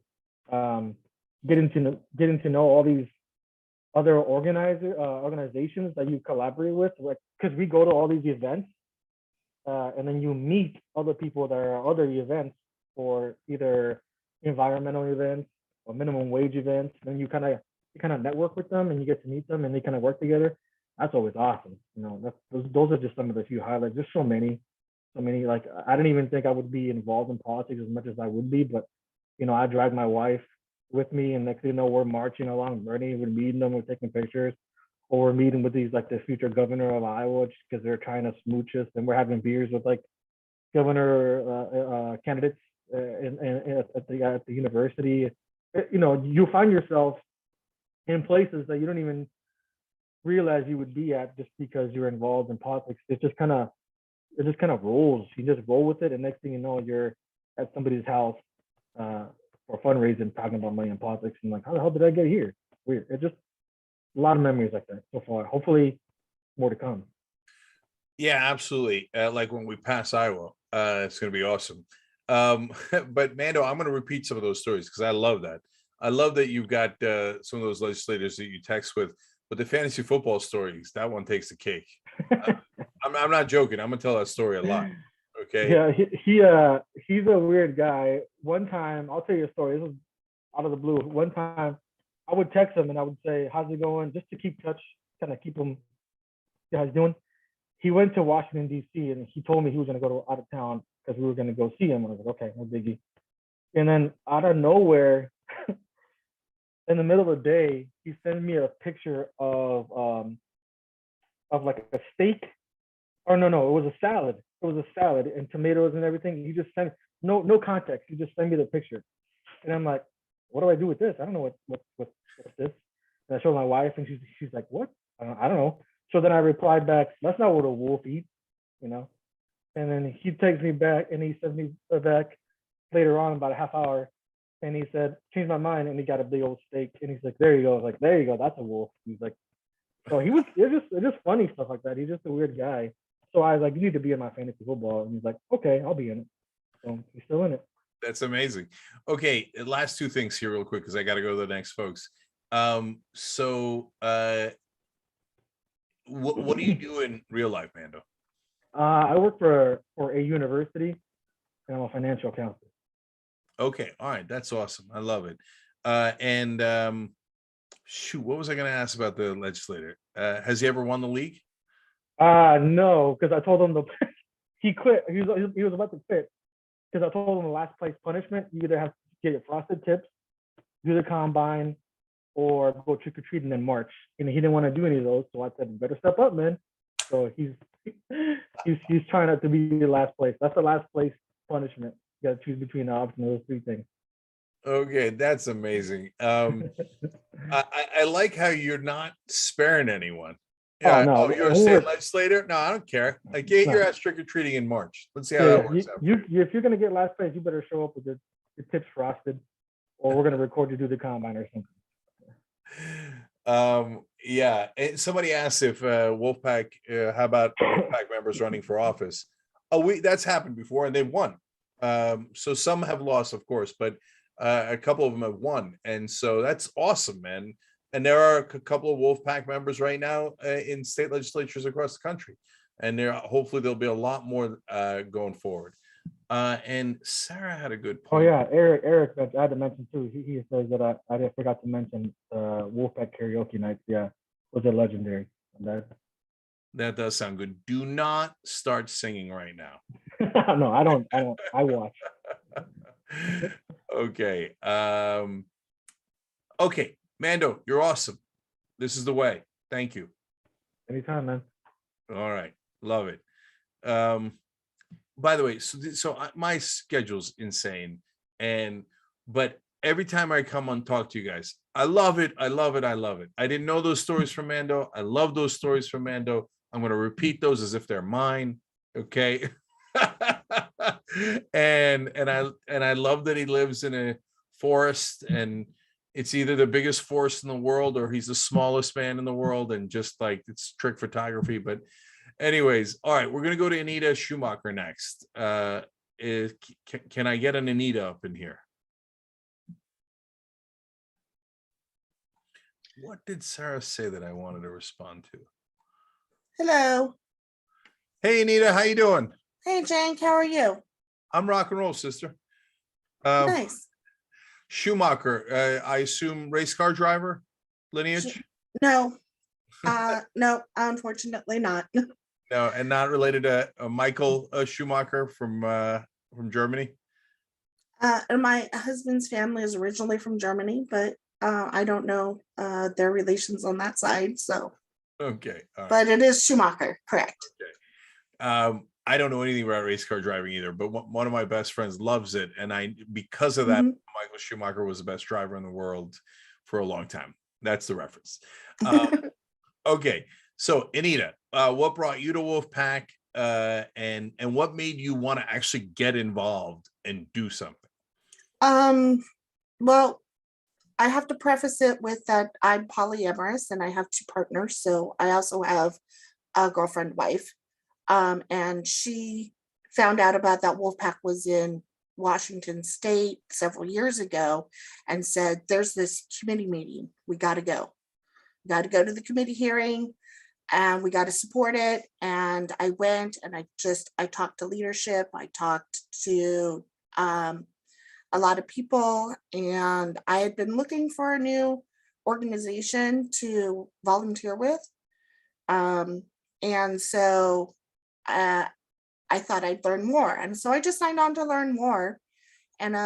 Getting to know all these other organizations that you collaborate with, like, because we go to all these events, and then you meet other people that are other events for either environmental events or minimum wage events, and you kind of network with them, and you get to meet them, and they kind of work together. That's always awesome. You know, those are just some of the few highlights. There's so many. Like, I didn't even think I would be involved in politics as much as I would be, but you know, I dragged my wife with me, and next thing you know, we're marching along Bernie, we're meeting them, we're taking pictures, or we're meeting with these, like, the future governor of Iowa, just because they're trying to smooch us, and we're having beers with like governor candidates at the university. You know, you find yourself in places that you don't even realize you would be at just because you're involved in politics. It just kind of rolls. You just roll with it, and next thing you know, you're at somebody's house for fundraising, talking about money and politics, and like, how the hell did I get here? Weird. It's just a lot of memories like that so far. Hopefully, more to come. Yeah, absolutely. Like when we pass Iowa, it's going to be awesome. But Mando, I'm going to repeat some of those stories because I love that. I love that you've got some of those legislators that you text with. But the fantasy football stories, that one takes the cake. I'm not joking. I'm going to tell that story a lot. Okay. Yeah, he's a weird guy. One time, I'll tell you a story. This was out of the blue. One time, I would text him and I would say, "How's it going?" Just to keep touch, kind of keep him, see how he's doing. He went to Washington D.C. and he told me he was going to go out of town because we were going to go see him. I was like, okay, no biggie. And then out of nowhere, in the middle of the day, he sent me a picture of like a steak. Or no, it was a salad. It was a salad and tomatoes and everything. He just sent no context. He just sent me the picture, and I'm like, what do I do with this? I don't know what's this. And I showed my wife, and she's like, what? I don't know. So then I replied back, that's not what a wolf eats, you know. And then he takes me back, and he sends me back later on, about a half hour, and he said, changed my mind, and he got a big old steak, and he's like, there you go. I was like, there you go, that's a wolf. He's like, so it's just funny stuff like that. He's just a weird guy. So I was like, you need to be in my fantasy football. And he's like, okay, I'll be in it. So he's still in it. That's amazing. Okay, last two things here real quick because I got to go to the next folks. What do you do in real life, Mando? I work for a university, and I'm a financial counselor. Okay, all right, that's awesome. I love it. Shoot, what was I going to ask about the legislator? Has he ever won the league? No, because I told him he quit. He was about to quit because I told him the last place punishment, you either have to get your frosted tips, do the combine, or go trick or treating in March. And he didn't want to do any of those, so I said, "You better step up, man." So he's trying not to be the last place. That's the last place punishment. You got to choose between the option of those three things. Okay, that's amazing. I like how you're not sparing anyone. Oh no! Oh, you're a state legislator? No, I don't care. Like, get your ass trick or treating in March. Let's see how that works out. If you're gonna get last place, you better show up with your tips frosted, or we're gonna record you do the combine or something. Yeah. And somebody asked if Wolf-PAC, how about Wolf-PAC members running for office? Oh, that's happened before, and they've won. So some have lost, of course, but a couple of them have won, and so that's awesome, man. And there are a couple of Wolf-PAC members right now in state legislatures across the country, and hopefully there'll be a lot more going forward. And Sarah had a good point. Oh yeah, Eric, I had to mention too. He says that I forgot to mention Wolf-PAC karaoke nights. Yeah, those are legendary. That does sound good. Do not start singing right now. No, I don't. I watch. Okay. Okay, Mando, you're awesome. This is the way. Thank you. Anytime, man. All right, love it. By the way, so my schedule's insane, but every time I come on and talk to you guys, I love it. I love it. I love it. I didn't know those stories from Mando. I love those stories from Mando. I'm going to repeat those as if they're mine. Okay. and I love that he lives in a forest, and it's either the biggest forest in the world or he's the smallest man in the world, and just like it's trick photography. But anyways, all right, we're gonna go to Anita Schumacher next. Can I get an Anita up in here? What did Sarah say that I wanted to respond to? Hello. Hey Anita, how you doing? Hey Cenk, how are you? I'm rock and roll, sister. Nice. Schumacher, I assume race car driver lineage? No, no, unfortunately not. No, and not related to Michael Schumacher from Germany? My husband's family is originally from Germany, but I don't know their relations on that side. So, okay. All right. But it is Schumacher, correct? Okay. I don't know anything about race car driving either, but one of my best friends loves it, and because of that, Michael Schumacher was the best driver in the world for a long time. That's the reference. Okay, so Anita, what brought you to Wolf-PAC, and what made you want to actually get involved and do something? Well, I have to preface it with that I'm polyamorous and I have two partners. So I also have a girlfriend wife. And she found out about that Wolf-PAC was in Washington State several years ago and said, there's this committee meeting. We got to go. We got to go to the committee hearing and we got to support it. And I went and I talked to leadership. I talked to a lot of people, and I had been looking for a new organization to volunteer with. And so I thought I'd learn more. And so I just signed on to learn more. And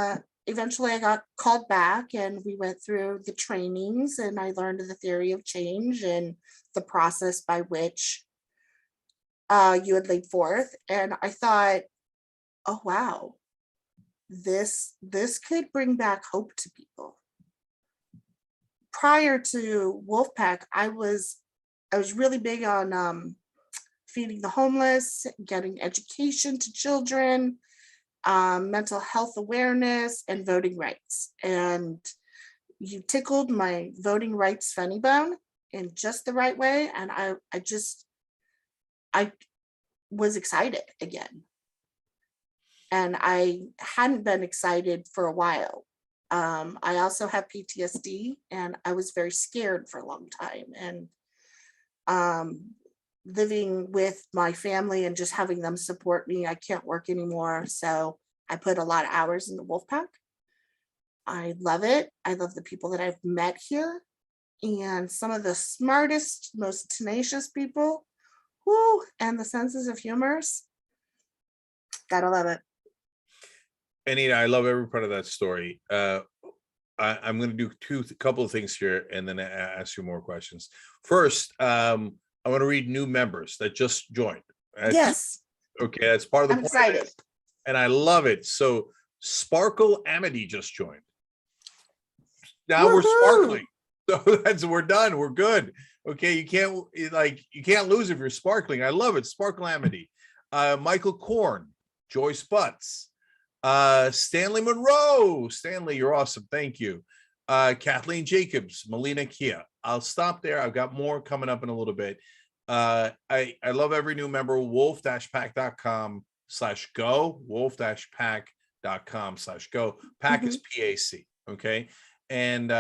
eventually I got called back and we went through the trainings and I learned the theory of change and the process by which you had laid forth. And I thought, oh, wow, this could bring back hope to people. Prior to Wolf-PAC, I was really big on feeding the homeless, getting education to children, mental health awareness, and voting rights. And you tickled my voting rights funny bone in just the right way. And I was excited again. And I hadn't been excited for a while. I also have PTSD and I was very scared for a long time. And living with my family and just having them support me, I can't work anymore. So I put a lot of hours in the Wolf-PAC. I love it. I love the people that I've met here and some of the smartest, most tenacious people. Whoo, and the senses of humors. Gotta love it. Anita, I love every part of that story. I'm going to do a couple of things here and then ask you more questions. First, I want to read new members that just joined. Yes. Okay, that's part of the I'm point of excited. this, and I love it. So Sparkle Amity just joined. Now we're sparkling. So we're done. We're good. Okay, you can't lose if you're sparkling. I love it. Sparkle Amity. Michael Korn, Joyce Butts, Stanley Monroe. Stanley, you're awesome. Thank you. Kathleen Jacobs, Melina Kia. I'll stop there. I've got more coming up in a little bit. I love every new member. wolf-pac.com/go. wolf-pac.com/go. PAC is PAC. Okay. And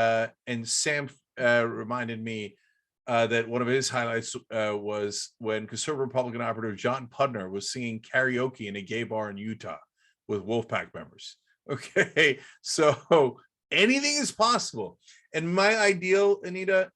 Sam reminded me that one of his highlights was when conservative Republican operative John Pudner was singing karaoke in a gay bar in Utah with Wolf-PAC members. Okay, so anything is possible. And my ideal, Anita,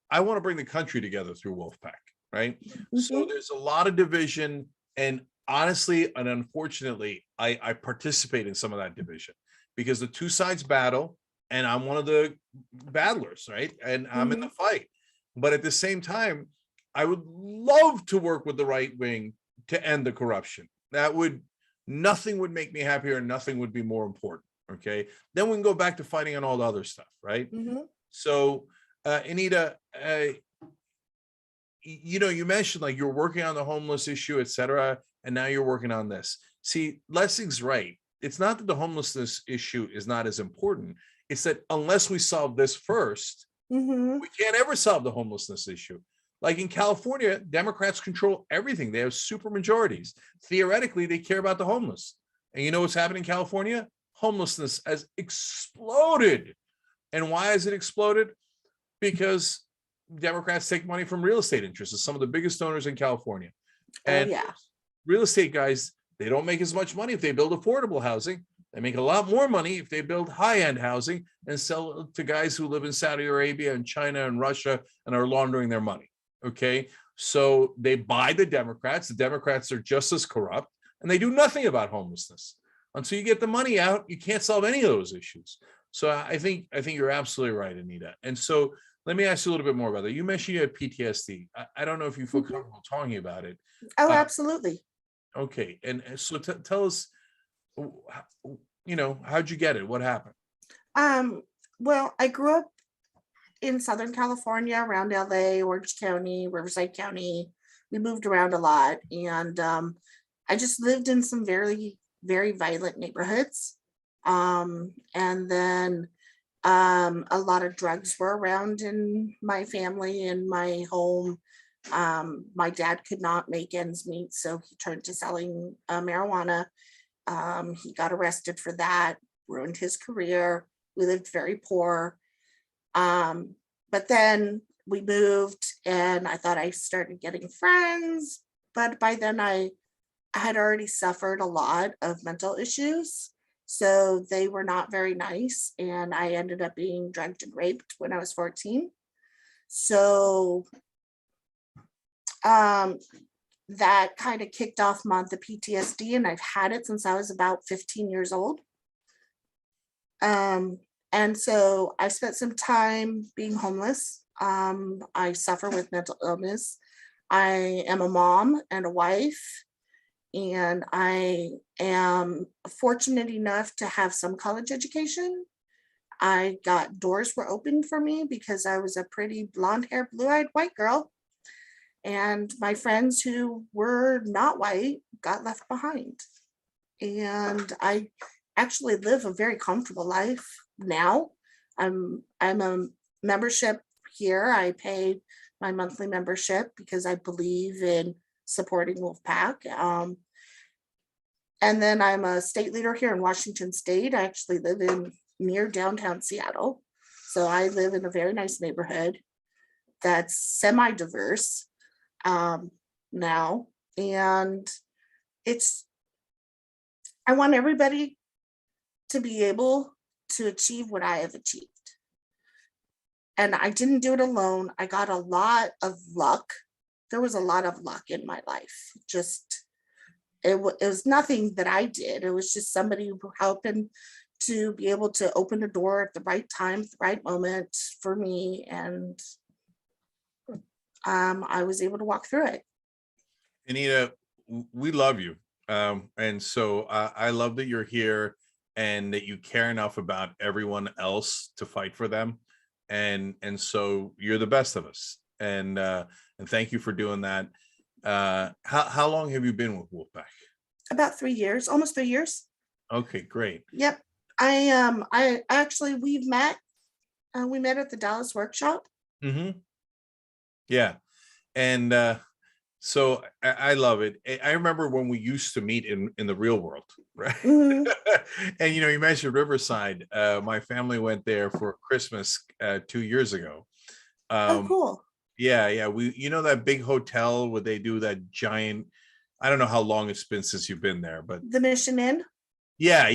I want to bring the country together through Wolf-PAC, right? So there's a lot of division, and honestly and unfortunately, I participate in some of that division because the two sides battle, and I'm one of the battlers, right? And I'm in the fight. But at the same time, I would love to work with the right wing to end the corruption. Nothing would make me happier, and nothing would be more important. Okay. Then we can go back to fighting on all the other stuff, right? So, Anita, you mentioned like you're working on the homeless issue, et cetera, and now you're working on this. See, Lessig's right. It's not that the homelessness issue is not as important. It's that unless we solve this first, we can't ever solve the homelessness issue. Like in California, Democrats control everything. They have super majorities. Theoretically, they care about the homeless. And you know what's happening in California? Homelessness has exploded. And why has it exploded? Because Democrats take money from real estate interests. It's some of the biggest owners in California. And real estate guys, they don't make as much money if they build affordable housing. They make a lot more money if they build high-end housing and sell it to guys who live in Saudi Arabia and China and Russia and are laundering their money. Okay, so they buy the Democrats. The Democrats are just as corrupt, and they do nothing about homelessness. Until you get the money out, you can't solve any of those issues. So I think you're absolutely right, Anita. And so let me ask you a little bit more about that. You mentioned you had PTSD. I don't know if you feel comfortable talking about it. Oh, absolutely. Okay, and so tell us, how'd you get it? What happened? Well, I grew up in Southern California, around LA, Orange County, Riverside County. We moved around a lot, and I just lived in some very, very violent neighborhoods. And then a lot of drugs were around in my family and my home. My dad could not make ends meet, so he turned to selling marijuana. He got arrested for that, ruined his career. We lived very poor. But then we moved, and I thought I started getting friends, but by then I had already suffered a lot of mental issues. So they were not very nice, and I ended up being drugged and raped when I was 14. So that kind of kicked off the PTSD, and I've had it since I was about 15 years old. And so I spent some time being homeless. I suffer with mental illness. I am a mom and a wife, and I am fortunate enough to have some college education. Doors were open for me because I was a pretty blonde-haired, blue-eyed white girl. And my friends who were not white got left behind. And I actually live a very comfortable life now. I'm a membership here. I paid my monthly membership because I believe in supporting Wolf-PAC. And then I'm a state leader here in Washington State. I actually live near downtown Seattle. So I live in a very nice neighborhood that's semi-diverse now. And I want everybody to be able to achieve what I have achieved. And I didn't do it alone. I got a lot of luck. There was a lot of luck in my life. It was nothing that I did. It was just somebody who happened to be able to open a door at the right time, the right moment for me. And I was able to walk through it. Anita, we love you. And so I love that you're here and that you care enough about everyone else to fight for them. And so you're the best of us. And thank you for doing that. How long have you been with Wolf-PAC? About 3 years, almost 3 years. Okay, great. Yep. I actually, we met at the Dallas workshop. Mm-hmm. Yeah. And so I love it. I remember when we used to meet in the real world, right? Mhm. And you mentioned Riverside. My family went there for Christmas 2 years ago. Oh, cool. Yeah. We, that big hotel where they do that giant. I don't know how long it's been since you've been there, but The Mission Inn. yeah.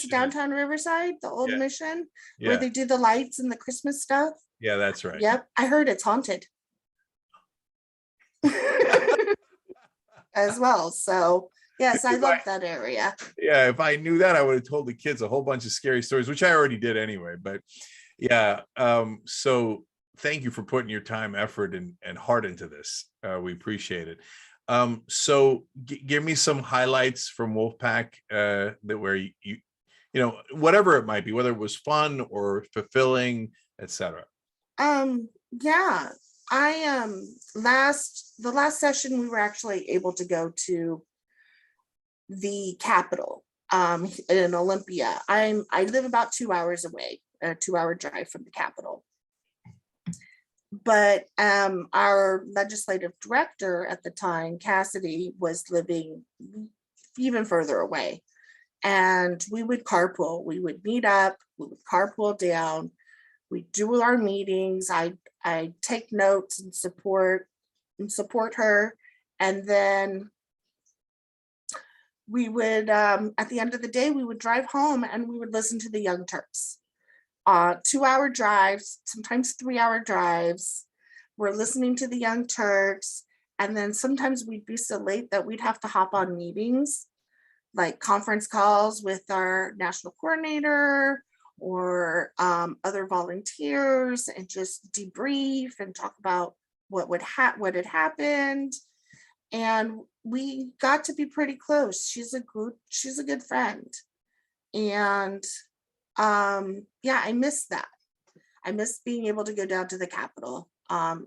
Downtown Riverside, the old Yeah. Mission, Yeah. where they do the lights and the Christmas stuff. Yeah, that's right. Yep. I heard it's haunted as well. So yes, I love that area. Yeah, if I knew that, I would have told the kids a whole bunch of scary stories, which I already did anyway. But yeah, so thank you for putting your time, effort, and heart into this. We appreciate it. So give me some highlights from Wolf-PAC that where you whatever it might be, whether it was fun or fulfilling, etc. Yeah, the last session we were actually able to go to the Capitol in Olympia. I live about 2 hours away, a 2-hour drive from the Capitol. But our legislative director at the time, Cassidy, was living even further away. And we would carpool. We would meet up, we would carpool down, we'd do our meetings. I take notes and support her. And then we would, at the end of the day, we would drive home and we would listen to the Young Turks. 2-hour drives, sometimes 3-hour drives. We're listening to the Young Turks. And then sometimes we'd be so late that we'd have to hop on meetings, like conference calls with our national coordinator or other volunteers, and just debrief and talk about what had happened. And we got to be pretty close. She's a good friend. And yeah, I miss that. I miss being able to go down to the Capitol.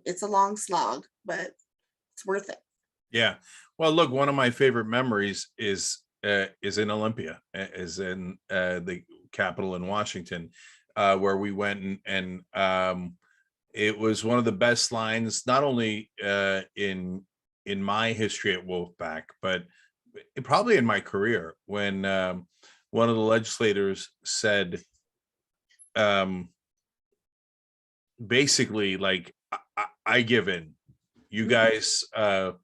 It's a long slog, but it's worth it. Yeah. Well, look, one of my favorite memories is in Olympia, is in the Capitol in Washington, where we went and it was one of the best lines, not only in my history at Wolf-PAC, but probably in my career, when one of the legislators said, basically, like, I give in. You guys, have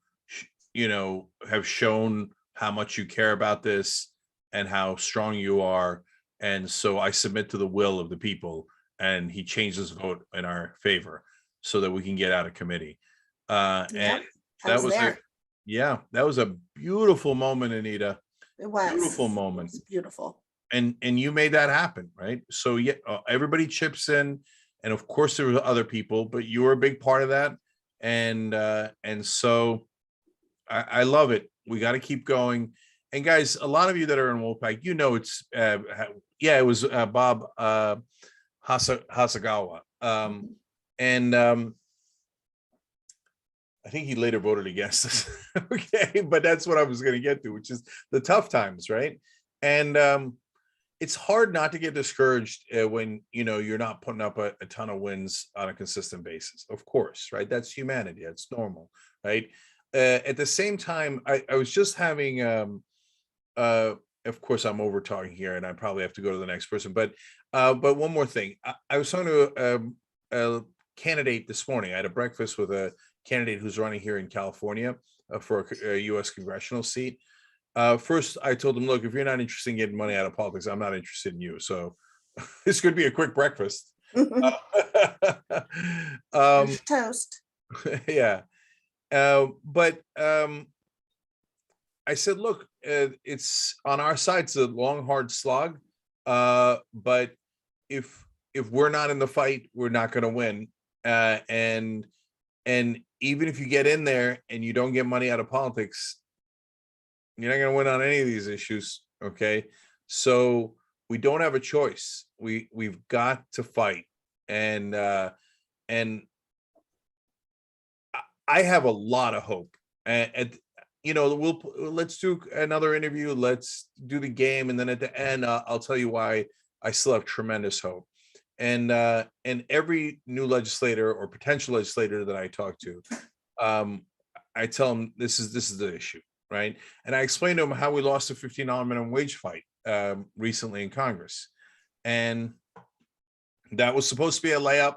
shown how much you care about this and how strong you are. And so I submit to the will of the people. And he changed his vote in our favor so that we can get out of committee. And that was a beautiful moment, Anita. It was beautiful moment. It was beautiful. And you made that happen, right? So yeah, everybody chips in, and of course there were other people, but you were a big part of that. And so I love it. We got to keep going. And guys, a lot of you that are in Wolf-PAC, it's it was Bob Hasagawa. And I think he later voted against us. Okay, but that's what I was going to get to, which is the tough times, right? And it's hard not to get discouraged when you're not putting up a ton of wins on a consistent basis. Of course, right? That's humanity. That's normal, right? At the same time, I was just having, of course, I'm over talking here, and I probably have to go to the next person. But one more thing, I was talking to a candidate this morning. I had a breakfast with a candidate who's running here in California for a U.S. congressional seat. First, I told him, look, if you're not interested in getting money out of politics, I'm not interested in you. So this could be a quick breakfast. Toast. Yeah. But I said, look, it's on our side. It's a long, hard slog. But if we're not in the fight, we're not going to win. And And even if you get in there and you don't get money out of politics, you're not going to win on any of these issues. Okay. So we don't have a choice. We've got to fight. And I have a lot of hope. And you know, let's do another interview. Let's do the game. And then at the end, I'll tell you why I still have tremendous hope. And every new legislator or potential legislator that I talk to, I tell them this is the issue, right? And I explained to them how we lost a $15 minimum wage fight recently in Congress, and that was supposed to be a layup.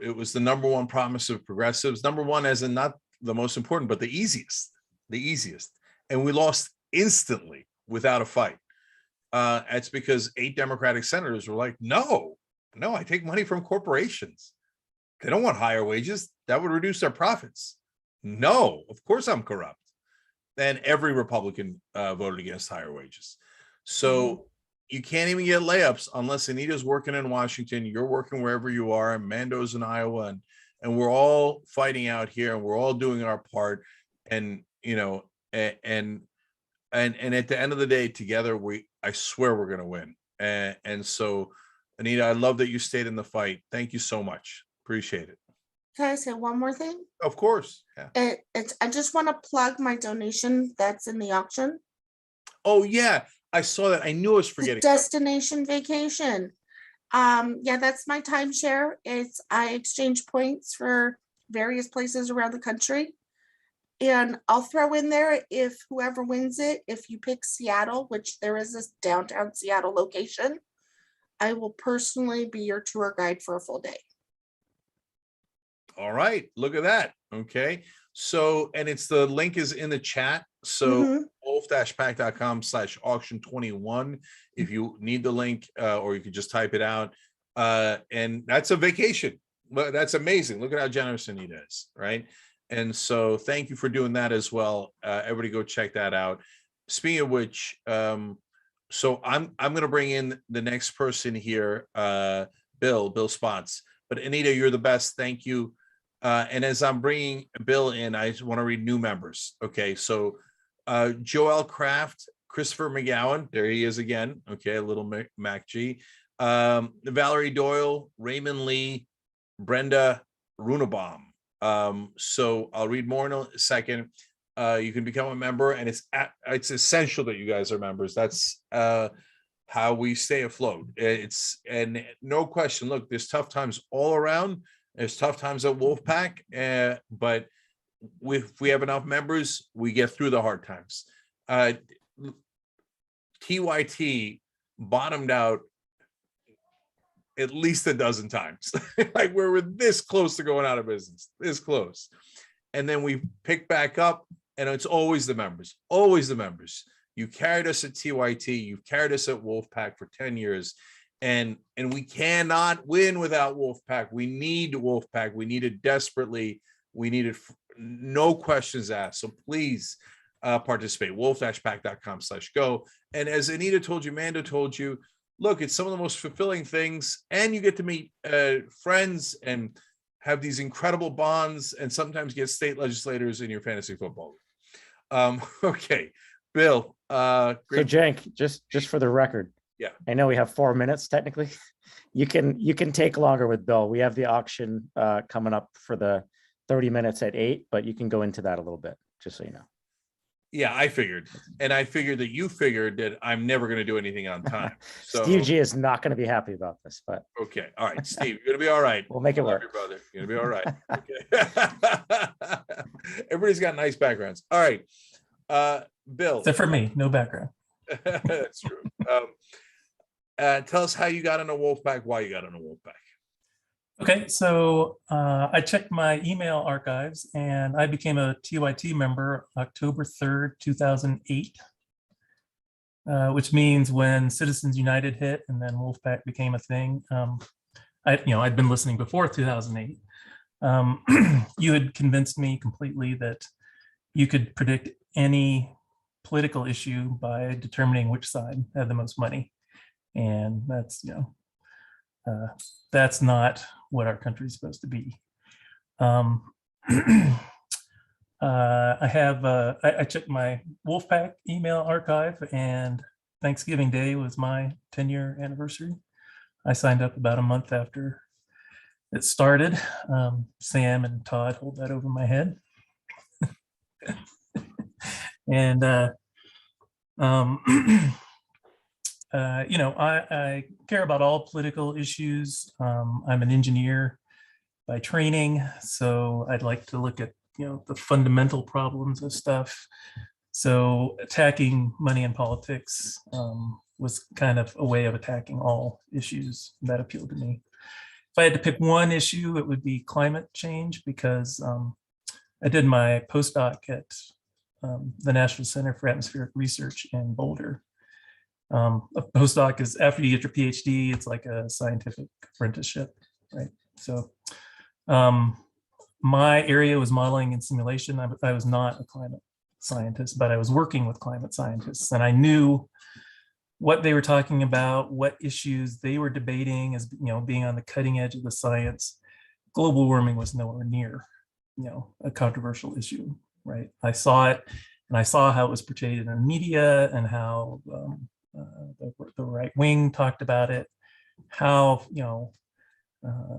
It was the number one promise of progressives, number one as in not the most important, but the easiest, and we lost instantly without a fight. It's because 8 Democratic senators were like, no, I take money from corporations. They don't want higher wages. That would reduce their profits. No, of course I'm corrupt. And every Republican voted against higher wages. So you can't even get layups unless Anita's working in Washington, you're working wherever you are, and Mando's in Iowa, and we're all fighting out here, and we're all doing our part. And, you know, and at the end of the day, together, I swear we're going to win. And so, Anita, I love that you stayed in the fight. Thank you so much. Appreciate it. Can I say one more thing? Of course. Yeah. I just want to plug my donation that's in the auction. Oh yeah, I saw that. I knew I was forgetting. Destination vacation. Yeah, that's my timeshare. I exchange points for various places around the country. And I'll throw in there, if whoever wins it, if you pick Seattle, which there is this downtown Seattle location, I will personally be your tour guide for a full day. All right, look at that. Okay, so, and the link is in the chat. So wolf-pac.com/auction21 if you need the link, or you can just type it out. And that's a vacation. Well, that's amazing. Look at how generous Anita is, right? And so thank you for doing that as well. Everybody go check that out. Speaking of which, so I'm going to bring in the next person here, Bill Spots. But Anita, you're the best. Thank you. And as I'm bringing Bill in, I just want to read new members. Okay, so Joel Kraft, Christopher McGowan, there he is again. Okay, a little Mac G. Valerie Doyle, Raymond Lee, Brenda Runebaum. So I'll read more in a second. You can become a member, and it's essential that you guys are members. That's how we stay afloat. And no question. Look, there's tough times all around. There's tough times at Wolf-PAC, but if we have enough members, we get through the hard times. TYT bottomed out at least a dozen times. Like we're this close to going out of business, this close. And then we pick back up, and it's always the members, always the members. You carried us at TYT, you've carried us at Wolf-PAC for 10 years. And we cannot win without Wolf-PAC. We need Wolf-PAC. We need it desperately. We need it, no questions asked. So please participate. wolf-pac.com/go. And as Anita told you, Mando told you, look, it's some of the most fulfilling things. And you get to meet friends and have these incredible bonds, and sometimes get state legislators in your fantasy football. Okay, Bill. Great. So Cenk, just for the record. Yeah, I know we have 4 minutes technically. You can take longer with Bill. We have the auction coming up for the 30 minutes at 8, but you can go into that a little bit, just so you know. Yeah, I figured. And I figured that you figured that I'm never going to do anything on time. So Steve G is not going to be happy about this, but okay. All right, Steve, you're going to be all right. We'll make it work. Your brother. You're going to be all right. Okay. Everybody's got nice backgrounds. All right. Bill. Except for me, no background. That's true. Tell us how you got into Wolf-PAC, why you got into Wolf-PAC. Okay, so I checked my email archives, and I became a TYT member October 3rd, 2008, which means when Citizens United hit and then Wolf-PAC became a thing. I'd been listening before 2008. You had convinced me completely that you could predict any political issue by determining which side had the most money. And that's not what our country is supposed to be. I checked my Wolf-PAC email archive, and Thanksgiving Day was my 10-year anniversary. I signed up about a month after it started. Sam and Todd hold that over my head. And I care about all political issues. I'm an engineer by training, so I'd like to look at the fundamental problems of stuff. So attacking money in politics was kind of a way of attacking all issues that appealed to me. If I had to pick one issue, it would be climate change, because I did my postdoc at the National Center for Atmospheric Research in Boulder. A postdoc is, after you get your PhD, it's like a scientific apprenticeship, right? So my area was modeling and simulation. I was not a climate scientist, but I was working with climate scientists, and I knew what they were talking about, what issues they were debating as being on the cutting edge of the science. Global warming was nowhere near a controversial issue, right? I saw it, and I saw how it was portrayed in the media, and how the right wing talked about it, how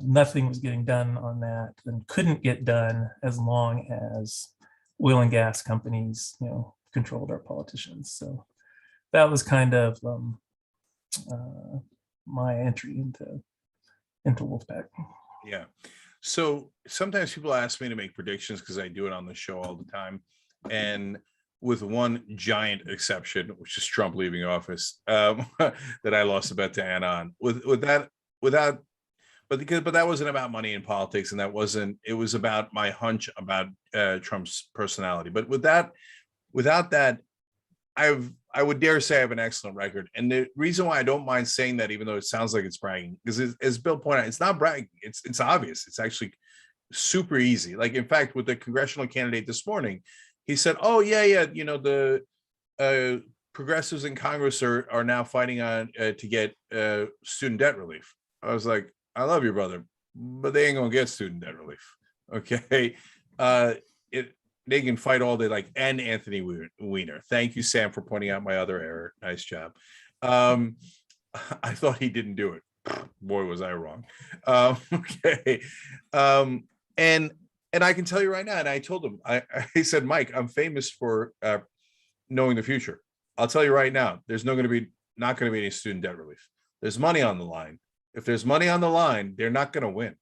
nothing was getting done on that, and couldn't get done as long as oil and gas companies controlled our politicians. So that was kind of my entry into Wolf-PAC. Yeah. So sometimes people ask me to make predictions because I do it on the show all the time. And with one giant exception, which is Trump leaving office, that I lost a bet to Anna on. But that wasn't about money in politics, and it was about my hunch about Trump's personality. But without that, I would dare say I have an excellent record. And the reason why I don't mind saying that, even though it sounds like it's bragging, is, as Bill pointed out, it's not bragging. It's obvious. It's actually super easy. Like, in fact, with the congressional candidate this morning, he said, "Oh yeah, the progressives in Congress are now fighting on to get student debt relief." I was like, "I love you, brother, but they ain't gonna get student debt relief." Okay, they can fight all day, like, and Anthony Weiner. Thank you, Sam, for pointing out my other error. Nice job. I thought he didn't do it. Boy, was I wrong. Okay, and I can tell you right now, and I told him, I said, "Mike, I'm famous for knowing the future. I'll tell you right now, there's not going to be any student debt relief. There's money on the line. If there's money on the line, they're not going to win.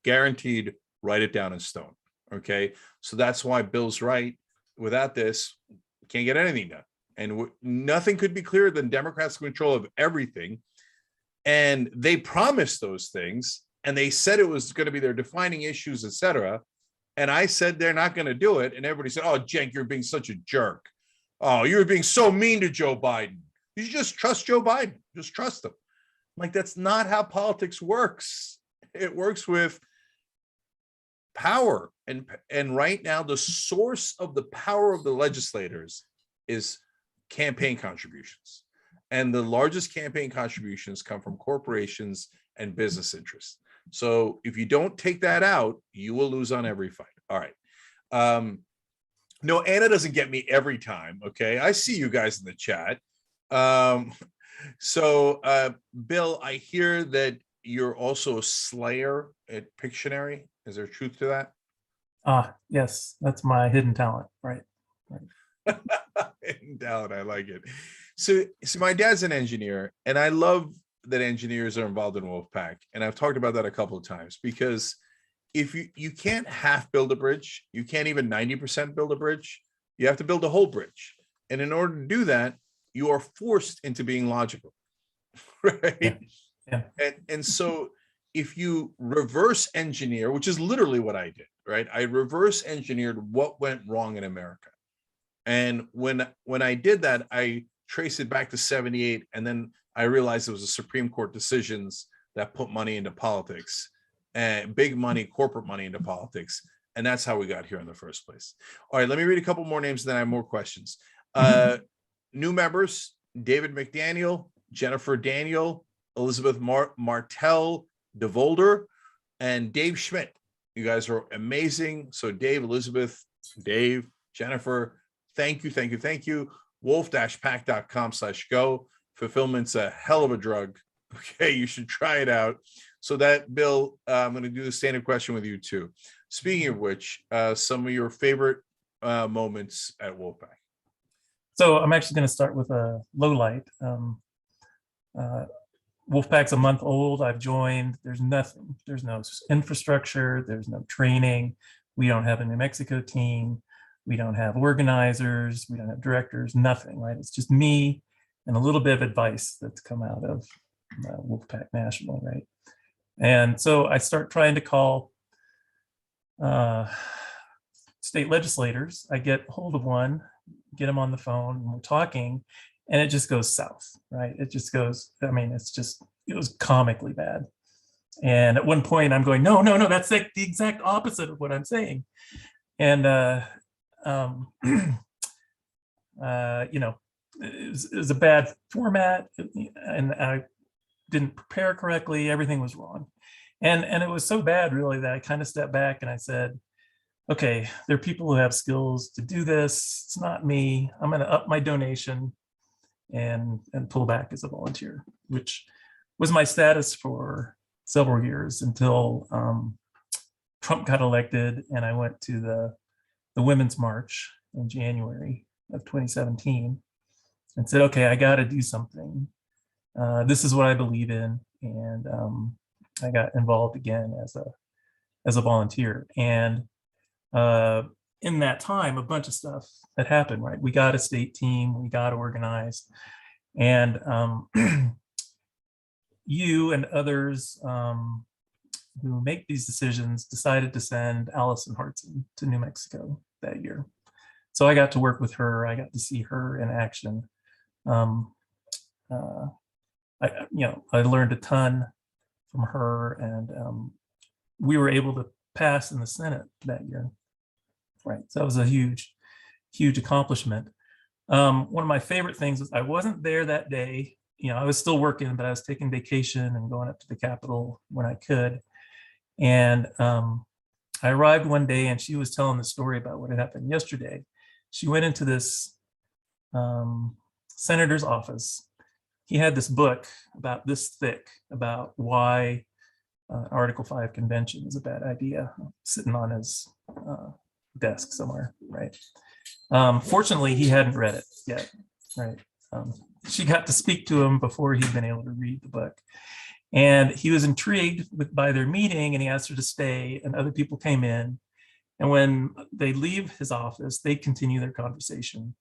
Guaranteed, write it down in stone." Okay. So that's why Bill's right. Without this, can't get anything done. And nothing could be clearer than Democrats' control of everything. And they promised those things, and they said it was going to be their defining issues, etc. And I said they're not going to do it. And everybody said, "Oh, Cenk, you're being such a jerk. Oh, you're being so mean to Joe Biden. You just trust Joe Biden. Just trust him." Like, that's not how politics works. It works with power. And right now, the source of the power of the legislators is campaign contributions. And the largest campaign contributions come from corporations and business interests. So if you don't take that out, you will lose on every fight. All right. No, Anna doesn't get me every time. Okay. I see you guys in the chat. So, Bill, I hear that you're also a slayer at Pictionary. Is there truth to that? Yes, that's my hidden talent, right? Hidden talent, I like it. So my dad's an engineer, and I love that engineers are involved in Wolf-PAC. And I've talked about that a couple of times, because if you can't half build a bridge, you can't even 90% build a bridge. You have to build a whole bridge. And in order to do that, you are forced into being logical, right? Yeah. And so if you reverse engineer, which is literally what I did, right? I reverse engineered what went wrong in America. And when I did that, I traced it back to 78. And then I realized it was the Supreme Court decisions that put money into politics, and big money, corporate money into politics. And that's how we got here in the first place. All right, let me read a couple more names, and then I have more questions. New members: David McDaniel, Jennifer Daniel, Elizabeth Martell DeVolder, and Dave Schmidt. You guys are amazing. So Dave, Elizabeth, Dave, Jennifer, thank you, thank you, thank you. wolf-pac.com/go. Fulfillment's a hell of a drug. Okay, you should try it out. So that, Bill, I'm going to do the standard question with you too. Speaking of which, some of your favorite moments at Wolf-PAC. So I'm actually going to start with a low light. Wolf-PAC's a month old. I've joined. There's nothing. There's no infrastructure. There's no training. We don't have a New Mexico team. We don't have organizers. We don't have directors. Nothing. Right? It's just me and a little bit of advice that's come out of Wolf-PAC National. Right? And so I start trying to call state legislators. I get hold of one, get him on the phone, and we're talking, and it just goes south, right? It just goes, I mean, it was comically bad. And at one point I'm going, no, that's like the exact opposite of what I'm saying. And, you know, it was a bad format, and I didn't prepare correctly. Everything was wrong. And it was so bad, really, that I kind of stepped back and I said, okay, there are people who have skills to do this. It's not me. I'm going to up my donation and pull back as a volunteer, which was my status for several years until Trump got elected, and I went to the Women's March in January of 2017 and said, okay, I got to do something. This is what I believe in. And I got involved again as a volunteer. And in that time, a bunch of stuff had happened, right? We got a state team, we got organized, and you and others who make these decisions decided to send Allison Hartson to New Mexico that year. So I got to work with her. I got to see her in action. I learned a ton from her, and we were able to pass in the Senate that year. Right, so that was a huge accomplishment. One of my favorite things was I wasn't there that day. You know, I was still working, but I was taking vacation and going up to the Capitol when I could. And I arrived one day, and she was telling the story about what had happened yesterday. She went into this senator's office. He had this book about this thick about why Article 5 convention is a bad idea, sitting on his desk somewhere, right? Fortunately, he hadn't read it yet, right? She got to speak to him before he'd been able to read the book. And he was intrigued by their meeting, and he asked her to stay, and other people came in. And when they leave his office, they continue their conversation.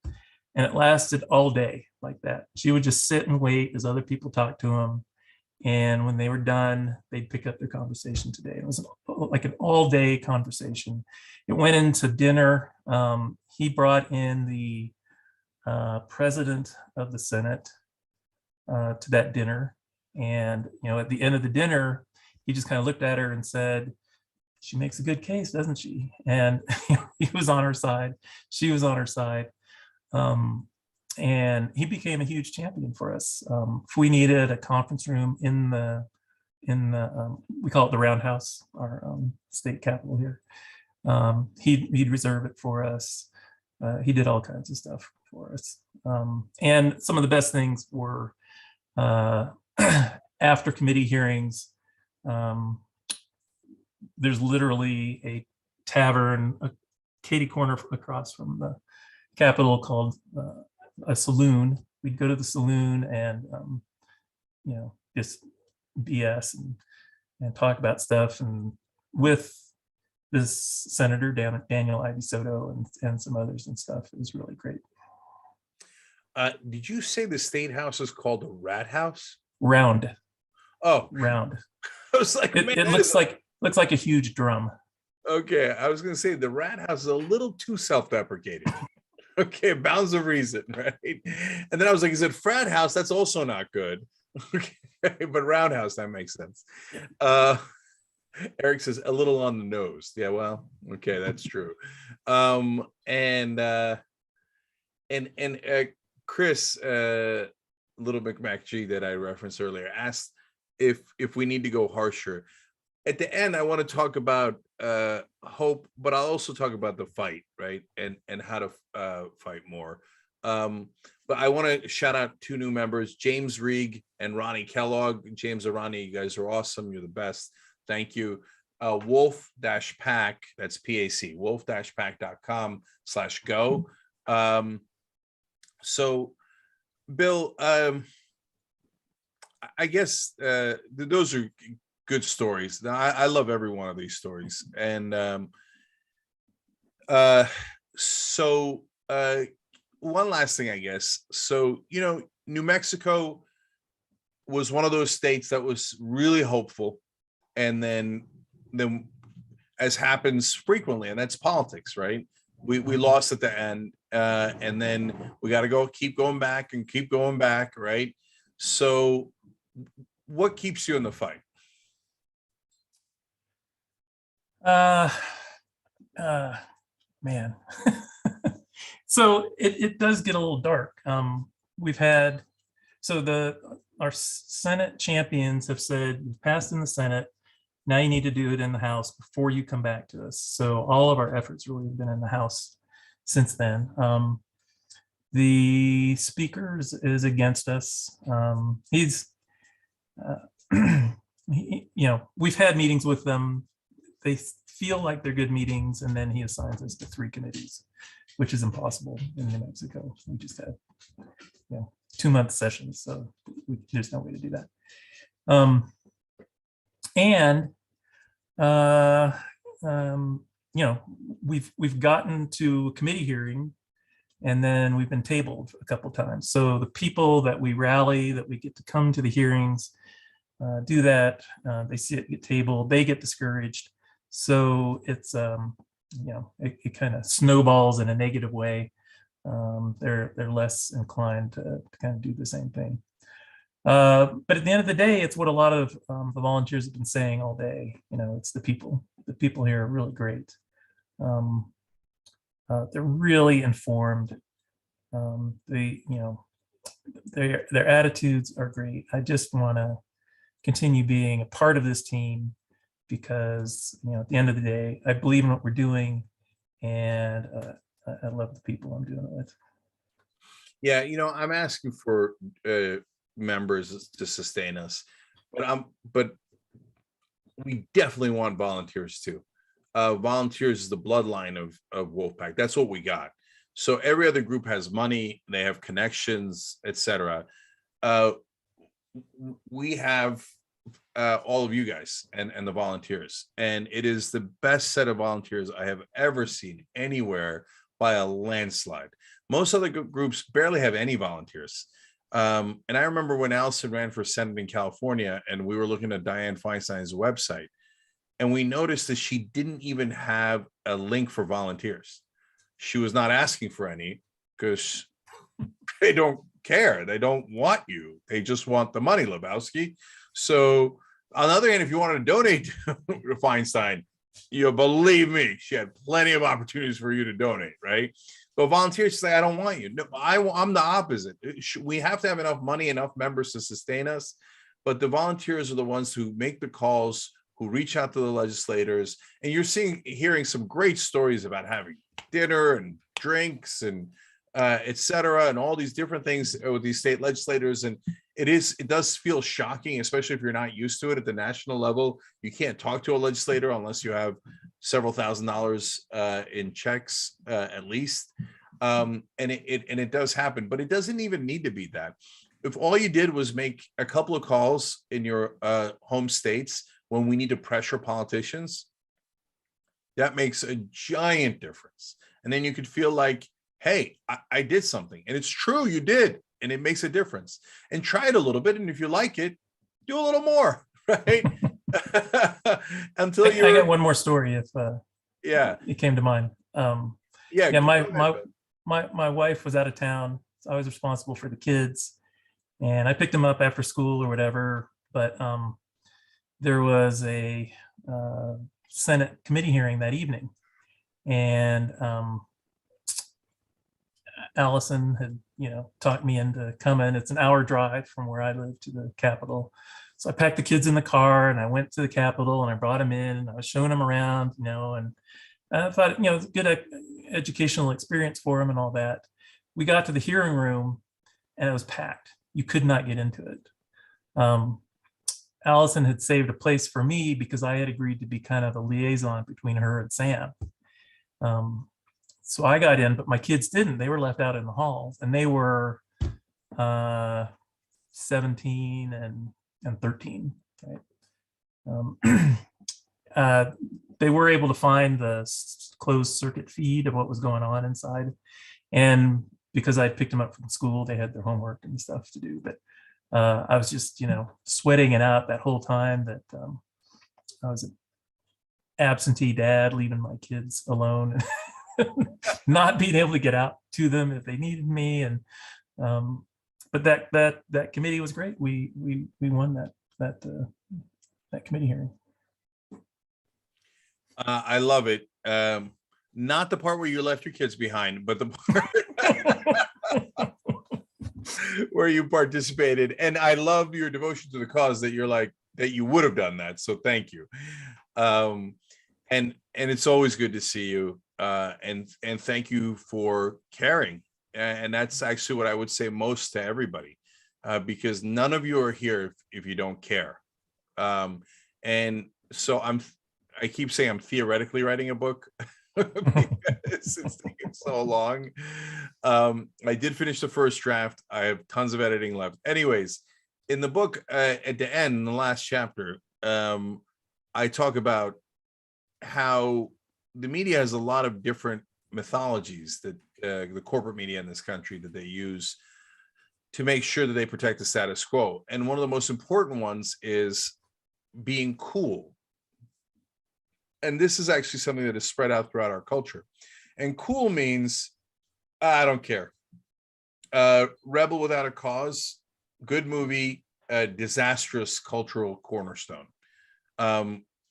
And it lasted all day like that. She would just sit and wait as other people talked to him. And when they were done, they'd pick up their conversation today. It was like an all-day conversation. It went into dinner. He brought in the president of the Senate to that dinner. And, you know, at the end of the dinner, he just kind of looked at her and said, she makes a good case, doesn't she? And he was on her side. She was on her side. And he became a huge champion for us. If we needed a conference room in the we call it the Roundhouse, our state capitol here, he'd reserve it for us. He did all kinds of stuff for us. And some of the best things were after committee hearings, there's literally a tavern, a Katie corner across from the Capitol called a saloon. We'd go to the saloon and you know, just BS and talk about stuff, and with this Senator Daniel Ivy Soto and some others and stuff. It was really great. Did you say the state house is called a rat house? Round. Oh, round. I was like, it, man, it looks like a huge drum. Okay, I was going to say the rat house is a little too self-deprecating. Okay, bounds of reason, right? And then I was like, is it frat house? That's also not good. Okay, but roundhouse, that makes sense. Eric says a little on the nose. Yeah, well, okay, that's true. And Chris, Little McMacG that I referenced earlier, asked if we need to go harsher. at the end, I want to talk about hope, but I'll also talk about the fight, right? And how to fight more. But I want to shout out two new members, James Reeg and Ronnie Kellogg. James and Ronnie, you guys are awesome. You're the best. Thank you. Wolf-PAC, that's PAC, wolf-pac.com/go. So, Bill, I guess those are good stories. Now, I love every one of these stories. And one last thing, I guess. So, New Mexico was one of those states that was really hopeful. And then as happens frequently, and that's politics, right? We lost at the end. And then we got to keep going back, right? So what keeps you in the fight? Man. So it does get a little dark. We've had, our Senate champions have said, you've passed in the Senate, now you need to do it in the House before you come back to us. So all of our efforts really have been in the House since then. The speaker is against us. We've had meetings with them. They feel like they're good meetings, and then he assigns us to 3 committees, which is impossible in New Mexico. We just had 2-month sessions, so there's no way to do that. We've gotten to a committee hearing, and then we've been tabled a couple times. So the people that we rally, that we get to come to the hearings, do that. They see it get tabled, they get discouraged. So it's it kind of snowballs in a negative way. They're less inclined to kind of do the same thing. But at the end of the day, it's what a lot of the volunteers have been saying all day. It's the people. The people here are really great. They're really informed. Their attitudes are great. I just want to continue being a part of this team, because at the end of the day, I believe in what we're doing, and I love the people I'm doing it with. Yeah, I'm asking for members to sustain us, but we definitely want volunteers too. Volunteers is the bloodline of Wolf-PAC. That's what we got. So every other group has money, they have connections, etc. We have all of you guys and the volunteers, and it is the best set of volunteers I have ever seen anywhere by a landslide. Most other groups barely have any volunteers. And I remember when Allison ran for Senate in California, and we were looking at Dianne Feinstein's website, and we noticed that she didn't even have a link for volunteers. She was not asking for any, because they don't care. They don't want you. They just want the money, Lebowski. So on the other hand, if you wanted to donate to Feinstein, believe me, she had plenty of opportunities for you to donate, right? But volunteers say, I don't want you. No, I'm the opposite. We have to have enough money, enough members to sustain us. But the volunteers are the ones who make the calls, who reach out to the legislators. And you're hearing some great stories about having dinner and drinks and et cetera, and all these different things with these state legislators. And it does feel shocking, especially if you're not used to it at the national level. You can't talk to a legislator unless you have several $1,000s in checks at least. And it does happen, but it doesn't even need to be that. If all you did was make a couple of calls in your home states when we need to pressure politicians, that makes a giant difference. And then you could feel like, hey, I did something. And it's true, you did. And it makes a difference. And try it a little bit. And if you like it, do a little more, right? Until I got one more story if it came to mind. My wife was out of town, so I was responsible for the kids, and I picked them up after school or whatever. But there was a Senate committee hearing that evening, and Allison had talked me into coming. It's an hour drive from where I live to the Capitol, So I packed the kids in the car and I went to the Capitol and I brought them in and I was showing them around, and I thought, it was a good educational experience for them and all that. We got to the hearing room and it was packed. You could not get into it. Allison had saved a place for me because I had agreed to be kind of a liaison between her and Sam. So I got in, but my kids didn't. They were left out in the halls, and they were 17 and 13. Right? They were able to find the closed circuit feed of what was going on inside. And because I picked them up from school, they had their homework and stuff to do. But I was just, sweating it out that whole time that I was an absentee dad, leaving my kids alone, not being able to get out to them if they needed me. And but that committee was great. We won that committee hearing. I love it. Not the part where you left your kids behind, but the part where you participated. And I love your devotion to the cause that you're like, that you would have done that. So thank you. And it's always good to see you. And thank you for caring. And that's actually what I would say most to everybody, because none of you are here if you don't care. And so I keep saying I'm theoretically writing a book because it's taken so long. I did finish the first draft. I have tons of editing left. Anyways, in the book, at the end, in the last chapter, I talk about how the media has a lot of different mythologies that the corporate media in this country that they use to make sure that they protect the status quo. And one of the most important ones is being cool. And this is actually something that is spread out throughout our culture. And cool means, I don't care. Rebel Without a Cause, good movie, disastrous cultural cornerstone.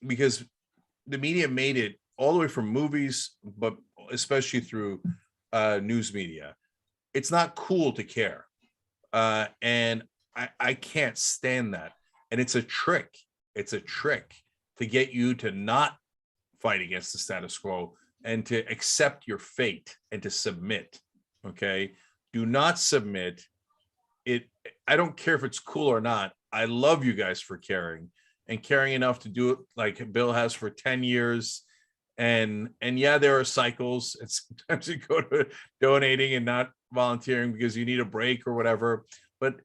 Because the media made it all the way from movies, but especially through news media. It's not cool to care. And I can't stand that. And it's a trick. It's a trick to get you to not fight against the status quo and to accept your fate and to submit. Okay, do not submit. I don't care if it's cool or not. I love you guys for caring and caring enough to do it like Bill has for 10 years. And yeah, there are cycles, and sometimes you go to donating and not volunteering because you need a break or whatever. But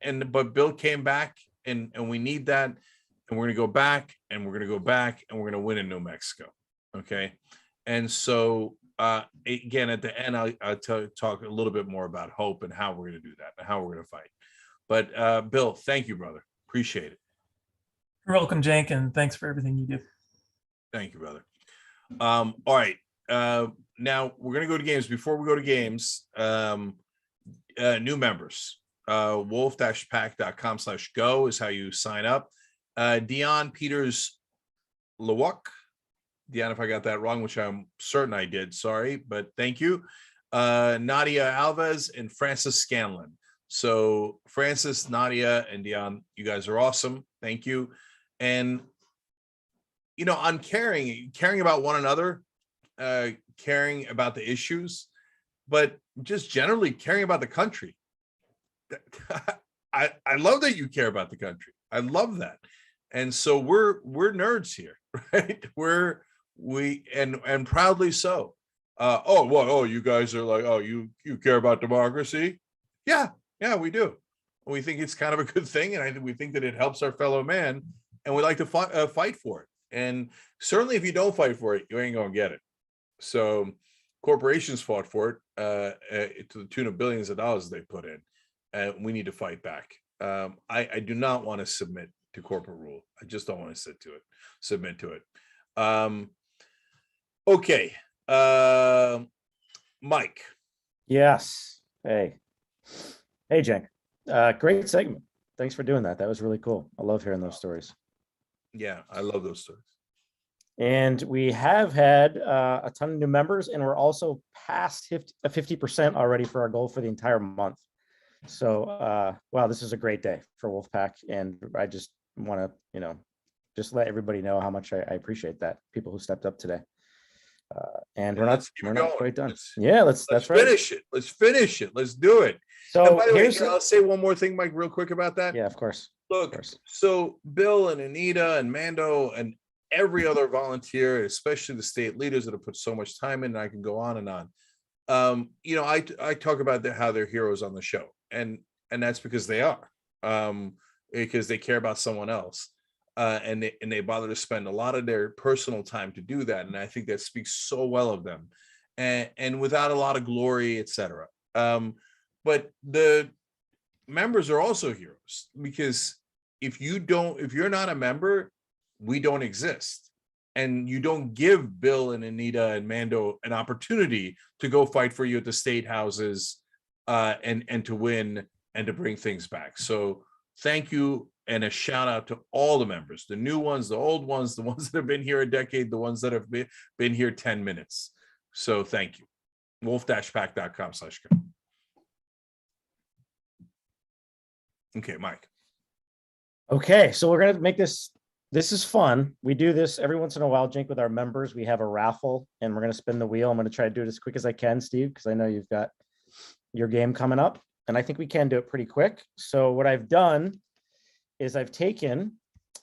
Bill came back, and we need that, and we're gonna go back, and we're gonna go back, and we're gonna win in New Mexico. Okay, and so again, at the end, I'll talk a little bit more about hope and how we're gonna do that and how we're gonna fight. But Bill, thank you, brother. Appreciate it. You're welcome, Cenk, and thanks for everything you do. Thank you, brother. All right. Now we're gonna go to games. Before we go to games, new members. wolf-pac.com/go is how you sign up. Dion Peters Lewak. Dion, if I got that wrong, which I'm certain I did, sorry, but thank you. Nadia Alves and Francis Scanlon. So Francis, Nadia, and Dion, you guys are awesome. Thank you. And on caring about one another, caring about the issues, but just generally caring about the country. I love that you care about the country. I love that. And so we're nerds here, right? And proudly so. You guys are like, you care about democracy? Yeah, we do. We think it's kind of a good thing, and we think that it helps our fellow man, and we like to fight for it. And certainly if you don't fight for it, you ain't gonna get it. So corporations fought for it to the tune of billions of dollars they put in. We need to fight back. I do not want to submit to corporate rule. I just don't want to submit to it. Okay. Mike. Yes. Hey, Cenk. Great segment. Thanks for doing that. That was really cool. I love hearing those stories. Yeah, I love those stories. And we have had a ton of new members, and we're also past 50% already for our goal for the entire month. So, wow, this is a great day for Wolf-PAC, and I just want to, just let everybody know how much I appreciate that, people who stepped up today. And we're not quite done. Yeah, that's right. Finish it. Let's finish it. Let's do it. So and by the way, here's I'll say one more thing, Mike, real quick about that. Yeah, of course. Look, so Bill and Anita and Mando and every other volunteer, especially the state leaders that have put so much time in, and I can go on and on. I talk about how they're heroes on the show, and that's because they are, because they care about someone else, and they bother to spend a lot of their personal time to do that, and I think that speaks so well of them, and without a lot of glory, etc. But the members are also heroes, because if you're not a member, we don't exist. And you don't give Bill and Anita and Mando an opportunity to go fight for you at the state houses, and to win and to bring things back. So thank you, and a shout out to all the members, the new ones, the old ones, the ones that have been here a decade, the ones that have been here 10 minutes. So thank you. wolf-pac.com/go. Okay, Mike. Okay, so we're gonna make this is fun. We do this every once in a while, Cenk, with our members. We have a raffle, and we're gonna spin the wheel. I'm gonna try to do it as quick as I can, Steve, because I know you've got your game coming up, and I think we can do it pretty quick. So what I've done is I've taken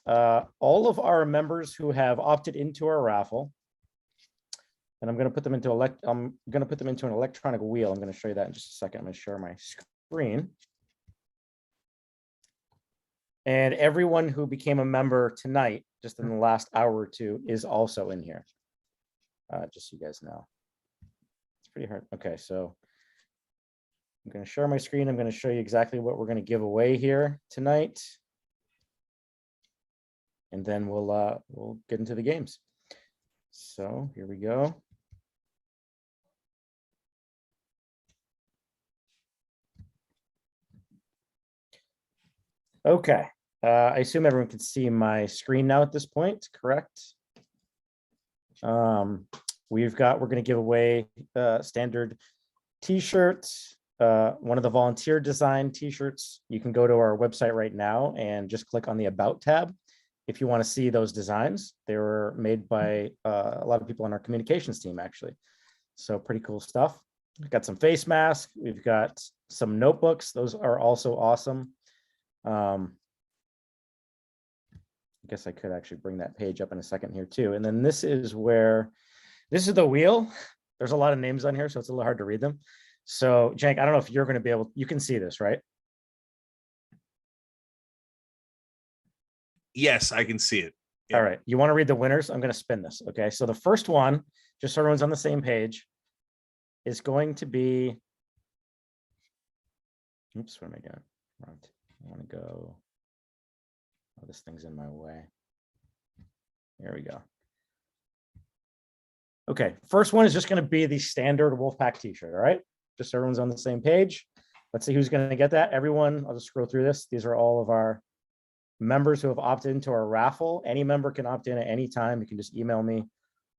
all of our members who have opted into our raffle, and I'm gonna put them into an electronic wheel. I'm gonna show you that in just a second. I'm gonna share my screen. And everyone who became a member tonight, just in the last hour or two, is also in here. Just so you guys know. It's pretty hard. Okay, so I'm going to share my screen. I'm going to show you exactly what we're going to give away here tonight. And then we'll get into the games. So here we go. Okay. I assume everyone can see my screen now at this point, correct? We're going to give away standard t-shirts, one of the volunteer design t-shirts. You can go to our website right now and just click on the About tab if you want to see those designs. They were made by a lot of people on our communications team, actually. So pretty cool stuff. We've got some face masks. We've got some notebooks. Those are also awesome. I guess I could actually bring that page up in a second here too. And then this is the wheel. There's a lot of names on here, so it's a little hard to read them. So Cenk, I don't know if you're going to be able, you can see this, right? Yes, I can see it. Yeah. All right. You want to read the winners? I'm going to spin this. Okay. So the first one, just so everyone's on the same page, is going to be, oops, what am I doing? I want to go. Oh, this thing's in my way. There we go. Okay, first one is just going to be the standard Wolf-PAC t-shirt, all right? Just so everyone's on the same page. Let's see who's going to get that. Everyone, I'll just scroll through this. These are all of our members who have opted into our raffle. Any member can opt in at any time. You can just email me.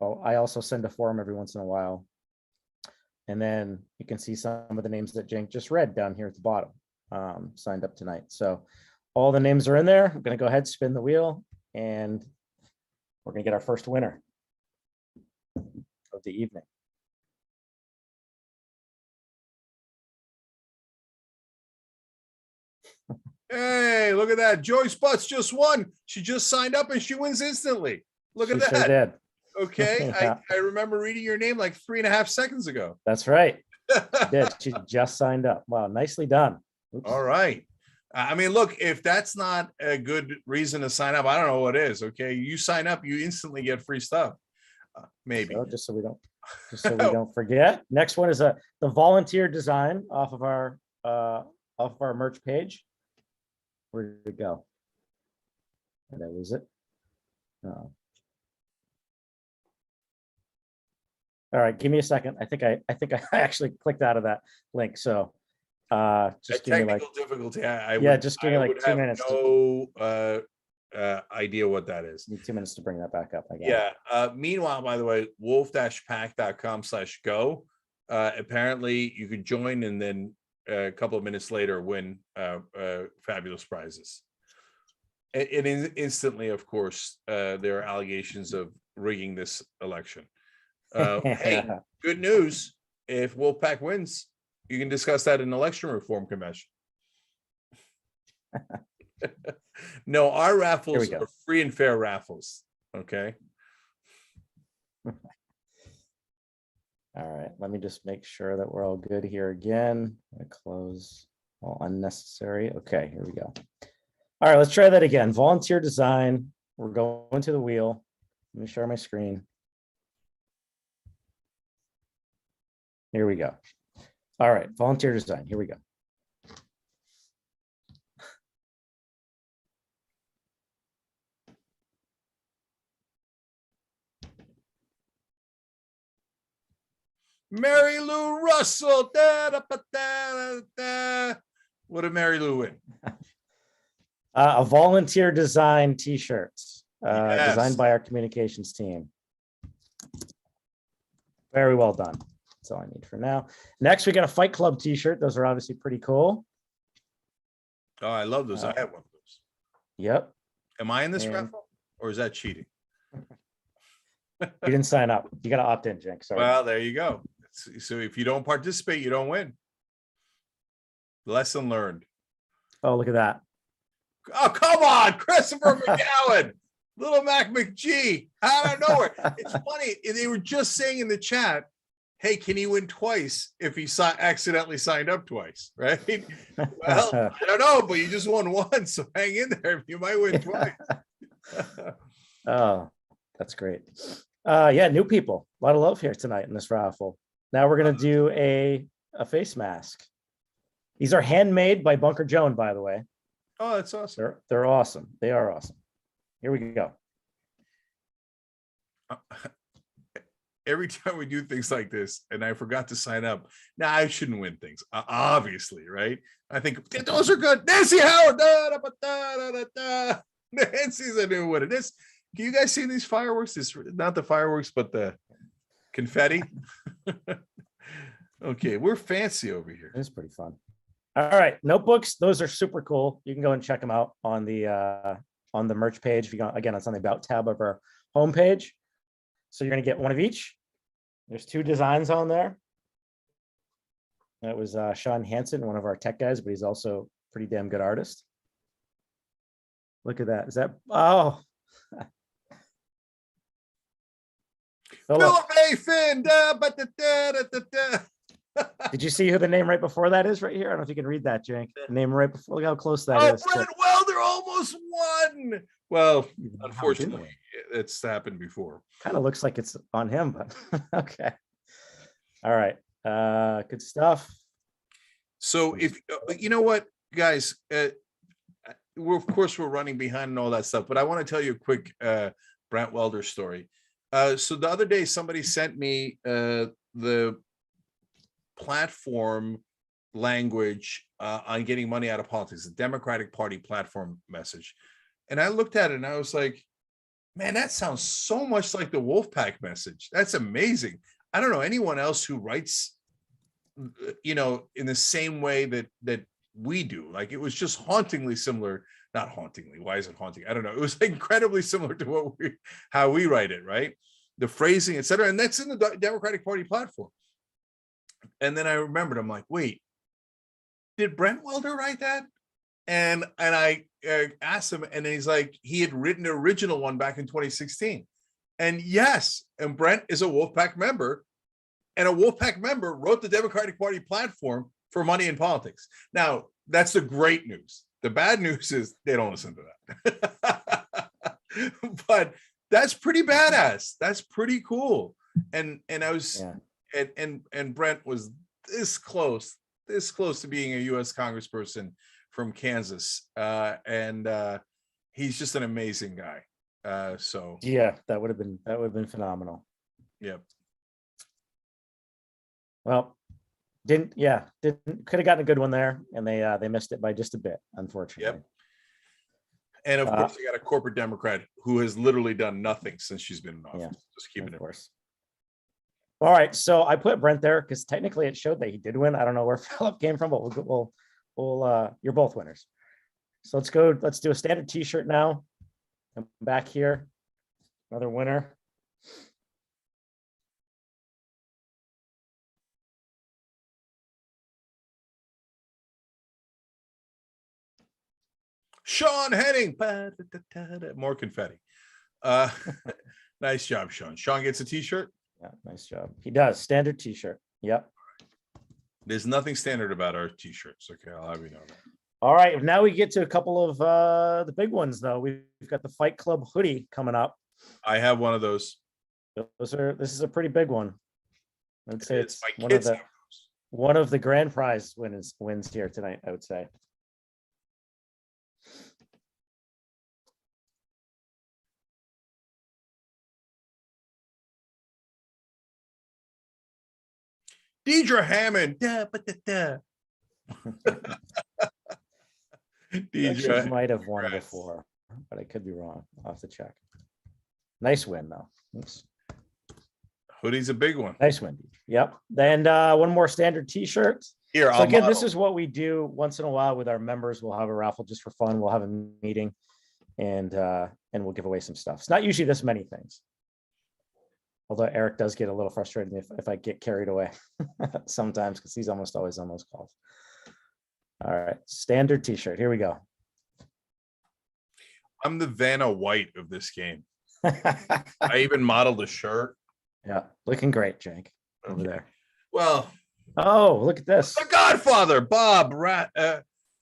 Oh, I also send a form every once in a while. And then you can see some of the names that Cenk just read down here at the bottom, signed up tonight. So all the names are in there. I'm going to go ahead, spin the wheel, and we're going to get our first winner of the evening. Hey, look at that. Joyce Butts just won. She just signed up and she wins instantly. Look at that. Sure did. Okay. Yeah. I remember reading your name like 3.5 seconds ago. That's right. She did. She just signed up. Wow. Nicely done. Oops. All right. I mean, look, if that's not a good reason to sign up, I don't know what is. Okay. You sign up, you instantly get free stuff. Maybe. So, just so we don't forget. Next one is the volunteer design off of our merch page. Where did it go? Did I lose it? No. All right, give me a second. I think I actually clicked out of that link. So just give me like difficulty. Just give me like 2 minutes. No idea what that is. Need 2 minutes to bring that back up. I guess. Yeah. Meanwhile, by the way, wolf-pac.com/go. Apparently, you could join and then a couple of minutes later win fabulous prizes. instantly, of course, there are allegations of rigging this election. Hey, good news. If Wolf-PAC wins, you can discuss that in election reform convention. No, our raffles are free and fair raffles. Okay. All right, let me just make sure that we're all good here again. I close all unnecessary. Okay, here we go. All right, let's try that again. Volunteer design. We're going to the wheel. Let me share my screen. Here we go. All right, volunteer design. Here we go. Mary Lou Russell. Da, da, ba, da, da. What did Mary Lou win? A volunteer design t-shirts Yes. designed by our communications team. Very well done. That's all I need for now. Next, we got a Fight Club t-shirt. Those are obviously pretty cool. Oh, I love those. I have one of those. Yep. Am I in this And- raffle or is that cheating? You didn't sign up. You got to opt in, Cenk. Sorry. Well, there you go. So if you don't participate, you don't win. Lesson learned. Oh, look at that. Oh, come on, Christopher McGowan, Little Mac McGee, out of nowhere. It's funny. They were just saying in the chat, hey, can he win twice if he accidentally signed up twice, right? Well, I don't know, but you just won once, so hang in there. You might win twice. Oh, that's great. Yeah, new people. A lot of love here tonight in this raffle. Now we're going to do a face mask. These are handmade by Bunker Joan, by the way. Oh, that's awesome. They're awesome. They are awesome. Here we go. Every time we do things like this, and I forgot to sign up. Now I shouldn't win things, obviously, right? I think those are good. Nancy Howard, da, da, da, da, da, da. Nancy's a new winner. This, can you guys see these fireworks? This, not the fireworks, but the confetti. Okay, we're fancy over here. It's pretty fun. All right, notebooks. Those are super cool. You can go and check them out on the merch page. If you go, again, it's on the About tab of our homepage. So you're going to get one of each. There's 2 designs on there. That was Sean Hansen, one of our tech guys, but he's also a pretty damn good artist. Look at that. Is that, oh. Philip A. Finn. Da, ba, da, da, da, da, da. Did you see who the name right before that is right here? I don't know if you can read that, Cenk. The name right before, look how close that is. Brent Welder almost won. Well, unfortunately, it's happened before. Kind of looks like it's on him, but okay. All right. Good stuff. So if you know what, guys, we're of course we're running behind and all that stuff, but I want to tell you a quick Brent Welder story. So the other day somebody sent me the platform language on getting money out of politics, the Democratic Party platform message. And I looked at it and I was like, man, that sounds so much like the Wolf-PAC message. That's amazing. I don't know anyone else who writes, you know, in the same way that we do. Like it was just hauntingly similar, not hauntingly. Why is it haunting? I don't know. It was incredibly similar to how we write it, right? The phrasing, et cetera. And that's in the Democratic Party platform. And then I remembered, I'm like, wait, did Brent Welder write that? And I asked him, and he's like, he had written the original one back in 2016. And yes, and Brent is a Wolf-PAC member, and a Wolf-PAC member wrote the Democratic Party platform for money in politics. Now, that's the great news. The bad news is they don't listen to that. But that's pretty badass. That's pretty cool. And I was, and Brent was this close to being a U.S. congressperson from Kansas. And he's just an amazing guy. So yeah, that would have been phenomenal. Yep. Well, could have gotten a good one there, and they missed it by just a bit, unfortunately. Yep. And of course, they got a corporate Democrat who has literally done nothing since she's been in office. Yeah, just keeping it. Of course. All right, so I put Brent there because technically it showed that he did win. I don't know where Philip came from, but we'll you're both winners. So let's go. Let's do a standard T-shirt now. I'm back here. Another winner. Sean Henning. More confetti. Nice job, Sean. Sean gets a T-shirt. Yeah, nice job. He does. Standard T-shirt. Yep. There's nothing standard about our T-shirts. Okay, I'll have you know that. All right. Now we get to a couple of the big ones, though. We've got the Fight Club hoodie coming up. I have one of those. This is a pretty big one. I'd say it's My one of kids the have one of the grand prize wins here tonight, I would say. Deidre Hammond. Actually might have won before, but I could be wrong. I'll have to check. Nice win, though. Oops. Hoodie's a big one. Nice win. Yep. And one more standard T-shirt. Here, So I'll again, this model. is what we do once in a while with our members. We'll have a raffle just for fun. We'll have a meeting, and we'll give away some stuff. It's not usually this many things. Although Eric does get a little frustrated if I get carried away sometimes, because he's almost always on those calls. All right, standard T-shirt. Here we go. I'm the Vanna White of this game. I even modeled a shirt. Yeah, looking great, Cenk, over there. Well, oh, look at this. The Godfather, Bob.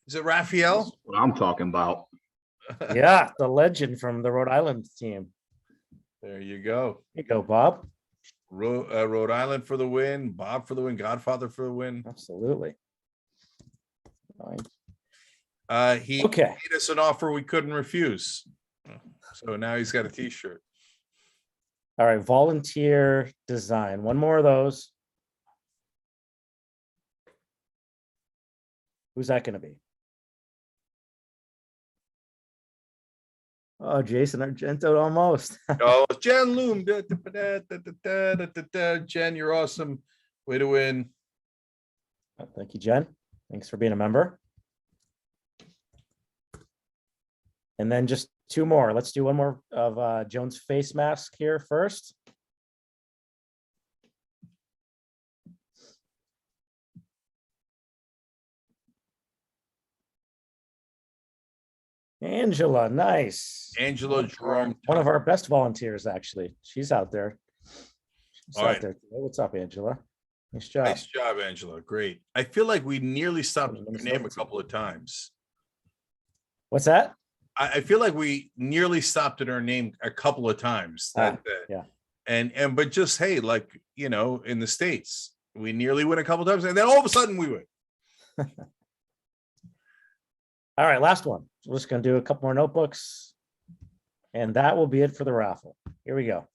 Is it Raphael? That's what I'm talking about. Yeah, the legend from the Rhode Island team. There you go. Here you go, Bob. Rhode Island for the win. Bob for the win. Godfather for the win. Absolutely. He Okay. made us an offer we couldn't refuse. So now he's got a T-shirt. All right, volunteer design. One more of those. Who's that going to be? Oh, Jason Argento almost. Oh, Jen Loom. Jen, you're awesome. Way to win. Thank you, Jen. Thanks for being a member. And then just two more. Let's do one more of Joan's face mask here first. Angela, nice. Angela Jerome. One of our best volunteers, actually. She's out there. She's All out right. there today. What's up, Angela? Nice job. Nice job, Angela. Great. I feel like we nearly stopped your name a couple of times. What's that? I feel like we nearly stopped at her name a couple of times. Yeah. And but just hey, like you know, in the States, we nearly win a couple of times, and then all of a sudden we win. All right, last one. We're just going to do a couple more notebooks, and that will be it for the raffle. Here we go.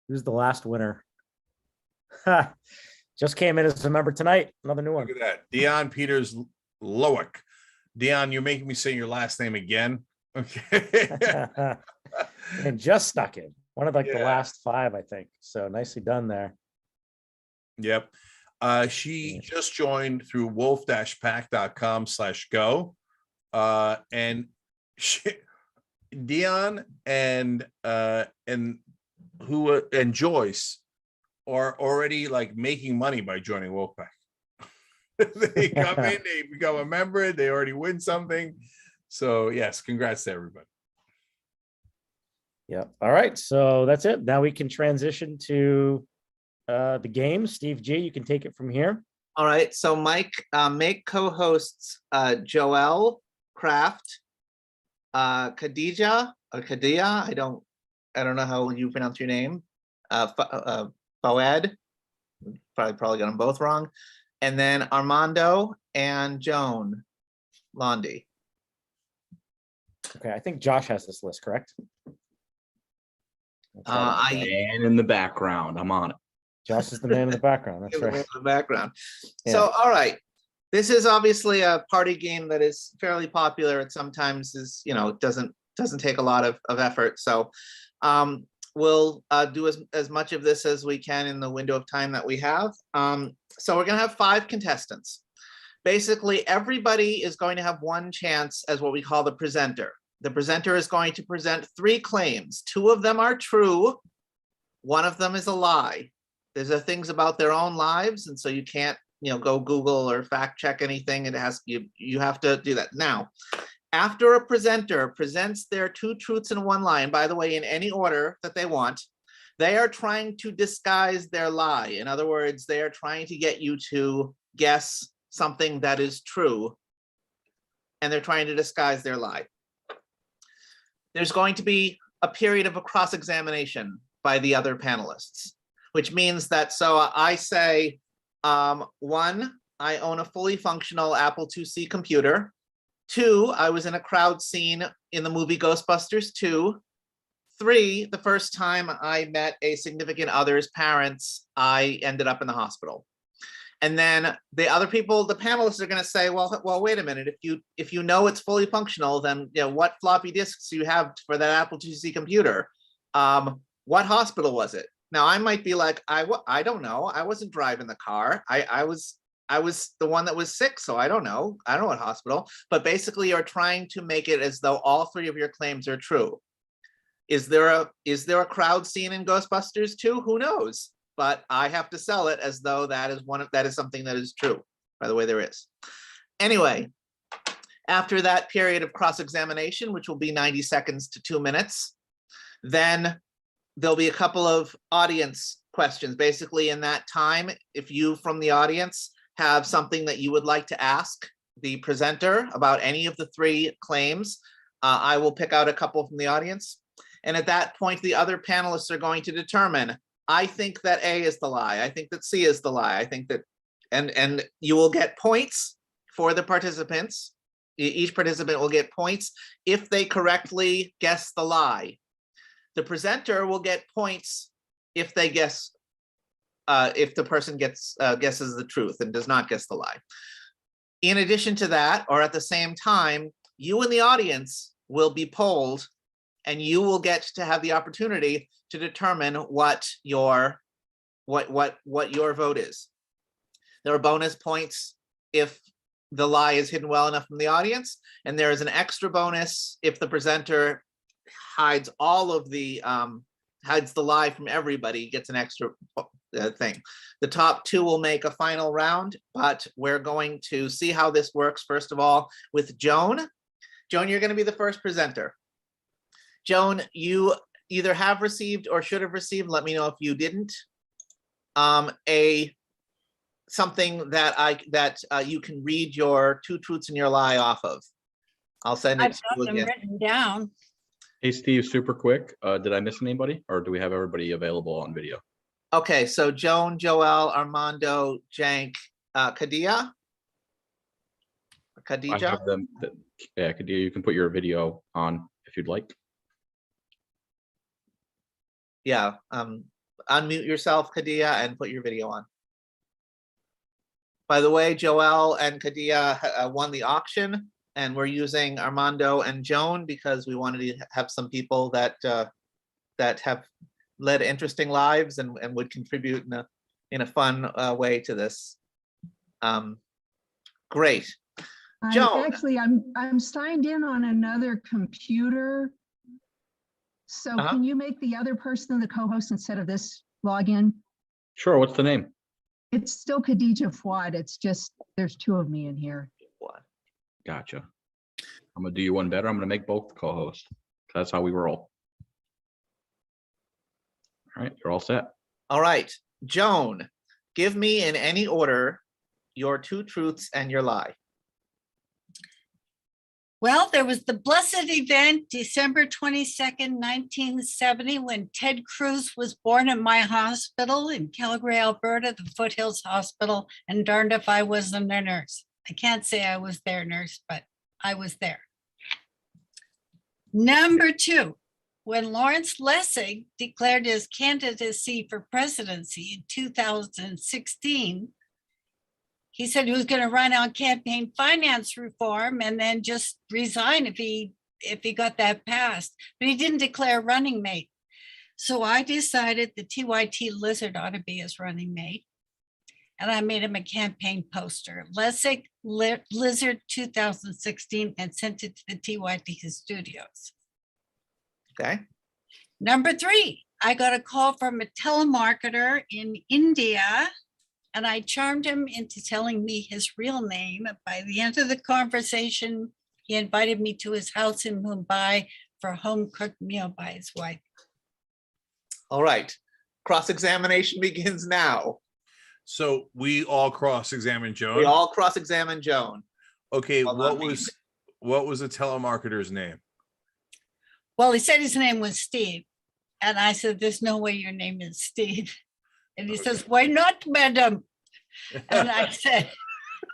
Who's the last winner? Just came in as a member tonight. Another new one. Look at that. Dion Peters Lowick. Dion, you're making me say your last name again. Okay. And just snuck in. One of like the Yeah. last five, I think. So nicely done there. Yep. She just joined through wolf-pac.com/go. And Dion and Joyce are already like making money by joining Wolf-PAC. They come in, they become a member, they already win something. So yes, congrats to everybody. Yeah. All right. So that's it. Now we can transition to the game. Steve G, you can take it from here. All right, so Mike, make co-hosts Joelle Kraft, Khadija or Kadia. I don't know how you pronounce your name. Fawad, probably got them both wrong. And then Armando and Joan Londi. Okay. I think Josh has this list, correct? And in the background, I'm on it. Josh is the man in the background. That's right. In the background. Yeah. So, all right. This is obviously a party game that is fairly popular. It sometimes is, doesn't take a lot of effort. So we'll do as much of this as we can in the window of time that we have. So we're going to have 5 contestants. Basically, everybody is going to have one chance as what we call the presenter. The presenter is going to present 3 claims. 2 of them are true. 1 of them is a lie. These are things about their own lives, and so you can't, go Google or fact check anything. It has you have to do that. Now, after a presenter presents their 2 truths and 1 lie, and by the way, in any order that they want, they are trying to disguise their lie. In other words, they are trying to get you to guess something that is true, and they're trying to disguise their lie. There's going to be a period of a cross-examination by the other panelists, which means that, so I say, 1, I own a fully functional Apple IIc computer. 2, I was in a crowd scene in the movie Ghostbusters 2. 3, the first time I met a significant other's parents, I ended up in the hospital. And then the other people, the panelists are going to say, well, wait a minute. If you know it's fully functional, then what floppy disks do you have for that Apple IIc computer? What hospital was it? Now I might be like, I don't know. I wasn't driving the car. I was the one that was sick, so I don't know. I don't know what hospital. But basically, you're trying to make it as though all 3 of your claims are true. Is there a crowd scene in Ghostbusters 2? Who knows? But I have to sell it as though that is something that is true. By the way, there is. Anyway, after that period of cross-examination, which will be 90 seconds to 2 minutes, then there'll be a couple of audience questions. Basically, in that time, if you from the audience have something that you would like to ask the presenter about any of the 3 claims, I will pick out a couple from the audience. And at that point, the other panelists are going to determine, I think that A is the lie. I think that C is the lie. I think that, and you will get points for the participants. Each participant will get points if they correctly guess the lie. The presenter will get points if they guess, if the person guesses the truth and does not guess the lie. In addition to that, or at the same time, you in the audience will be polled, and you will get to have the opportunity to determine what your vote is. There are bonus points if the lie is hidden well enough from the audience, and there is an extra bonus if the presenter hides all of the hides the lie from everybody, gets an extra thing. The top 2 will make a final round, but we're going to see how this works first of all with Joan. Joan, you're going to be the first presenter. Joan, you either have received or should have received, let me know if you didn't, something that you can read your 2 truths and your lie off of. I'll send it I've to got you them again. written down. Hey, Steve, super quick. Did I miss anybody, or do we have everybody available on video? Okay, so Joan, Joel, Armando, Cenk, Khadija. I have them. Yeah, Khadija, you can put your video on if you'd like. Yeah, unmute yourself, Khadija, and put your video on. By the way, Joel and Khadija won the auction, and we're using Armando and Joan because we wanted to have some people that that have led interesting lives and would contribute in a fun way to this. Great. Joan. Actually, I'm signed in on another computer. So can you make the other person the co-host instead of this login? Sure. What's the name? It's still Khadija Fouad. It's just there's 2 of me in here. Gotcha. I'm gonna do you one better. I'm gonna make both co-hosts. That's how we roll. All right, you're all set. All right, Joan, give me in any order your 2 truths and your lie. Well, there was the blessed event, December 22nd, 1970, when Ted Cruz was born at my hospital in Calgary, Alberta, the Foothills Hospital, and darned if I wasn't a nurse. I can't say I was their nurse, but I was there. Number 2, when Lawrence Lessig declared his candidacy for presidency in 2016, he said he was going to run on campaign finance reform and then just resign if he got that passed. But he didn't declare running mate. So I decided the TYT Lizard ought to be his running mate. And I made him a campaign poster, Lessig Lizard 2016, and sent it to the TYT studios. Okay. Number 3, I got a call from a telemarketer in India, and I charmed him into telling me his real name. By the end of the conversation, he invited me to his house in Mumbai for a home-cooked meal by his wife. All right. Cross-examination begins now. So we all cross-examine Joan? We all cross-examine Joan. Okay, Well, what was the telemarketer's name? Well, he said his name was Steve. And I said, there's no way your name is Steve. And he says, why not, madam? And I said,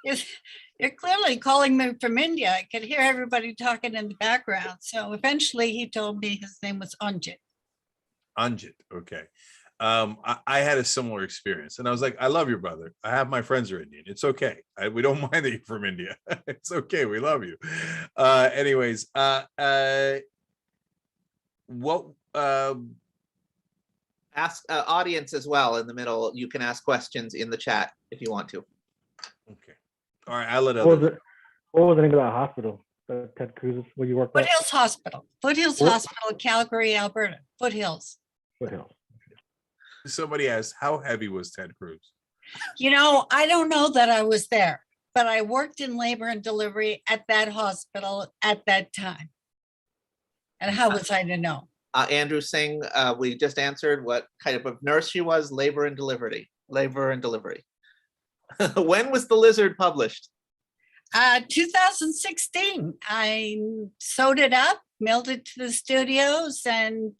you're clearly calling me from India. I could hear everybody talking in the background. So eventually he told me his name was Anjit. Anjit, okay. I had a similar experience, and I was like, I love your brother. I have my friends are Indian. It's okay. We don't mind that you're from India. It's okay. We love you. Anyways, what ask audience as well in the middle. You can ask questions in the chat if you want to. Okay. All right. I'll let What was the name of that hospital? Ted Cruz, where you work at? Foothills Hospital. Foothills Hospital, Calgary, Alberta. Foothills. Foothills. Somebody asked, how heavy was Ted Cruz? You know, I don't know that I was there, but I worked in labor and delivery at that hospital at that time. And how was I to know? Andrew Singh, we just answered what kind of a nurse she was, labor and delivery. When was The Lizard published? 2016. I sewed it up, mailed it to the studios, and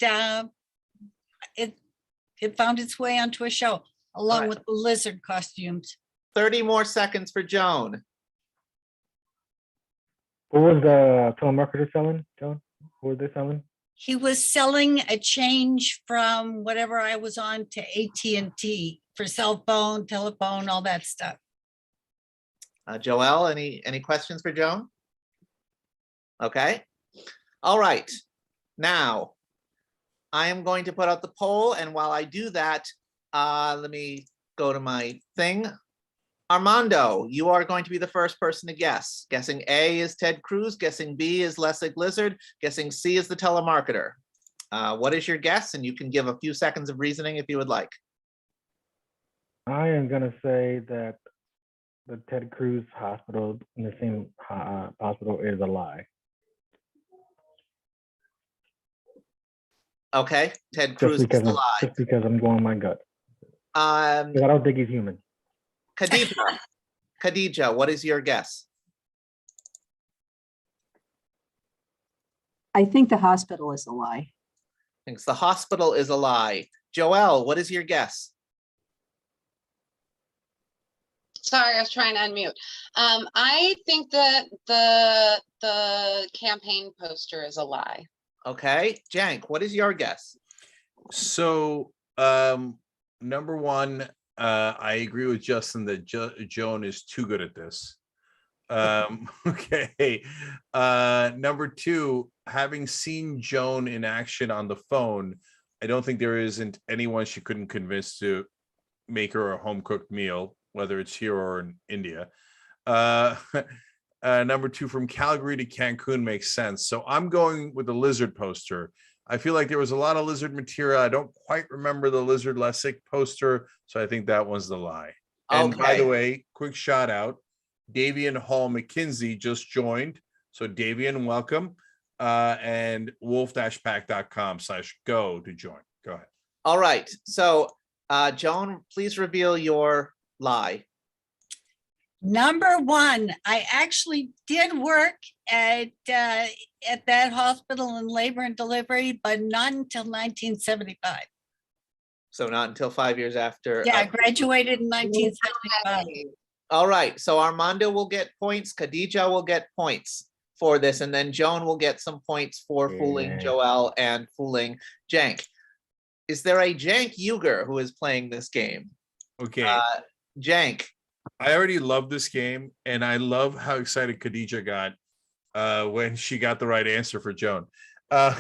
it found its way onto a show along with the lizard costumes. 30 more seconds for Joan. What was the telemarketer selling, Joan? What were they selling? He was selling a change from whatever I was on to AT&T for cell phone, telephone, all that stuff. Joelle, any questions for Joan? Okay. All right. Now, I am going to put out the poll, and while I do that, let me go to my thing. Armando, you are going to be the first person to guess. Guessing A is Ted Cruz, guessing B is Lessig Lizard, guessing C is the telemarketer. What is your guess? And you can give a few seconds of reasoning if you would like. I am going to say that the Ted Cruz hospital in the same hospital is a lie. Okay, Ted Cruz is a lie. Just because I'm going my gut. I don't think he's human. Khadija, what is your guess? I think the hospital is a lie. Thinks the hospital is a lie. Joelle, what is your guess? Sorry, I was trying to unmute. I think that the campaign poster is a lie. Okay, Cenk, what is your guess? So, number one, I agree with Justin that Joan is too good at this. Okay. Number two, having seen Joan in action on the phone, I don't think there isn't anyone she couldn't convince to make her a home-cooked meal, whether it's here or in India. Number two, from Calgary to Cancun makes sense. So I'm going with the lizard poster. I feel like there was a lot of lizard material. I don't quite remember the lizard Lessig poster, so I think that one's the lie. And by the way, quick shout out, Davian Hall McKinsey just joined. So Davian, welcome. And wolf-pac.com/go to join. Go ahead. All right. So Joan, please reveal your lie. Number one, I actually did work at that hospital in labor and delivery, but not until 1975. So not until 5 years after. Yeah, I graduated in 1975. All right, so Armando will get points, Khadija will get points for this, and then Joan will get some points for fooling Joelle and fooling Cenk. Is there a Cenk Uygur who is playing this game? Okay. Cenk. I already love this game, and I love how excited Khadija got when she got the right answer for Joan. I'm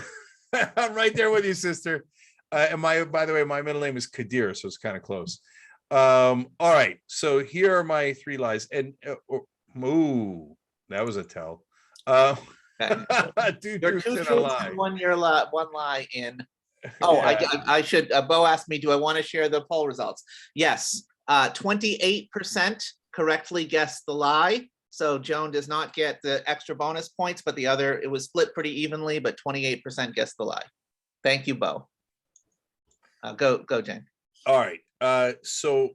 right there with you, sister. And by the way, my middle name is Kadir, so it's kind of close. All right, so here are my 3 lies, and ooh, that was a tell. You're 2 truths and 1 lie in. Oh, Yeah. I should. Bo asked me, do I want to share the poll results? Yes. 28% correctly guessed the lie. So Joan does not get the extra bonus points, but the other, it was split pretty evenly, but 28% guessed the lie. Thank you, Bo. Go, Cenk. All right. So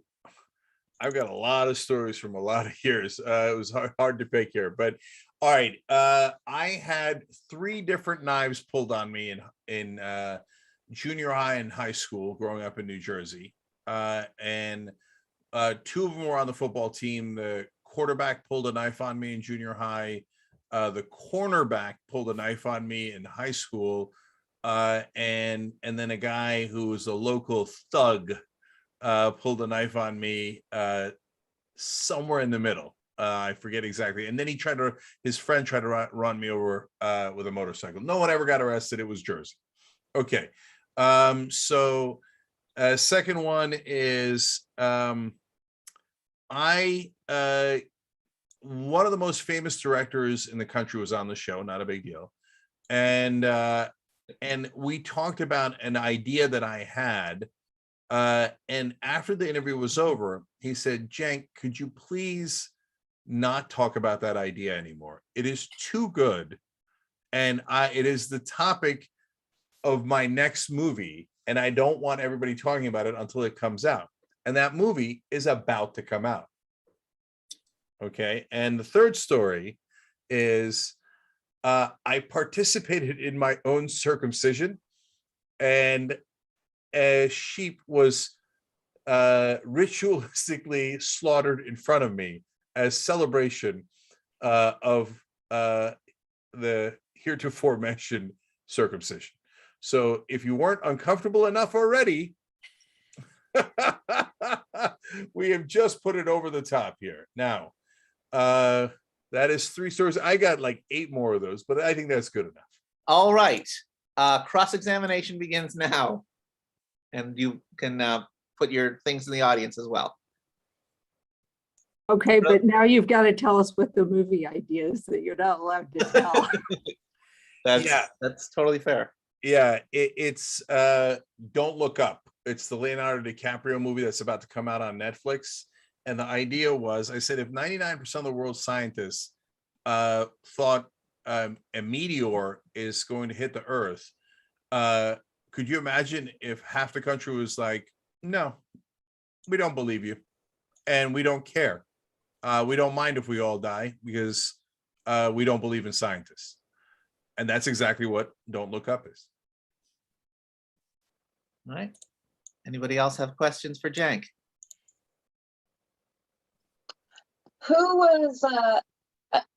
I've got a lot of stories from a lot of years. It was hard to pick here, but all right. I had 3 different knives pulled on me in junior high and high school growing up in New Jersey. And 2 of them were on the football team. The quarterback pulled a knife on me in junior high. The cornerback pulled a knife on me in high school. And then a guy who was a local thug pulled a knife on me somewhere in the middle. I forget exactly. And then his friend tried to run me over with a motorcycle. No one ever got arrested. It was Jersey. Okay. So second one is one of the most famous directors in the country was on the show, not a big deal. And we talked about an idea that I had. And after the interview was over, he said, Cenk, could you please not talk about that idea anymore? It is too good. And it is the topic of my next movie. And I don't want everybody talking about it until it comes out. And that movie is about to come out. Okay. And the third story is I participated in my own circumcision, and a sheep was ritualistically slaughtered in front of me as celebration of the heretofore mentioned circumcision. So if you weren't uncomfortable enough already, we have just put it over the top here. Now, that is 3 stories. I got like 8 more of those, but I think that's good enough. All right. Cross-examination begins now. And you can put your things in the audience as well. Okay, but now you've got to tell us what the movie idea is that you're not allowed to tell. That's totally fair. Yeah, it's Don't Look Up. It's the Leonardo DiCaprio movie that's about to come out on Netflix. And the idea was, I said, if 99% of the world's scientists thought a meteor is going to hit the Earth, could you imagine if half the country was like, no, we don't believe you, and we don't care. We don't mind if we all die because we don't believe in scientists. And that's exactly what Don't Look Up is. All right. Anybody else have questions for Cenk? Who was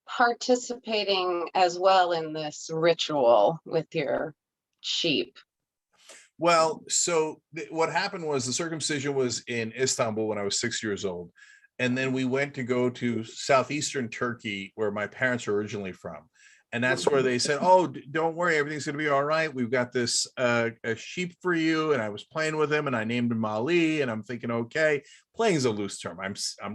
participating as well in this ritual with your sheep? Well, so what happened was the circumcision was in Istanbul when I was 6 years old. And then we went to go to southeastern Turkey, where my parents are originally from. And that's where they said, oh, don't worry, everything's going to be all right. We've got this a sheep for you. And I was playing with him and I named him Ali. And I'm thinking, okay, playing's a loose term.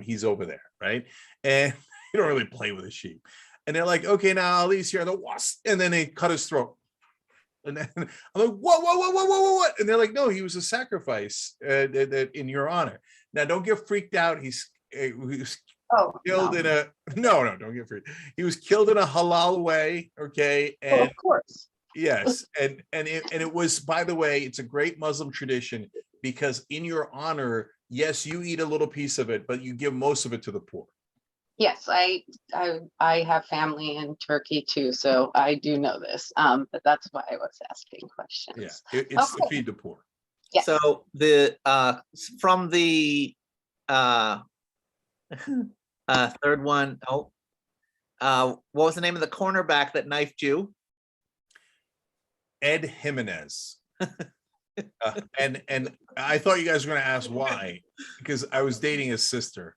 He's over there, right? And you don't really play with a sheep. And they're like, okay, now Ali's here. And then they cut his throat. And then I'm like, what? And they're like, no, he was a sacrifice in your honor. Now, don't get freaked out. He was killed in a don't get freaked. He was killed in a halal way. Okay. And well, of course. Yes. And it was, by the way, it's a great Muslim tradition because in your honor, yes, you eat a little piece of it, but you give most of it to the poor. Yes, I have family in Turkey too, so I do know this. But that's why I was asking questions. Yeah, it's to feed the poor. Yes. So the from the third one, what was the name of the cornerback that knifed you? Ed Jimenez. And I thought you guys were going to ask why, because I was dating his sister.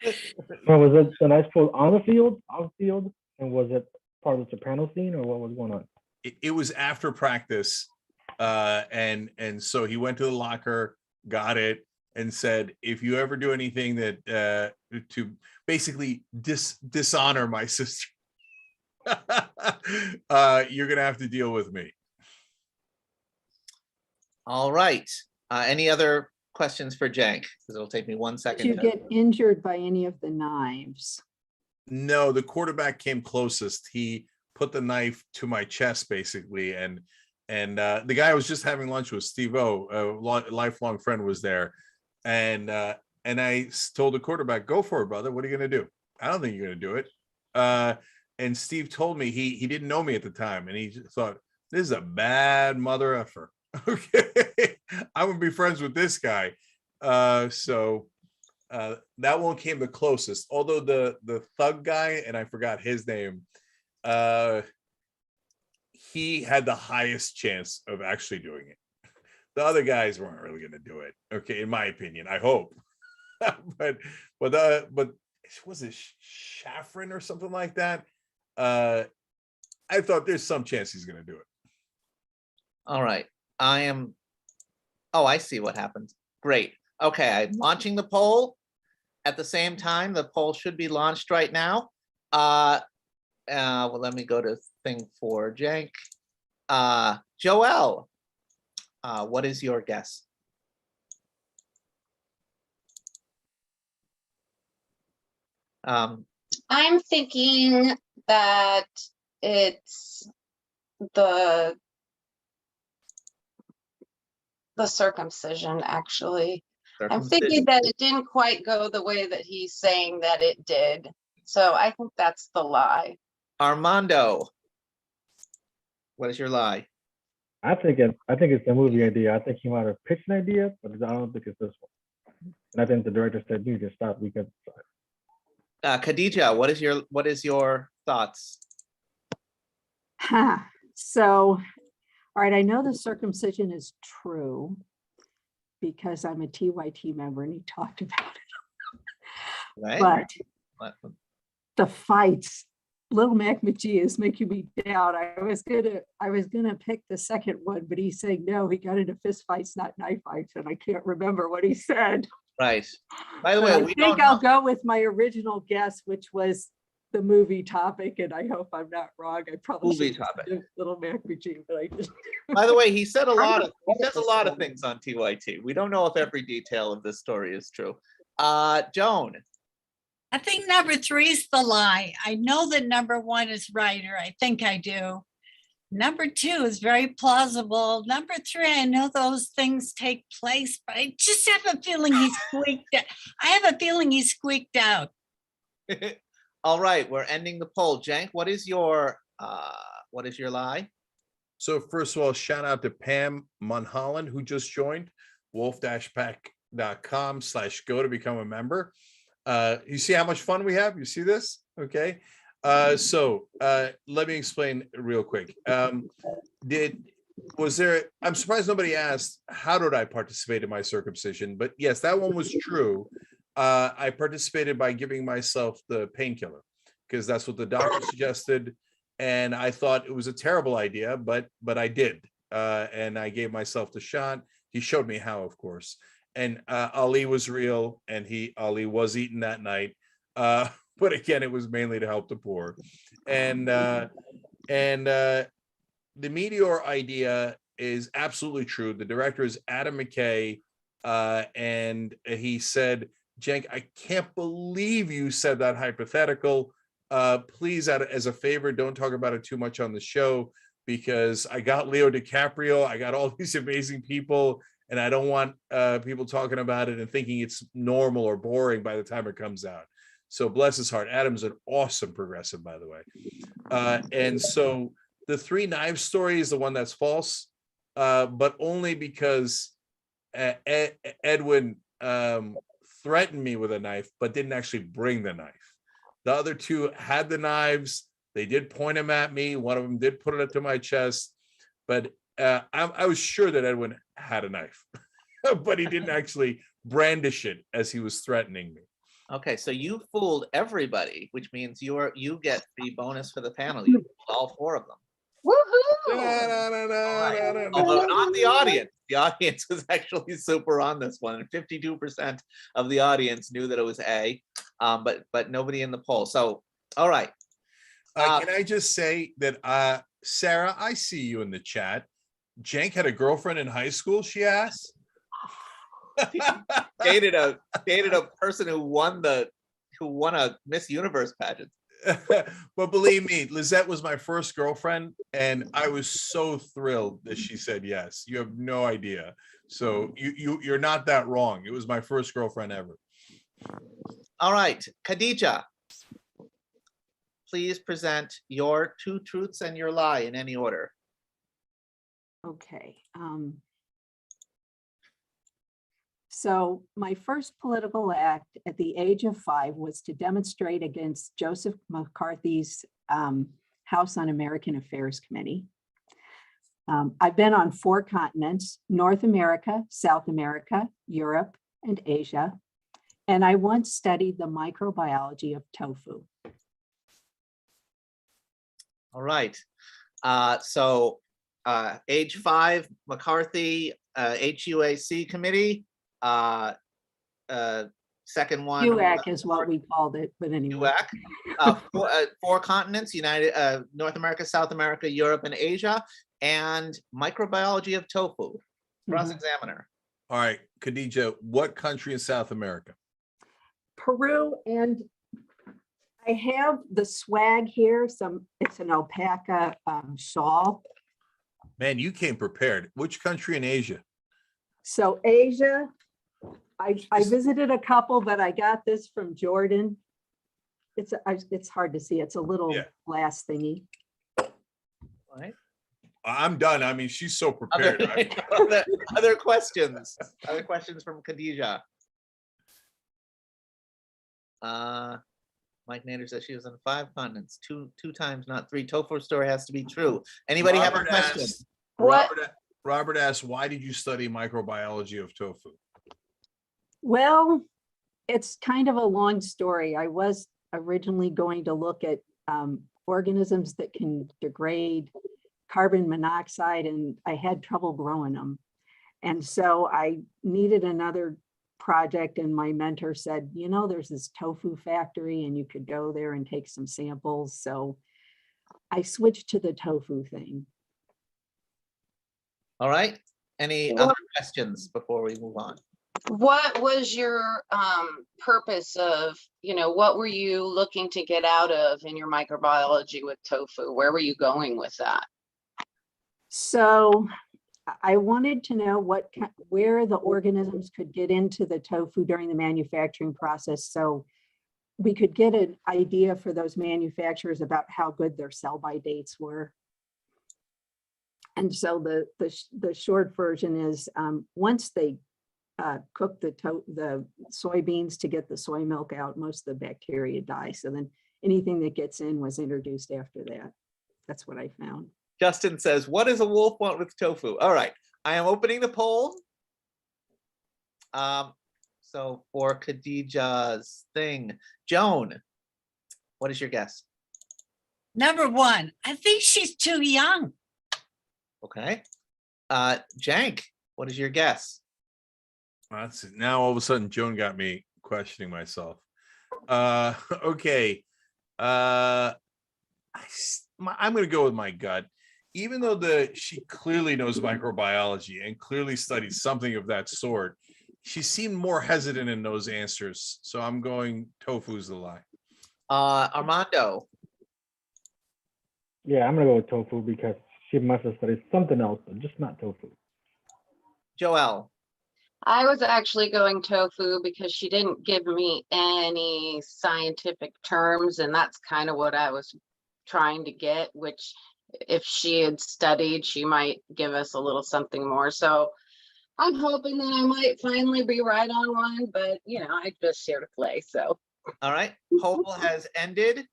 So was it the knife pulled on the field, off the field, and was it part of the Soprano scene, or what was going on? It was after practice. And so he went to the locker, got it, and said, if you ever do anything that to basically dishonor my sister, you're gonna have to deal with me. All right. Any other questions for Cenk? Because it'll take me 1 Did second. you get injured by any of the knives? No, the quarterback came closest. He put the knife to my chest, basically, and the guy I was just having lunch with, Steve O, a lifelong friend, was there, and I told the quarterback, "Go for it, brother. What are you gonna do? I don't think you're gonna do it." And Steve told me he didn't know me at the time, and he just thought, this is a bad mother effer. Okay, I'm gonna be friends with this guy. So that one came the closest. Although the thug guy, and I forgot his name, he had the highest chance of actually doing it. The other guys weren't really gonna do it. Okay, in my opinion, I hope. but was it Shafrin or something like that? I thought there's some chance he's gonna do it. All right. Oh, I see what happened. Great. Okay, I'm launching the poll. At the same time, the poll should be launched right now. Well, let me go to thing for Cenk. Joelle, what is your guess? I'm thinking that it's the circumcision, actually. I'm thinking that it didn't quite go the way that he's saying that it did. So I think that's the lie. Armando, what is your lie? I think it's a movie idea. I think he might have pitched an idea, but I don't think it's this one. And I think the director said, "You just stop. We can." Khadija, what is your thoughts? So, all right, I know the circumcision is true because I'm a TYT member and he talked about it. Right. But the fights, Little Mac McGee is making me doubt. I was gonna pick the second one, but he's saying no, he got into fist fights, not knife fights, and I can't remember what he said. Right. By the But way, I think I'll go with my original guess, which was the movie topic, and I hope I'm not wrong. I probably Movie should have topic. said Little Mac McGee, but I just. By the way, he said a lot of things on TYT. We don't know if every detail of this story is true. Joan. I think number 3 is the lie. I know that number 1 is right, or I think I do. Number 2 is very plausible. Number 3, I know those things take place, but I just have a feeling he squeaked out. I have a feeling he squeaked out. All right, we're ending the poll. Cenk, what is your lie? So first of all, shout out to Pam Munholland, who just joined, wolf-pac.com/go to become a member. You see how much fun we have? You see this? Okay. So let me explain real quick. I'm surprised nobody asked, how did I participate in my circumcision? But yes, that one was true. I participated by giving myself the painkiller because that's what the doctor suggested. And I thought it was a terrible idea, but I did. And I gave myself the shot. He showed me how, of course. And Ali was real, and Ali was eaten that night. But again, it was mainly to help the poor. And the meteor idea is absolutely true. The director is Adam McKay, and he said, Cenk, I can't believe you said that hypothetical. Please, as a favor, don't talk about it too much on the show, because I got Leo DiCaprio, I got all these amazing people, and I don't want people talking about it and thinking it's normal or boring by the time it comes out. So bless his heart. Adam's an awesome progressive, by the way. And so the 3 knives story is the one that's false, but only because Edwin threatened me with a knife, but didn't actually bring the knife. The other 2 had the knives. They did point them at me. One of them did put it up to my chest, but I was sure that Edwin had a knife, but he didn't actually brandish it as he was threatening me. Okay, so you fooled everybody, which means you get the bonus for the panel. You fooled all 4 of them. Woohoo! Although not the audience. The audience was actually super on this one, and 52% of the audience knew that it was A, but nobody in the poll. So, all right. Can I just say that, Sarah, I see you in the chat. Cenk had a girlfriend in high school, she asked. dated a person who won a Miss Universe pageant. But believe me, Lizette was my first girlfriend, and I was so thrilled that she said yes. You have no idea. So you're not that wrong. It was my first girlfriend ever. All right, Khadija, please present your 2 truths and your lie in any order. Okay. So my first political act at the age of 5 was to demonstrate against Joseph McCarthy's House Un-American Affairs Committee. I've been on 4 continents: North America, South America, Europe, and Asia. And I once studied the microbiology of tofu. All right. Age 5, McCarthy, HUAC committee. Second one. UAC is what we called it, but anyway. UAC. 4 continents: North America, South America, Europe, and Asia. And microbiology of tofu. Cross-examiner. All right, Khadija, what country in South America? Peru, and I have the swag here. It's an alpaca shawl. Man, you came prepared. Which country in Asia? So Asia, I visited a couple, but I got this from Jordan. It's hard to see. It's a little glass thingy. All right. I'm done. I mean, she's so prepared. Other questions? Other questions from Khadija? Mike Nader says she was on 5 continents, two times, not 3. Tofu story has to be true. Anybody have a question? Robert asked, why did you study microbiology of tofu? Well, it's kind of a long story. I was originally going to look at organisms that can degrade carbon monoxide, and I had trouble growing them. And so I needed another project, and my mentor said, you know, there's this tofu factory and you could go there and take some samples. So I switched to the tofu thing. All right. Any other questions before we move on? What was your purpose of, what were you looking to get out of in your microbiology with tofu? Where were you going with that? So I wanted to know where the organisms could get into the tofu during the manufacturing process, so we could get an idea for those manufacturers about how good their sell-by dates were. And so the short version is once they cook the soybeans to get the soy milk out, most of the bacteria die. So then anything that gets in was introduced after that. That's what I found. Justin says, what does a wolf want with tofu? All right, I am opening the poll. So for Khadija's thing, Joan, what is your guess? Number 1, I think she's too young. Okay. Cenk, what is your guess? Now all of a sudden, Joan got me questioning myself. Okay. I'm going to go with my gut. Even though she clearly knows microbiology and clearly studied something of that sort, she seemed more hesitant in those answers. So I'm going tofu's the lie. Armando. Yeah, I'm gonna go with tofu because she must have studied something else, but just not tofu. Joelle. I was actually going tofu because she didn't give me any scientific terms, and that's kind of what I was trying to get, which if she had studied, she might give us a little something more. So I'm hoping that I might finally be right on one, but I'm just here to play. So all right, poll has ended.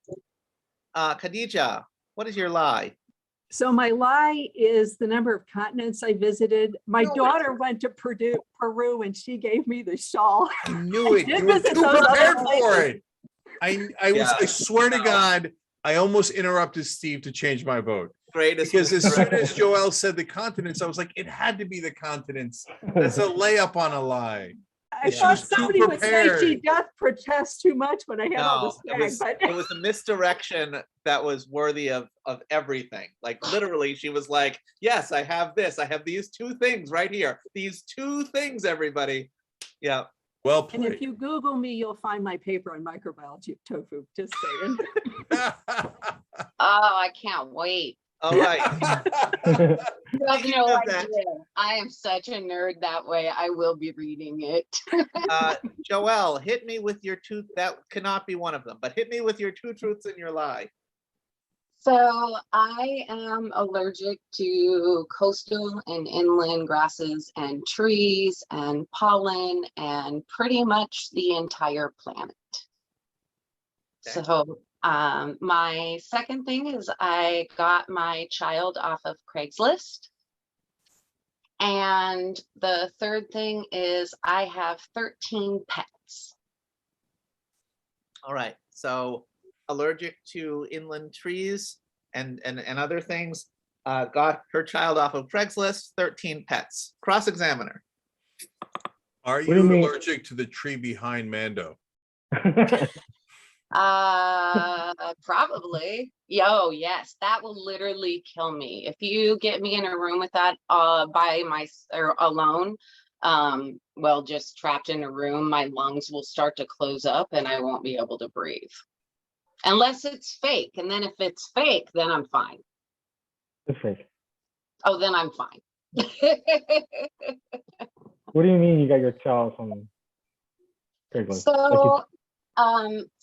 Khadija, what is your lie? So my lie is the number of continents I visited. My daughter went to Peru, and she gave me the shawl. I knew it. You were too prepared for it. I swear to God, I almost interrupted Steve to change my vote. Greatest. Because as soon as Joel said the continents, I was like, it had to be the continents. That's a layup on a lie. I She thought was too somebody would say she prepared. does protest too much when I had all No, the swag, but it was a misdirection that was worthy of everything. Like literally, she was like, "Yes, I have this. I have these two things right here. These two things, everybody." Yeah. Well and if played. you Google me, you'll find my paper on microbiology of tofu. Just saying. Oh, I can't wait. All right. You have no of idea. that- I am such a nerd that way. I will be reading it. Joelle, hit me with your two. That cannot be one of them, but hit me with your two truths and your lie. So I am allergic to coastal and inland grasses and trees and pollen and pretty much the entire planet. Okay. So my second thing is I got my child off of Craigslist. And the third thing is I have 13 pets. All right. So allergic to inland trees and other things. Got her child off of Craigslist. 13 pets. Cross-examiner. Are do you you mean? allergic to the tree behind Mando? Probably. Yo, yes, that will literally kill me. If you get me in a room with that by or alone, well, just trapped in a room, my lungs will start to close up and I won't be able to breathe. Unless it's fake. And then if it's fake, then I'm fine. It's fake. Oh, then I'm fine. What do you mean you got your child from Craigslist?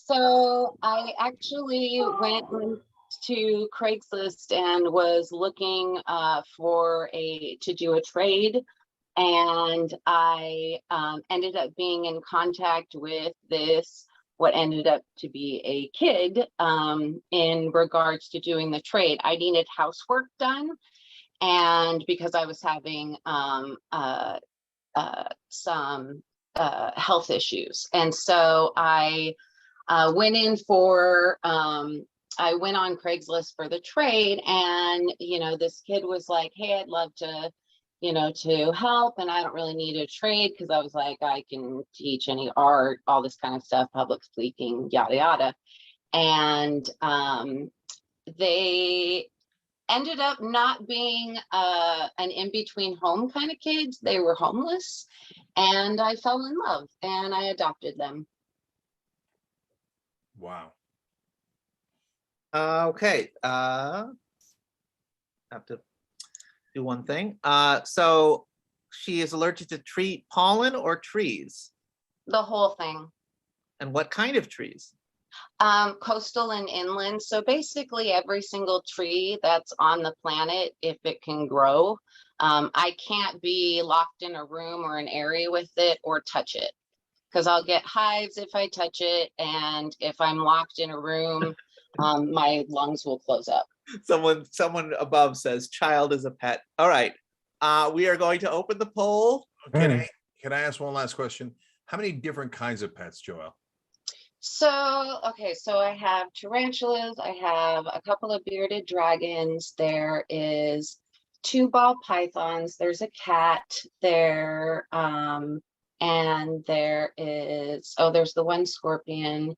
So I actually went to Craigslist and was looking to do a trade, and I ended up being in contact with what ended up to be a kid in regards to doing the trade. I needed housework done, and because I was having some health issues. And so I went on Craigslist for the trade, and, this kid was like, hey, I'd love to, to help. And I don't really need a trade because I was like, I can teach any art, all this kind of stuff, public speaking, yada, yada. And they ended up not being an in-between home kind of kids. They were homeless, and I fell in love and I adopted them. Wow. Okay. Have to do one thing. So she is allergic to tree pollen or trees? The whole thing. And what kind of trees? Coastal and inland. So basically every single tree that's on the planet, if it can grow. I can't be locked in a room or an area with it or touch it, because I'll get hives if I touch it. And if I'm locked in a room, my lungs will close up. Someone above says child is a pet. All right. We are going to open the poll. Can I ask one last question? How many different kinds of pets, Joel? So, okay, so I have tarantulas, I have a couple of bearded dragons, there is 2 ball pythons, there's a cat, and there is, there's the one scorpion.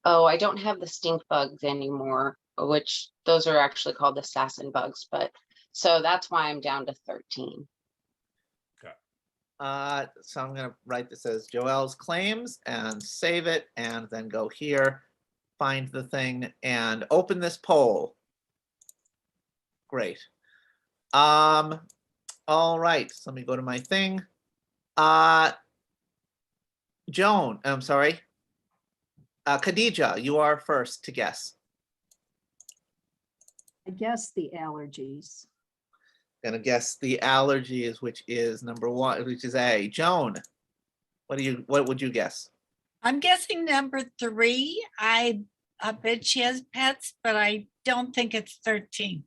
Oh, I don't have the stink bugs anymore, which those are actually called assassin bugs, but so that's why I'm down to 13. So I'm going to write this as Joel's claims and save it, and then go here, find the thing, and open this poll. Great. All right. So let me go to my thing. Joan, I'm sorry. Khadija, you are first to guess. I guess the allergies. Gonna guess the allergies, which is number 1, which is A. Joan, what would you guess? I'm guessing number 3. I bet she has pets, but I don't think it's 13.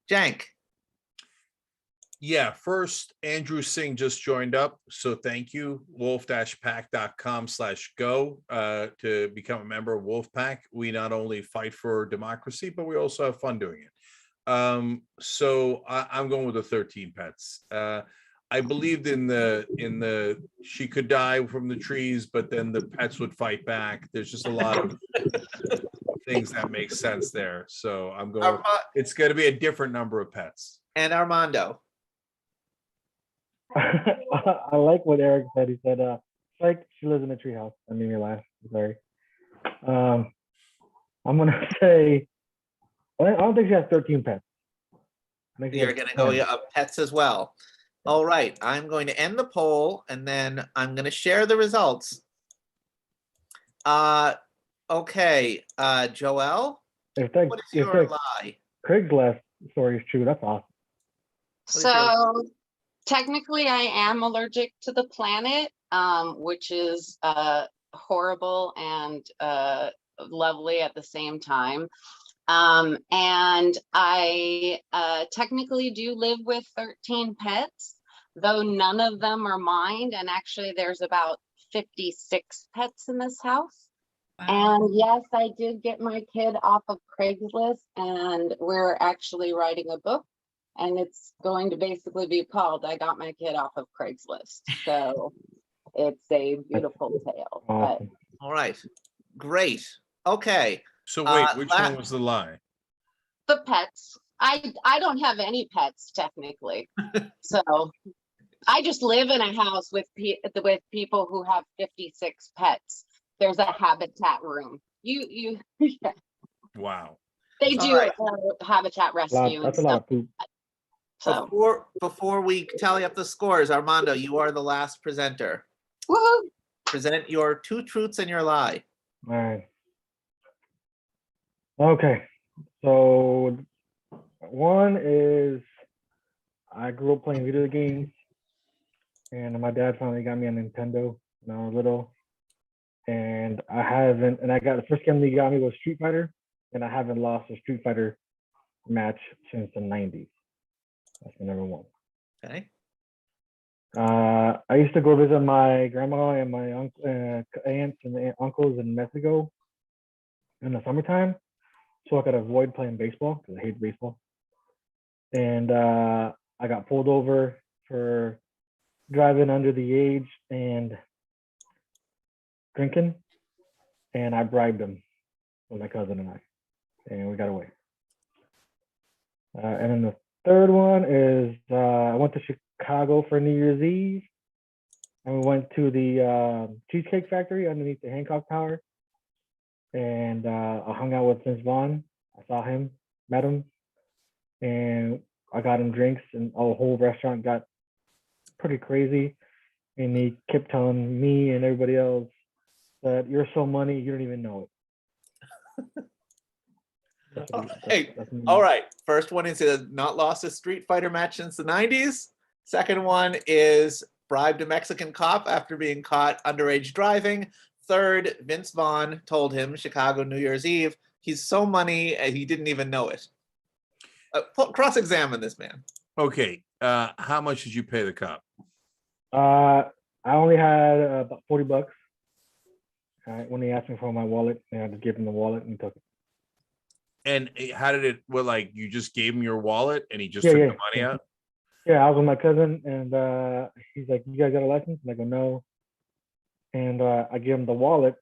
Cenk. Yeah, first, Andrew Singh just joined up. So thank you, wolf-pac.com/go to become a member of Wolf-PAC. We not only fight for democracy, but we also have fun doing it. So I'm going with the 13 pets. I believed in the she could die from the trees, but then the pets would fight back. There's just a lot of things that make sense there. So I'm going. It's going to be a different number of pets. And Armando. I like what Eric said. He said, like she lives in a treehouse. That made me laugh. Sorry. I'm gonna say I don't think she has 13 pets. You're going to go pets as well. All right. I'm going to end the poll and then I'm going to share the results. Okay. Joelle, what is your lie? Craigslist story is true. That's awesome. So technically I am allergic to the planet, which is horrible and lovely at the same time. And I technically do live with 13 pets, though none of them are mine. And actually there's about 56 pets in this house. And yes, I did get my kid off of Craigslist, and we're actually writing a book, and it's going to basically be called I Got My Kid Off of Craigslist. So it's a beautiful tale. But all right, great. Okay. So wait, which one was the lie? the pets. I don't have any pets technically. So I just live in a house with people who have 56 pets. There's a habitat room. You yeah. Wow. They do habitat rescue and That's a stuff. lot of poop. So Before we tally up the scores, Armando, you are the last presenter. woohoo. Present your 2 truths and your lie. All right. Okay. So one is I grew up playing video games, and my dad finally got me a Nintendo when I was little. And I got the first game he got me was Street Fighter, and I haven't lost a Street Fighter match since the 90s. That's the number one. Okay. I used to go visit my grandma and my aunts and uncles in Mexico in the summertime, so I could avoid playing baseball because I hate baseball. And I got pulled over for driving under the age and drinking, and I bribed him with my cousin and I, and we got away. And then the third one is I went to Chicago for New Year's Eve, and we went to the Cheesecake Factory underneath the Hancock Tower, and I hung out with Vince Vaughn. I saw him, met him, and I got him drinks, and the whole restaurant got pretty crazy, and he kept telling me and everybody else that you're so money, you don't even know it. Hey, all right. First one is not lost a Street Fighter match since the 90s. Second one is bribed a Mexican cop after being caught underage driving. Third, Vince Vaughn told him Chicago New Year's Eve, he's so money he didn't even know it. Cross-examine this man. Okay. How much did you pay the cop? I only had about $40. When he asked me for my wallet, I just gave him the wallet and he took it. And how did it? Well, like you just gave him your wallet and he just took the money out? Yeah, I was with my cousin, and he's like, "You guys got a license?" And I go, "No." And I gave him the wallet.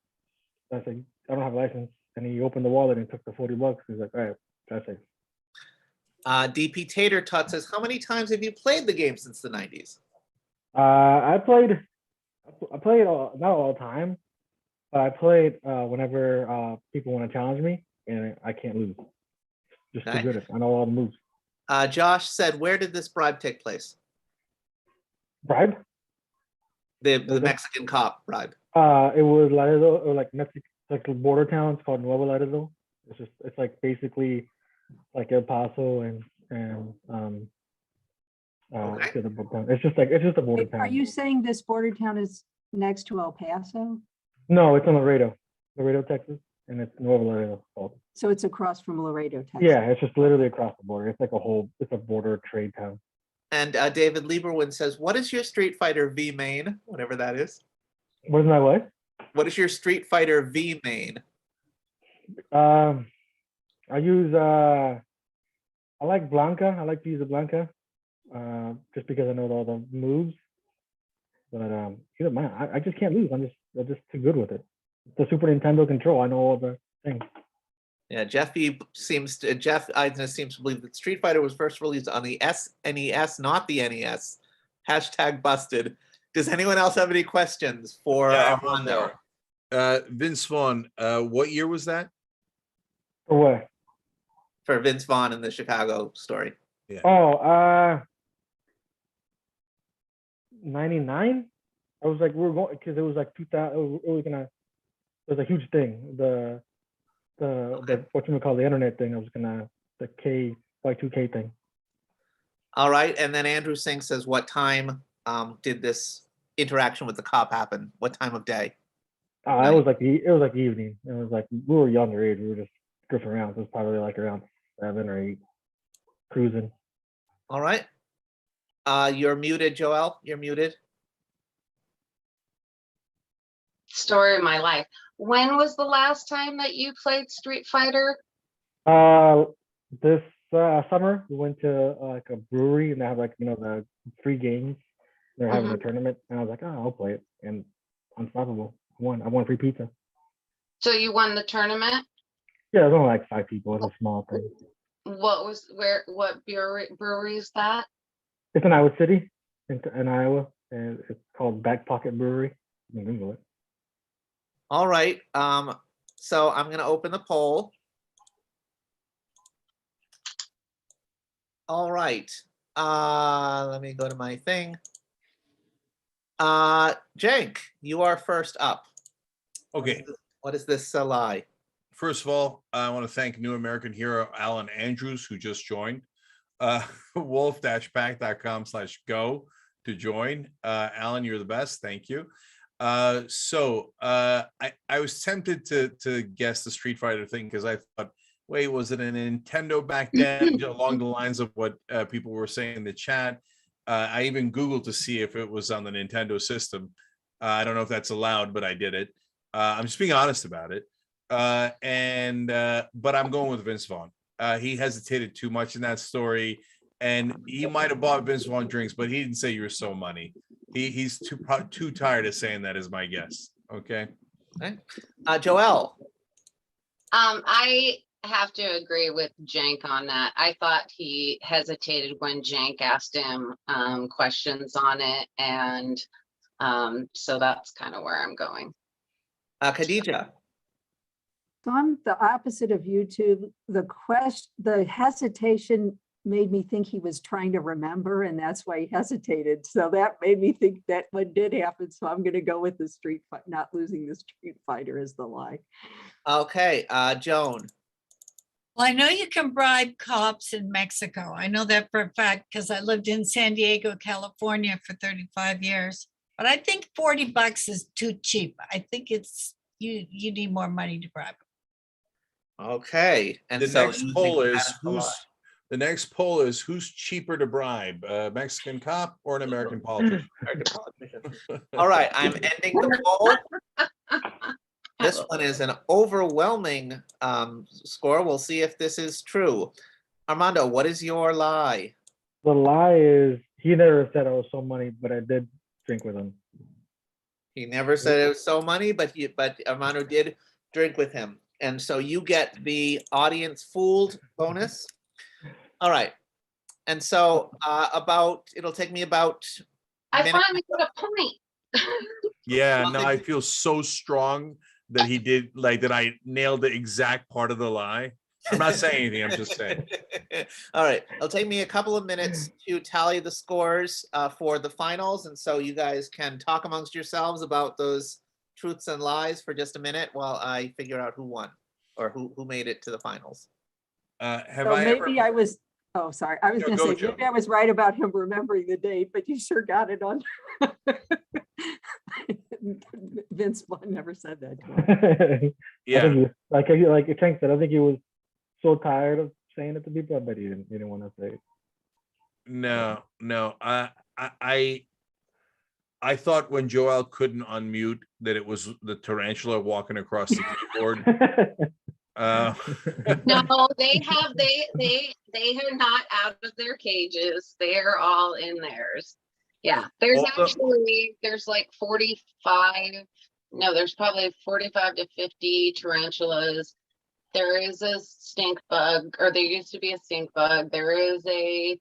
I said, "I don't have a license." And he opened the wallet and took the $40. He's like, "All right, that's it." DP Tater Tot says, how many times have you played the game since the 90s? I played not all the time, but I played whenever people want to challenge me, and I can't lose. Just too good at it. I know all the moves. Josh said, where did this bribe take place? Bribe? The Mexican cop bribe. It was Laredo, or like Mexico, like a border town. It's called Nuevo Laredo. It's like basically like El Paso and it's just a border town. Are you saying this border town is next to El Paso? No, it's in Laredo, Texas, and it's Nuevo Laredo called. So it's across from Laredo, Texas. Yeah, it's just literally across the border. It's like it's a border trade town. And David Lieberwin says, what is your Street Fighter V main? Whatever that is. What is my what? What is your Street Fighter V main? I use I like Blanca. I like to use the Blanca, just because I know all the moves. But either man, I just can't lose. I'm just too good with it. The Super Nintendo control. I know all the things. Yeah, Jeff Eisner seems to believe that Street Fighter was first released on the SNES, not the NES. Hashtag busted. Does anyone else have any questions for Yeah, I have one Armando? more. Vince Vaughn, what year was that? For what? For Vince Vaughn in the Chicago story. Yeah. Oh, 99. I was like, we were going because it was like 2000. It was a huge thing. The what you call the internet thing. I was gonna the Y2K thing. All right, and then Andrew Singh says, what time did this interaction with the cop happen? What time of day? It was like the evening. It was like we were younger age. We were just goofing around. So it was probably like around 7 or 8, cruising. All right. You're muted, Joel. You're muted. Story of my life. When was the last time that you played Street Fighter? This summer we went to like a brewery and they have like the free games. They're having a tournament and I was like, oh, I'll play it. And unstoppable. I won free pizza. So you won the tournament? Yeah, there's only like 5 people. It's a small thing. What brewery is that? It's in Iowa City, in Iowa, and it's called Back Pocket Brewery. You can Google it. All right. So I'm going to open the poll. All right. Let me go to my thing. Cenk, you are first up. Okay. What is this lie? First of all, I want to thank new American hero Alan Andrews, who just joined. Wolf-PAC.com/go to join. Alan, you're the best. Thank you. I was tempted to guess the Street Fighter thing because I thought, wait, was it a Nintendo back then? Along the lines of what people were saying in the chat. I even Googled to see if it was on the Nintendo system. I don't know if that's allowed, but I did it. I'm just being honest about it. But I'm going with Vince Vaughn. He hesitated too much in that story, and he might have bought Vince Vaughn drinks, but he didn't say you're so money. He's too tired of saying that, is my guess. Okay. Joelle. I have to agree with Cenk on that. I thought he hesitated when Cenk asked him questions on it, and so that's kind of where I'm going. Khadija. So I'm the opposite of you two. The hesitation made me think he was trying to remember, and that's why he hesitated. So that made me think that one did happen. So I'm going to go with the Street Fight, not losing the Street Fighter as the lie. Okay, Joan. Well, I know you can bribe cops in Mexico. I know that for a fact because I lived in San Diego, California for 35 years. But I think $40 is too cheap. I think it's you need more money to bribe them. Okay. And the so next you poll think is that's a lie. who's cheaper to bribe, a Mexican cop or an American politician? All right, I'm ending the poll. This one is an overwhelming score. We'll see if this is true. Armando, what is your lie? The lie is he never said I was so money, but I did drink with him. He never said it was so money, but Armando did drink with him. And so you get the audience fooled bonus. All right. And so it'll take me about I finally got a point. Yeah, no, I feel so strong that he did, like, that I nailed the exact part of the lie. I'm not saying anything, I'm just saying. All right, it'll take me a couple of minutes to tally the scores for the finals. And so you guys can talk amongst yourselves about those truths and lies for just a minute while I figure out who won or who made it to the finals. I was, oh, sorry. I was going to say, maybe I was right about him remembering the date, but you sure got it on. Vince Vaughn never said that to him. Yeah. I think like Cenk said, I think he was so tired of saying it to people, but he didn't want to say it. No. I thought when Joel couldn't unmute that it was the tarantula walking across the keyboard. No, they are not out of their cages. They're all in theirs. Yeah, there's there's like 45. No, there's probably 45 to 50 tarantulas. There is a stink bug, or there used to be a stink bug. There is a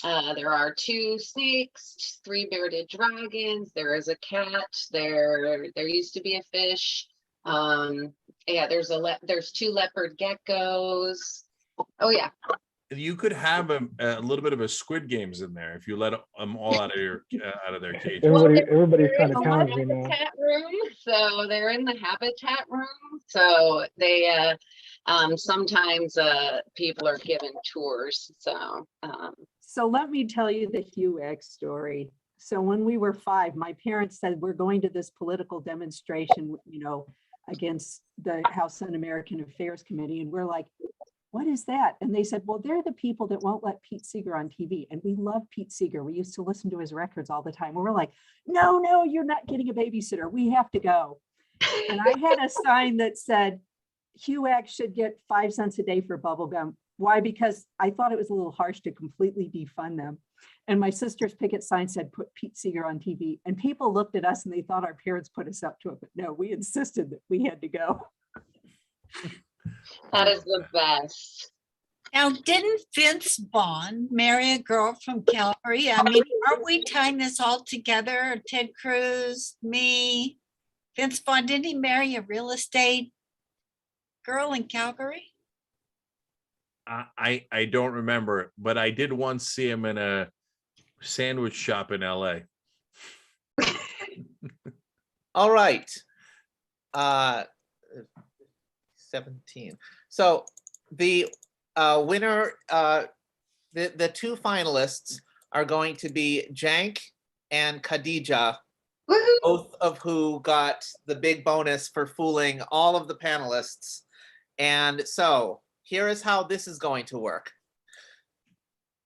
there are 2 snakes, 3 bearded dragons. There is a cat. There used to be a fish. Yeah, there's 2 leopard geckos. Oh yeah. You could have a little bit of a Squid Games in there if you let them all out of their cage. Everybody's trying to challenge me now. Habitat room, so they're in the habitat room. So they sometimes people are given tours. So let me tell you the HUAC story. So when we were 5, my parents said, we're going to this political demonstration, you know, against the House Un-American Affairs Committee. And we're like, what is that? And they said, well, they're the people that won't let Pete Seeger on TV. And we love Pete Seeger. We used to listen to his records all the time. And we're like, no, you're not getting a babysitter. We have to go. And I had a sign that said, HUAC should get 5 cents a day for bubble gum. Why? Because I thought it was a little harsh to completely defund them. And my sister's picket sign said, put Pete Seeger on TV. And people looked at us and they thought our parents put us up to it. But no, we insisted that we had to go. That is the best. Now, didn't Vince Vaughn marry a girl from Calgary? I mean, aren't we tying this all together? Ted Cruz, me, Vince Vaughn, didn't he marry a real estate girl in Calgary? I don't remember, but I did once see him in a sandwich shop in LA. All right. 17. So the winner, the 2 finalists are going to be Cenk and Khadija, both of who got the big bonus for fooling all of the panelists. And so here is how this is going to work.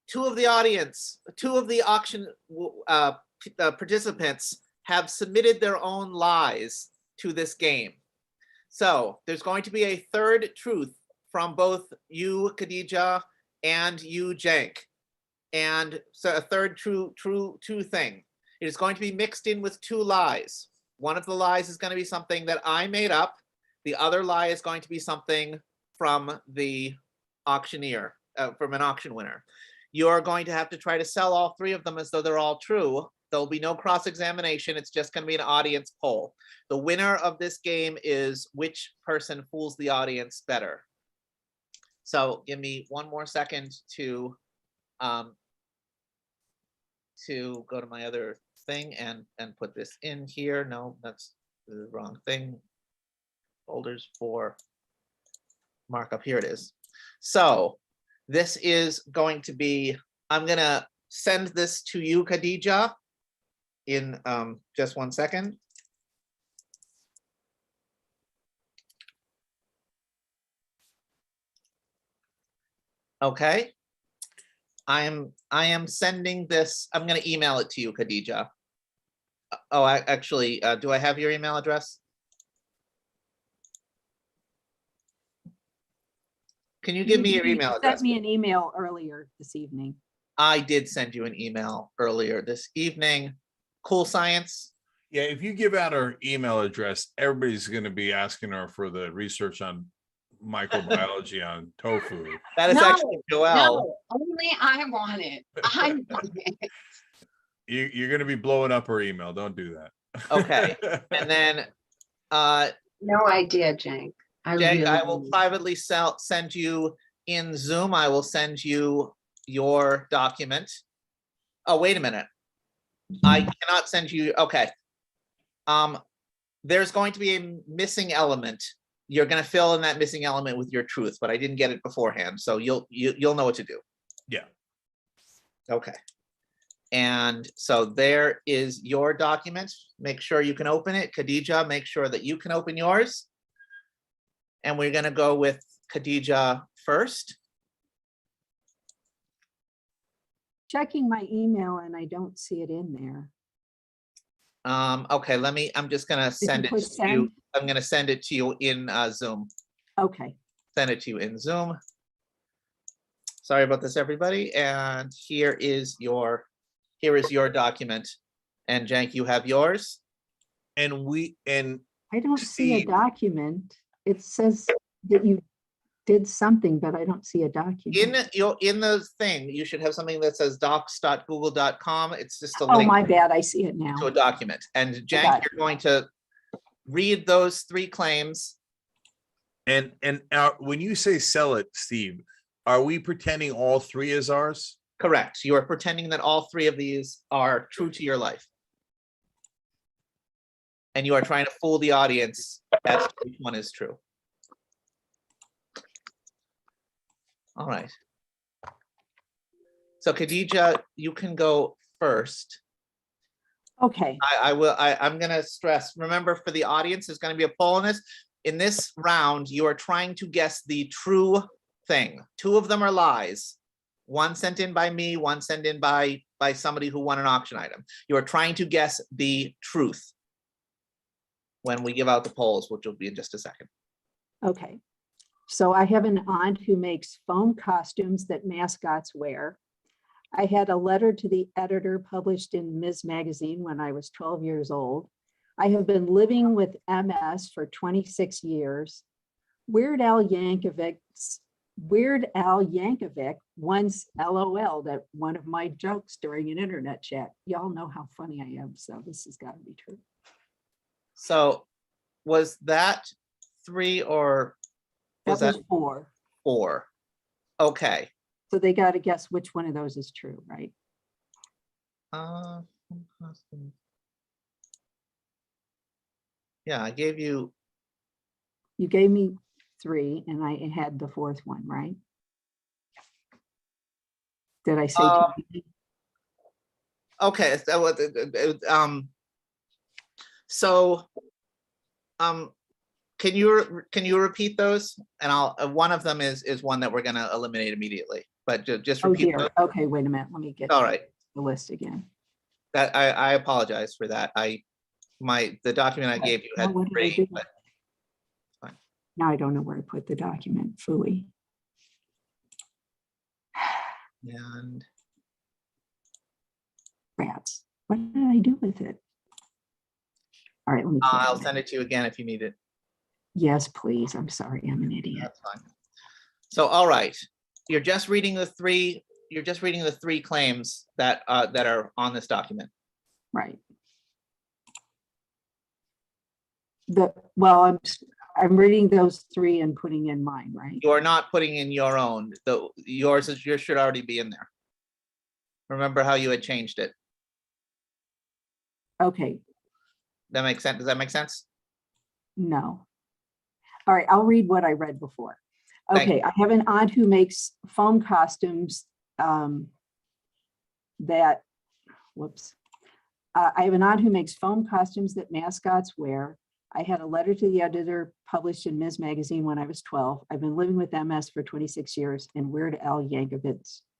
2 of the auction participants have submitted their own lies to this game. So there's going to be a 3rd truth from both you, Khadija, and you, Cenk. And so a 3rd true thing. It is going to be mixed in with 2 lies. One of the lies is going to be something that I made up. The other lie is going to be something from the auctioneer, from an auction winner. You're going to have to try to sell all 3 of them as though they're all true. There'll be no cross-examination. It's just going to be an audience poll. The winner of this game is which person fools the audience better. So give me one more second to go to my other thing and put this in here. No, that's the wrong thing. Folders for markup. Here it is. So this is going to be, I'm going to send this to you, Khadija, in just one second. Okay. I am sending this. I'm going to email it to you, Khadija. Oh, actually, do I have your email address? Can you give me your email address? You sent me an email earlier this evening. I did send you an email earlier this evening. Cool Science. Yeah, if you give out her email address, everybody's going to be asking her for the research on microbiology on tofu. That is actually Joelle. No, only I want it. I want it. You're going to be blowing up her email. Don't do that. Okay. And then no idea, Cenk. I will privately send you in Zoom. I will send you your document. Oh, wait a minute. I cannot send you. Okay. There's going to be a missing element. You're going to fill in that missing element with your truth, but I didn't get it beforehand, so you'll know what to do. Yeah. Okay. And so there is your document. Make sure you can open it. Khadija, make sure that you can open yours. And we're going to go with Khadija first. Checking my email and I don't see it in there. Okay, I'm just going to send it to you. I'm going to send it to you in Zoom. Okay. Send it to you in Zoom. Sorry about this, everybody. And here is your document. And Cenk, you have yours. I don't see a document. It says that you did something, but I don't see a document. In the thing, you should have something that says docs.google.com. It's just a Oh, link my bad. I see it now. to a document. And Cenk, got it. you're going to read those 3 claims. And when you say sell it, Steve, are we pretending all 3 is ours? Correct. You are pretending that all 3 of these are true to your life. And you are trying to fool the audience as to which one is true. All right. So Khadija, you can go first. Okay. I'm going to stress, remember, for the audience, there's going to be a poll on this. In this round, you are trying to guess the true thing. 2 of them are lies. One sent in by me, one sent in by somebody who won an auction item. You are trying to guess the truth when we give out the polls, which will be in just a second. Okay. So I have an aunt who makes foam costumes that mascots wear. I had a letter to the editor published in Ms. Magazine when I was 12 years old. I have been living with MS for 26 years. Weird Al Yankovic once LOL'd at one of my jokes during an internet chat. Y'all know how funny I am, so this has got to be true. So was that 3 or was that 4? 4. Okay. So they got to guess which one of those is true, right? Yeah, I gave you. You gave me 3 and I had the 4th one, right? Did I say 2? Okay. Can you repeat those? And I'll one of them is one that we're going to eliminate immediately. But just repeat. Oh dear. Okay, wait a minute. Let me get all right. The list again. That I apologize for that. The document I gave you had 3. But fine. Now I don't know where to put the document. Phooey. And rats. What did I do with it? All right, let me. I'll send it to you again if you need it. Yes, please. I'm sorry. I'm an idiot. That's fine. So, all right. You're just reading the 3. You're just reading the 3 claims that are on this document. Right. Well, I'm reading those 3 and putting in mine, right? You are not putting in your own. Yours should already be in there. Remember how you had changed it. Okay. That makes sense. Does that make sense? No. All right, I'll read what I read before. Okay, I have an aunt who makes foam costumes I have an aunt who makes foam costumes that mascots wear. I had a letter to the editor published in Ms. Magazine when I was 12. I've been living with MS for 26 years, and Weird Al Yankovic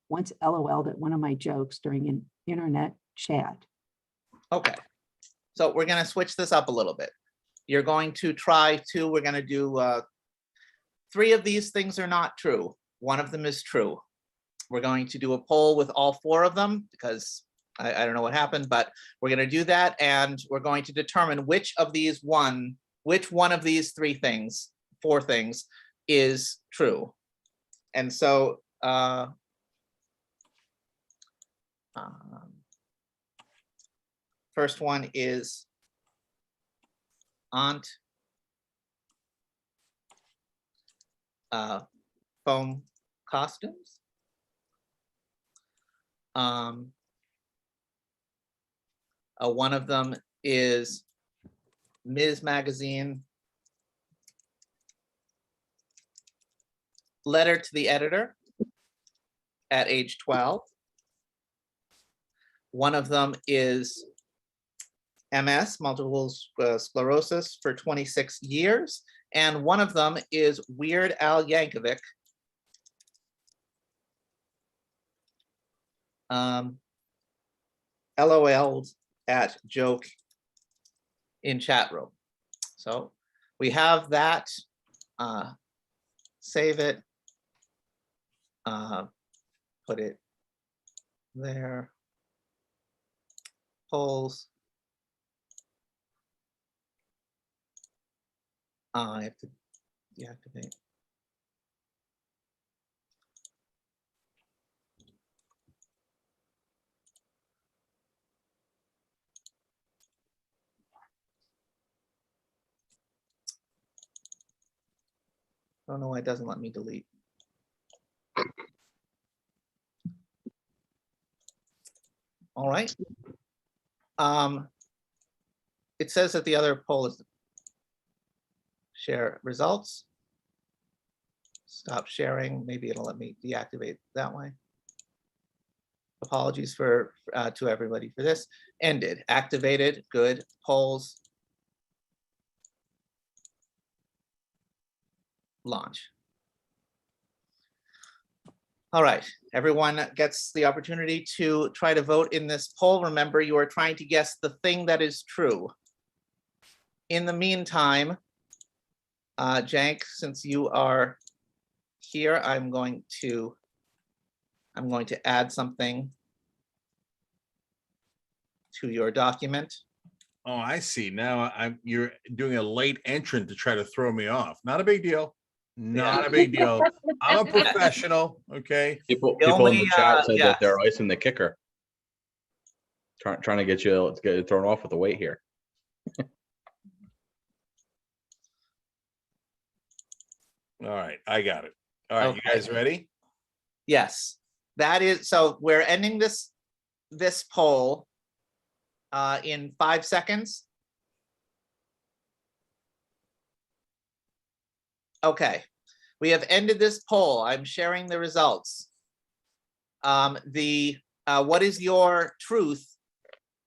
once LOL'd at one of my jokes during an internet chat. Okay. So we're going to switch this up a little bit. You're going to try to, we're going to do 3 of these things are not true. 1 of them is true. We're going to do a poll with all 4 of them because I don't know what happened, but we're going to do that. And we're going to determine which one of these 4 things is true. And so, first one is aunt foam costumes. One of them is Ms. Magazine letter to the editor at age 12. One of them is MS, multiple sclerosis, for 26 years. And one of them is Weird Al Yankovic. LOL'd at joke in chat room. So we have that. Save it. Put it there. Polls. I have to deactivate. I don't know why it doesn't let me delete. All right. It says that the other poll is share results. Stop sharing. Maybe it'll let me deactivate that way. Apologies for to everybody for this. Ended. Activated. Good. Polls. Launch. All right, everyone gets the opportunity to try to vote in this poll. Remember, you are trying to guess the thing that is true. In the meantime, Cenk, since you are here, I'm going to add something to your document. Oh, I see. Now you're doing a late entrant to try to throw me off. Not a big deal. Not a big deal. I'm a professional. Okay. People in the chat said that they're icing the kicker. Trying to get you to get thrown off with the weight here. All right, I got it. All right, you guys ready? Yes, that is, so we're ending this poll in 5 seconds. Okay, we have ended this poll. I'm sharing the results. What is your truth,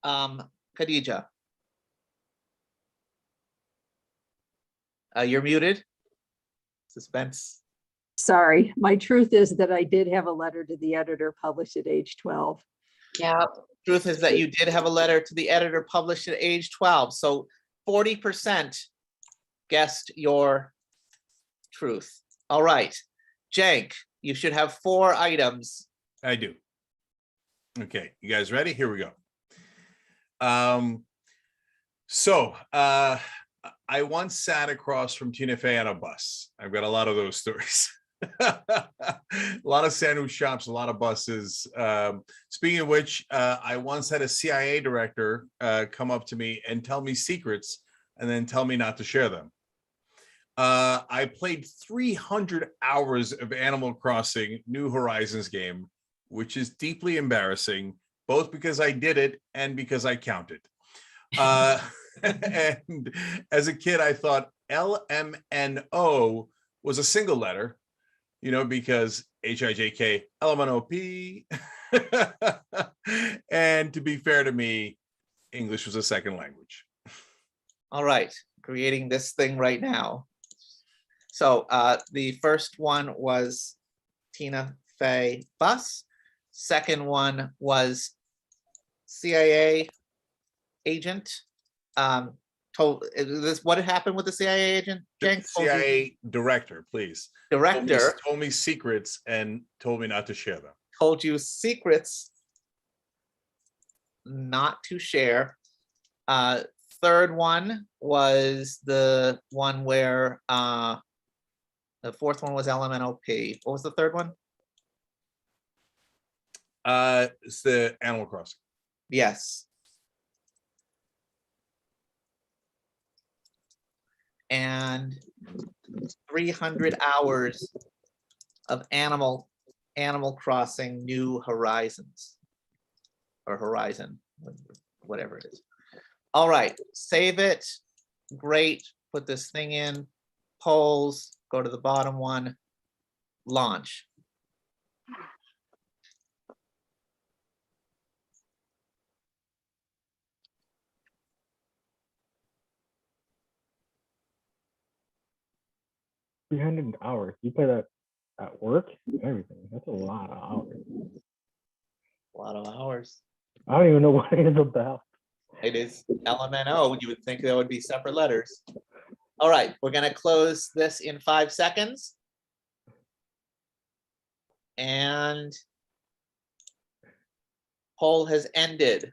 Khadija? You're muted. Suspense. Sorry, my truth is that I did have a letter to the editor published at age 12. Yeah. Truth is that you did have a letter to the editor published at age 12. So 40% guessed your truth. All right. Cenk, you should have 4 items. I do. Okay, you guys ready? Here we go. I once sat across from Tina Fey on a bus. I've got a lot of those stories. A lot of sandwich shops, a lot of buses. Speaking of which, I once had a CIA director come up to me and tell me secrets and then tell me not to share them. I played 300 hours of Animal Crossing New Horizons game, which is deeply embarrassing, both because I did it and because I counted. And as a kid, I thought LMNO was a single letter, because HIJK, LMNOP. And to be fair to me, English was a second language. All right, creating this thing right now. So the first one was Tina Fey bus. Second one was CIA agent. What had happened with the CIA agent? Cenk, CIA director, please. Director told me secrets and told me not to share them. Told you secrets not to share. Third one was the one where the fourth one was LMNOP. What was the third one? It's the Animal Crossing. Yes. And 300 hours of Animal Crossing New Horizons, or Horizon, whatever it is. All right, save it. Great. Put this thing in. Polls. Go to the bottom one. Launch. $300. You play that at work and everything. That's a lot of hours. A lot of hours. I don't even know what it is about. It is LMNO. You would think there would be separate letters. All right, we're going to close this in 5 seconds. And poll has ended.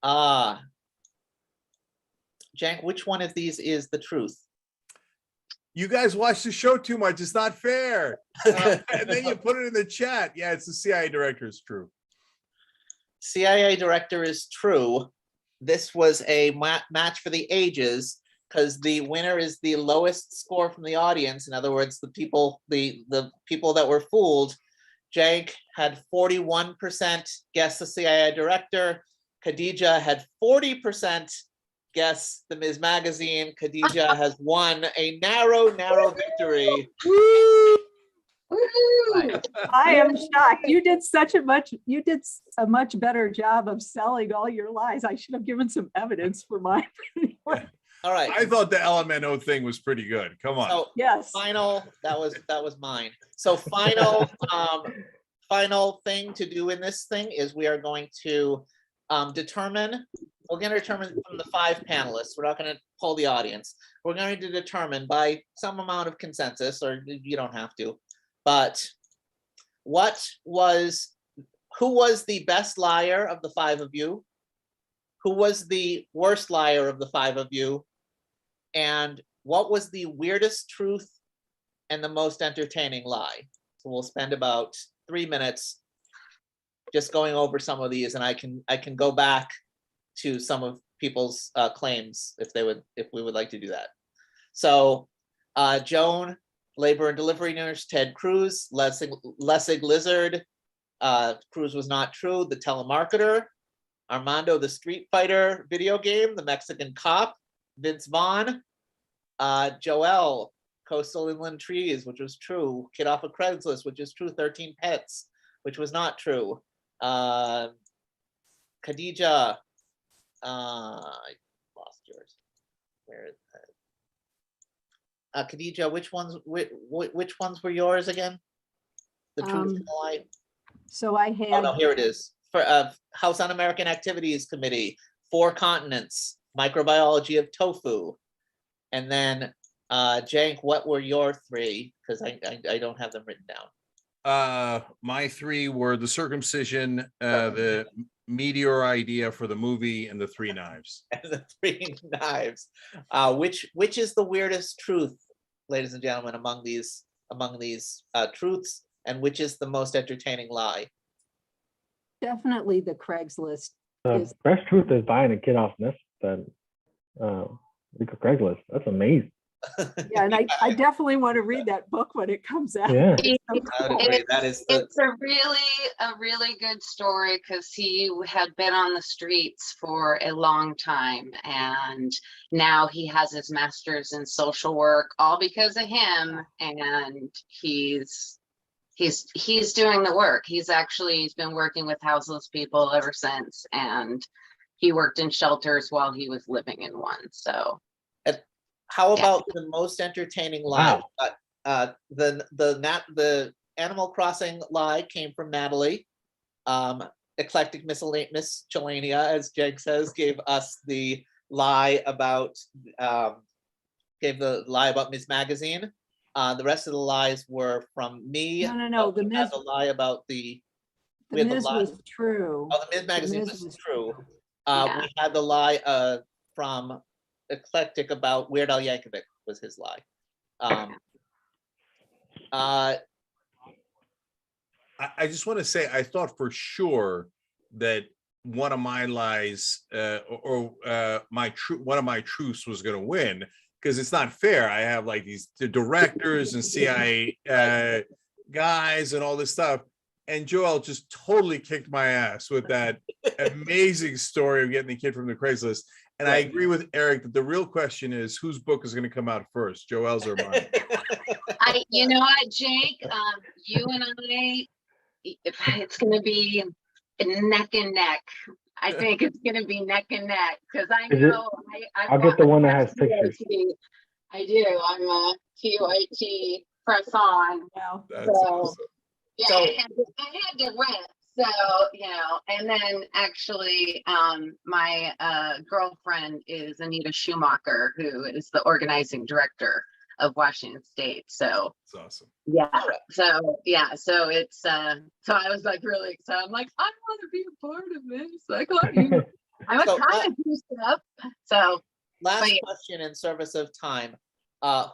Cenk, which one of these is the truth? You guys watch the show too much. It's not fair. And then you put it in the chat. Yeah, it's the CIA director is true. CIA director is true. This was a match for the ages because the winner is the lowest score from the audience. In other words, the people that were fooled. Cenk had 41% guess the CIA director. Khadija had 40% guess the Ms. Magazine. Khadija has won a narrow victory. I am shocked. You did a much better job of selling all your lies. I should have given some evidence for mine. All right. I thought the LMNO thing was pretty good. Come on. So yes. Final, that was mine. So final thing to do in this thing is we are going to determine from the 5 panelists. We're not going to poll the audience. We're going to determine by some amount of consensus, or you don't have to, but who was the best liar of the 5 of you? Who was the worst liar of the 5 of you? And what was the weirdest truth and the most entertaining lie? So we'll spend about 3 minutes just going over some of these, and I can go back to some of people's claims if we would like to do that. So Joan, labor and delivery nurse. Ted Cruz, Lessig Lizard. Cruz was not true. The telemarketer. Armando, the Street Fighter video game. The Mexican cop. Vince Vaughn. Joel, Coastal Inland Trees, which was true. Kid off of Craigslist, which is true. 13 Pets, which was not true. Khadija, I lost yours. Where is that? Khadija, which ones were yours again? The truth and the lie. So I had. Oh no, here it is. For House Un-American Activities Committee, 4 continents, microbiology of tofu, and then Cenk, what were your 3? Because I don't have them written down. My 3 were the circumcision, the meteor idea for the movie, and the 3 knives. And the 3 knives. Which is the weirdest truth, ladies and gentlemen, among these truths, and which is the most entertaining lie? Definitely the Craigslist. The best truth is buying a kid off this than Craigslist. That's amazing. Yeah, and I definitely want to read that book when it comes out. Yeah. It's a really good story because he had been on the streets for a long time, and now he has his master's in social work, all because of him, and he's doing the work. He's been working with houseless people ever since, and he worked in shelters while he was living in one. So how about the most entertaining lie? Wow. The Animal Crossing lie came from Natalie. Eclectic Miscellanea, as Cenk says, gave us the lie about Ms. Magazine. The rest of the lies were from me. No. The Ms. The lie about the Ms. was true. Oh, the Ms. Magazine was true. We had the lie from Eclectic about Weird Al Yankovic was his lie. I just want to say, I thought for sure that one of my lies one of my truths was going to win, because it's not fair. I have like the directors and CIA guys and all this stuff. And Joel just totally kicked my ass with that amazing story of getting the kid from the Craigslist. And I agree with Eric that the real question is whose book is going to come out first, Joel's or mine? You know what, Cenk, you and I, it's going to be neck and neck. I think it's going to be neck and neck because I know I'll get the one that has pictures. I do. I'm a TYT press on. Wow. So yeah, I had to rest. So, you know, and then actually, my girlfriend is Anita Schumacher, who is the organizing director of Washington State. So It's awesome. yeah, so it's so I was like really excited. I'm like, I want to be a part of this. Like, I was So, trying to do stuff. So last but- question in service of time.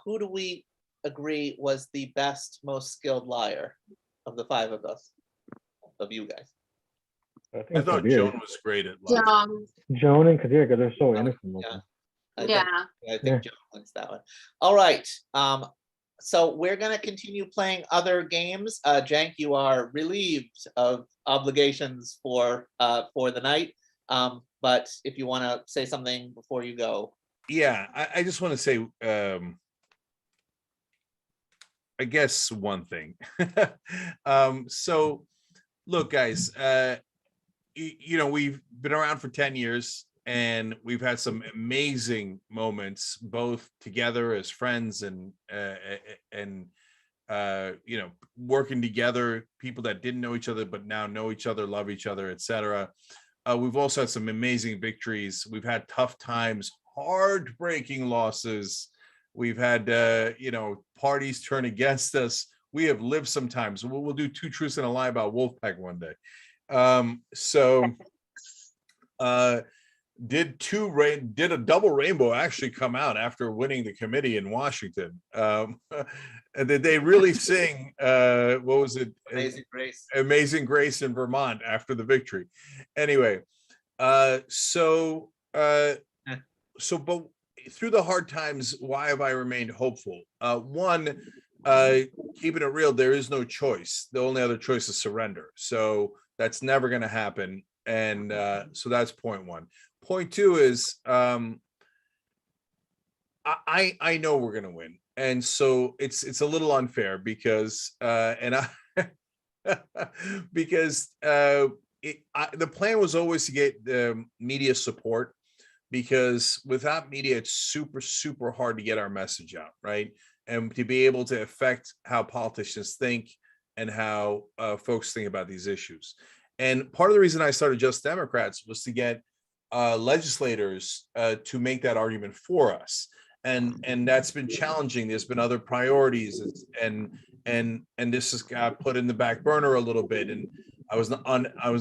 Who do we agree was the best, most skilled liar of the five of us, of you guys? I thought Kadir. Joan was great at lying. Joan and Kadir, because they're so innocent looking. I think Joan wins that one. All right. So we're gonna continue playing other games. Cenk, you are relieved of obligations for the night. But if you want to say something before you go. Yeah, I just want to say, I guess one thing. So look, guys, you know, we've been around for 10 years and we've had some amazing moments, both together as friends and you know, working together, people that didn't know each other, but now know each other, love each other, etc. We've also had some amazing victories. We've had tough times, heartbreaking losses. We've had, you know, parties turn against us. We have lived sometimes. We'll do 2 truths and a lie about Wolf-PAC one day. Did a double rainbow actually come out after winning the committee in Washington? And did they really sing, what was it? Amazing Grace. Amazing Grace in Vermont after the victory. Anyway, but through the hard times, why have I remained hopeful? One, keeping it real, there is no choice. The only other choice is surrender. So that's never going to happen. And so that's point one. Point two is I know we're going to win. And so it's a little unfair because because the plan was always to get media support, because without media, it's super hard to get our message out, right? And to be able to affect how politicians think and how folks think about these issues. And part of the reason I started Just Democrats was to get legislators to make that argument for us. And that's been challenging. There's been other priorities, and this has got put in the back burner a little bit. And I was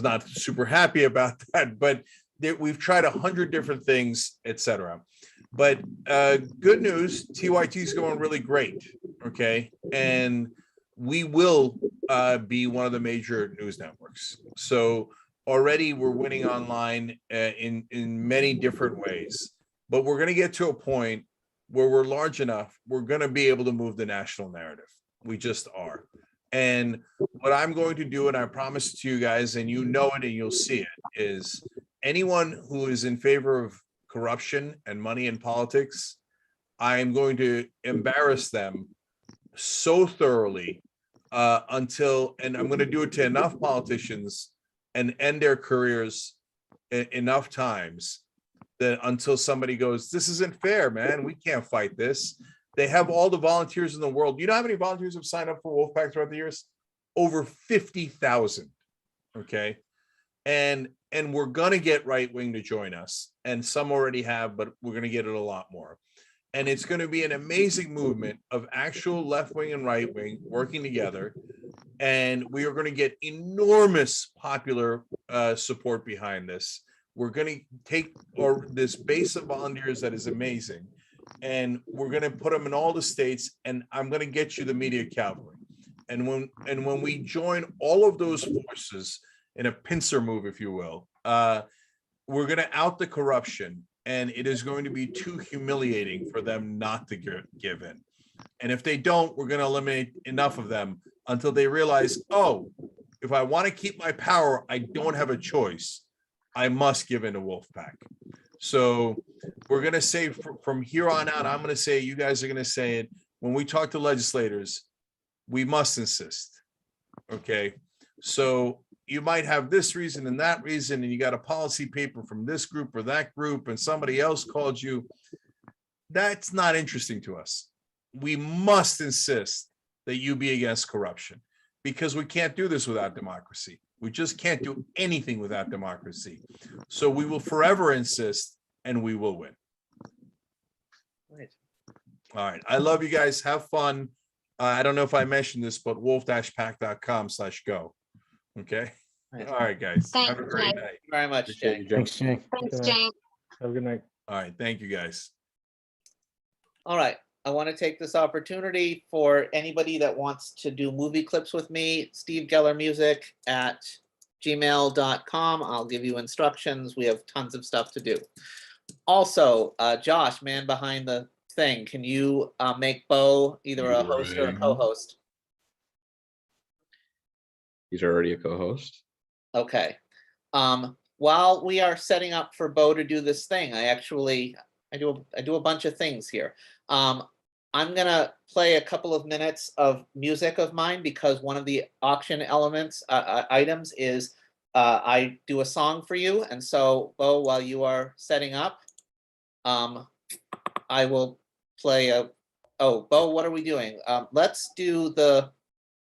not super happy about that, but we've tried 100 different things, etc. But good news, TYT is going really great. Okay, and we will be one of the major news networks. So already we're winning online in many different ways, but we're going to get to a point where we're large enough, we're going to be able to move the national narrative. We just are. And what I'm going to do, and I promise to you guys, and you know it and you'll see it, is anyone who is in favor of corruption and money in politics, I am going to embarrass them so thoroughly until, and I'm going to do it to enough politicians and end their careers enough times that until somebody goes, this isn't fair, man, we can't fight this. They have all the volunteers in the world. You know how many volunteers have signed up for Wolf-PAC throughout the years? Over 50,000. Okay. And we're going to get right wing to join us. And some already have, but we're going to get it a lot more. And it's going to be an amazing movement of actual left wing and right wing working together. And we are going to get enormous popular support behind this. We're going to take this base of volunteers that is amazing, and we're going to put them in all the states, and I'm going to get you the media cavalry. And when we join all of those forces in a pincer move, if you will, we're going to out the corruption, and it is going to be too humiliating for them not to give in. And if they don't, we're going to eliminate enough of them until they realize, oh, if I want to keep my power, I don't have a choice. I must give in to Wolf-PAC. So we're going to say from here on out, I'm going to say, you guys are going to say it. When we talk to legislators, we must insist. Okay. So you might have this reason and that reason, and you got a policy paper from this group or that group, and somebody else called you. That's not interesting to us. We must insist that you be against corruption, because we can't do this without democracy. We just can't do anything without democracy. So we will forever insist, and we will win. Right. All right. I love you guys. Have fun. I don't know if I mentioned this, but wolf-pac.com/go. Okay. Right. All right, guys. Have a Thanks, great Jake. night. Thank you very much, Appreciate Jake. you, Jim. Thanks, Jake. Thanks, Good night. Jane. Have a good night. All right. Thank you, guys. All right. I want to take this opportunity for anybody that wants to do movie clips with me, Steve Geller Music at gmail.com. I'll give you instructions. We have tons of stuff to do. Also, Josh, man behind the thing, can you make Bo either a host or a co-host? He's already a co-host. Okay. While we are setting up for Bo to do this thing, I do a bunch of things here. I'm gonna play a couple of minutes of music of mine because one of the auction elements items is I do a song for you, and so Bo, while you are setting up, I will play a. Oh, Bo, what are we doing? Let's do the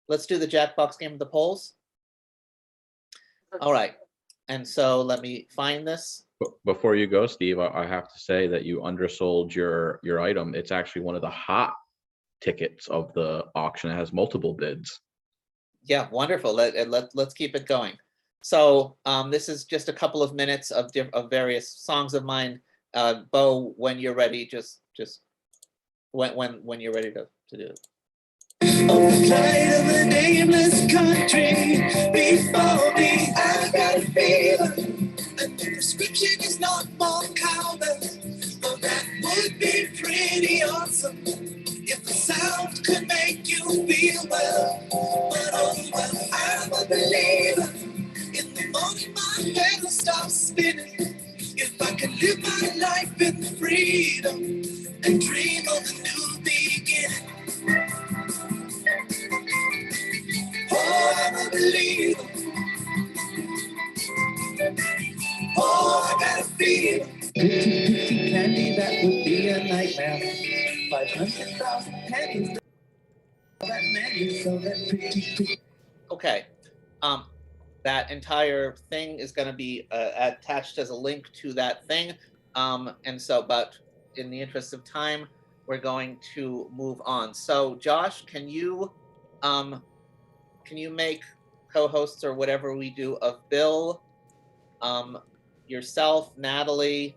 Jackbox game of the polls. All right, and so let me find this. Before you go, Steve, I have to say that you undersold your item. It's actually one of the hot tickets of the auction. It has multiple bids. Yeah, wonderful. Let's keep it going. So this is just a couple of minutes of various songs of mine. Bo, when you're ready, just when you're ready to do it. Light of a nameless country before me, I got a fever. And the prescription is not more cowbell. Well, that would be pretty awesome if the sound could make you feel well. But oh well, I'm a believer. In the morning my head will stop spinning. If I can live my life in freedom and dream of a new beginning. Oh, I'm a believer. Oh, I got a feeling. 50 candy, that would be a nightmare. 500,000 pennies. That menu, so that pretty. Okay. That entire thing is going to be attached as a link to that thing. And so, but in the interest of time, we're going to move on. So, Josh, can you make co-hosts or whatever we do of Bill, yourself, Natalie,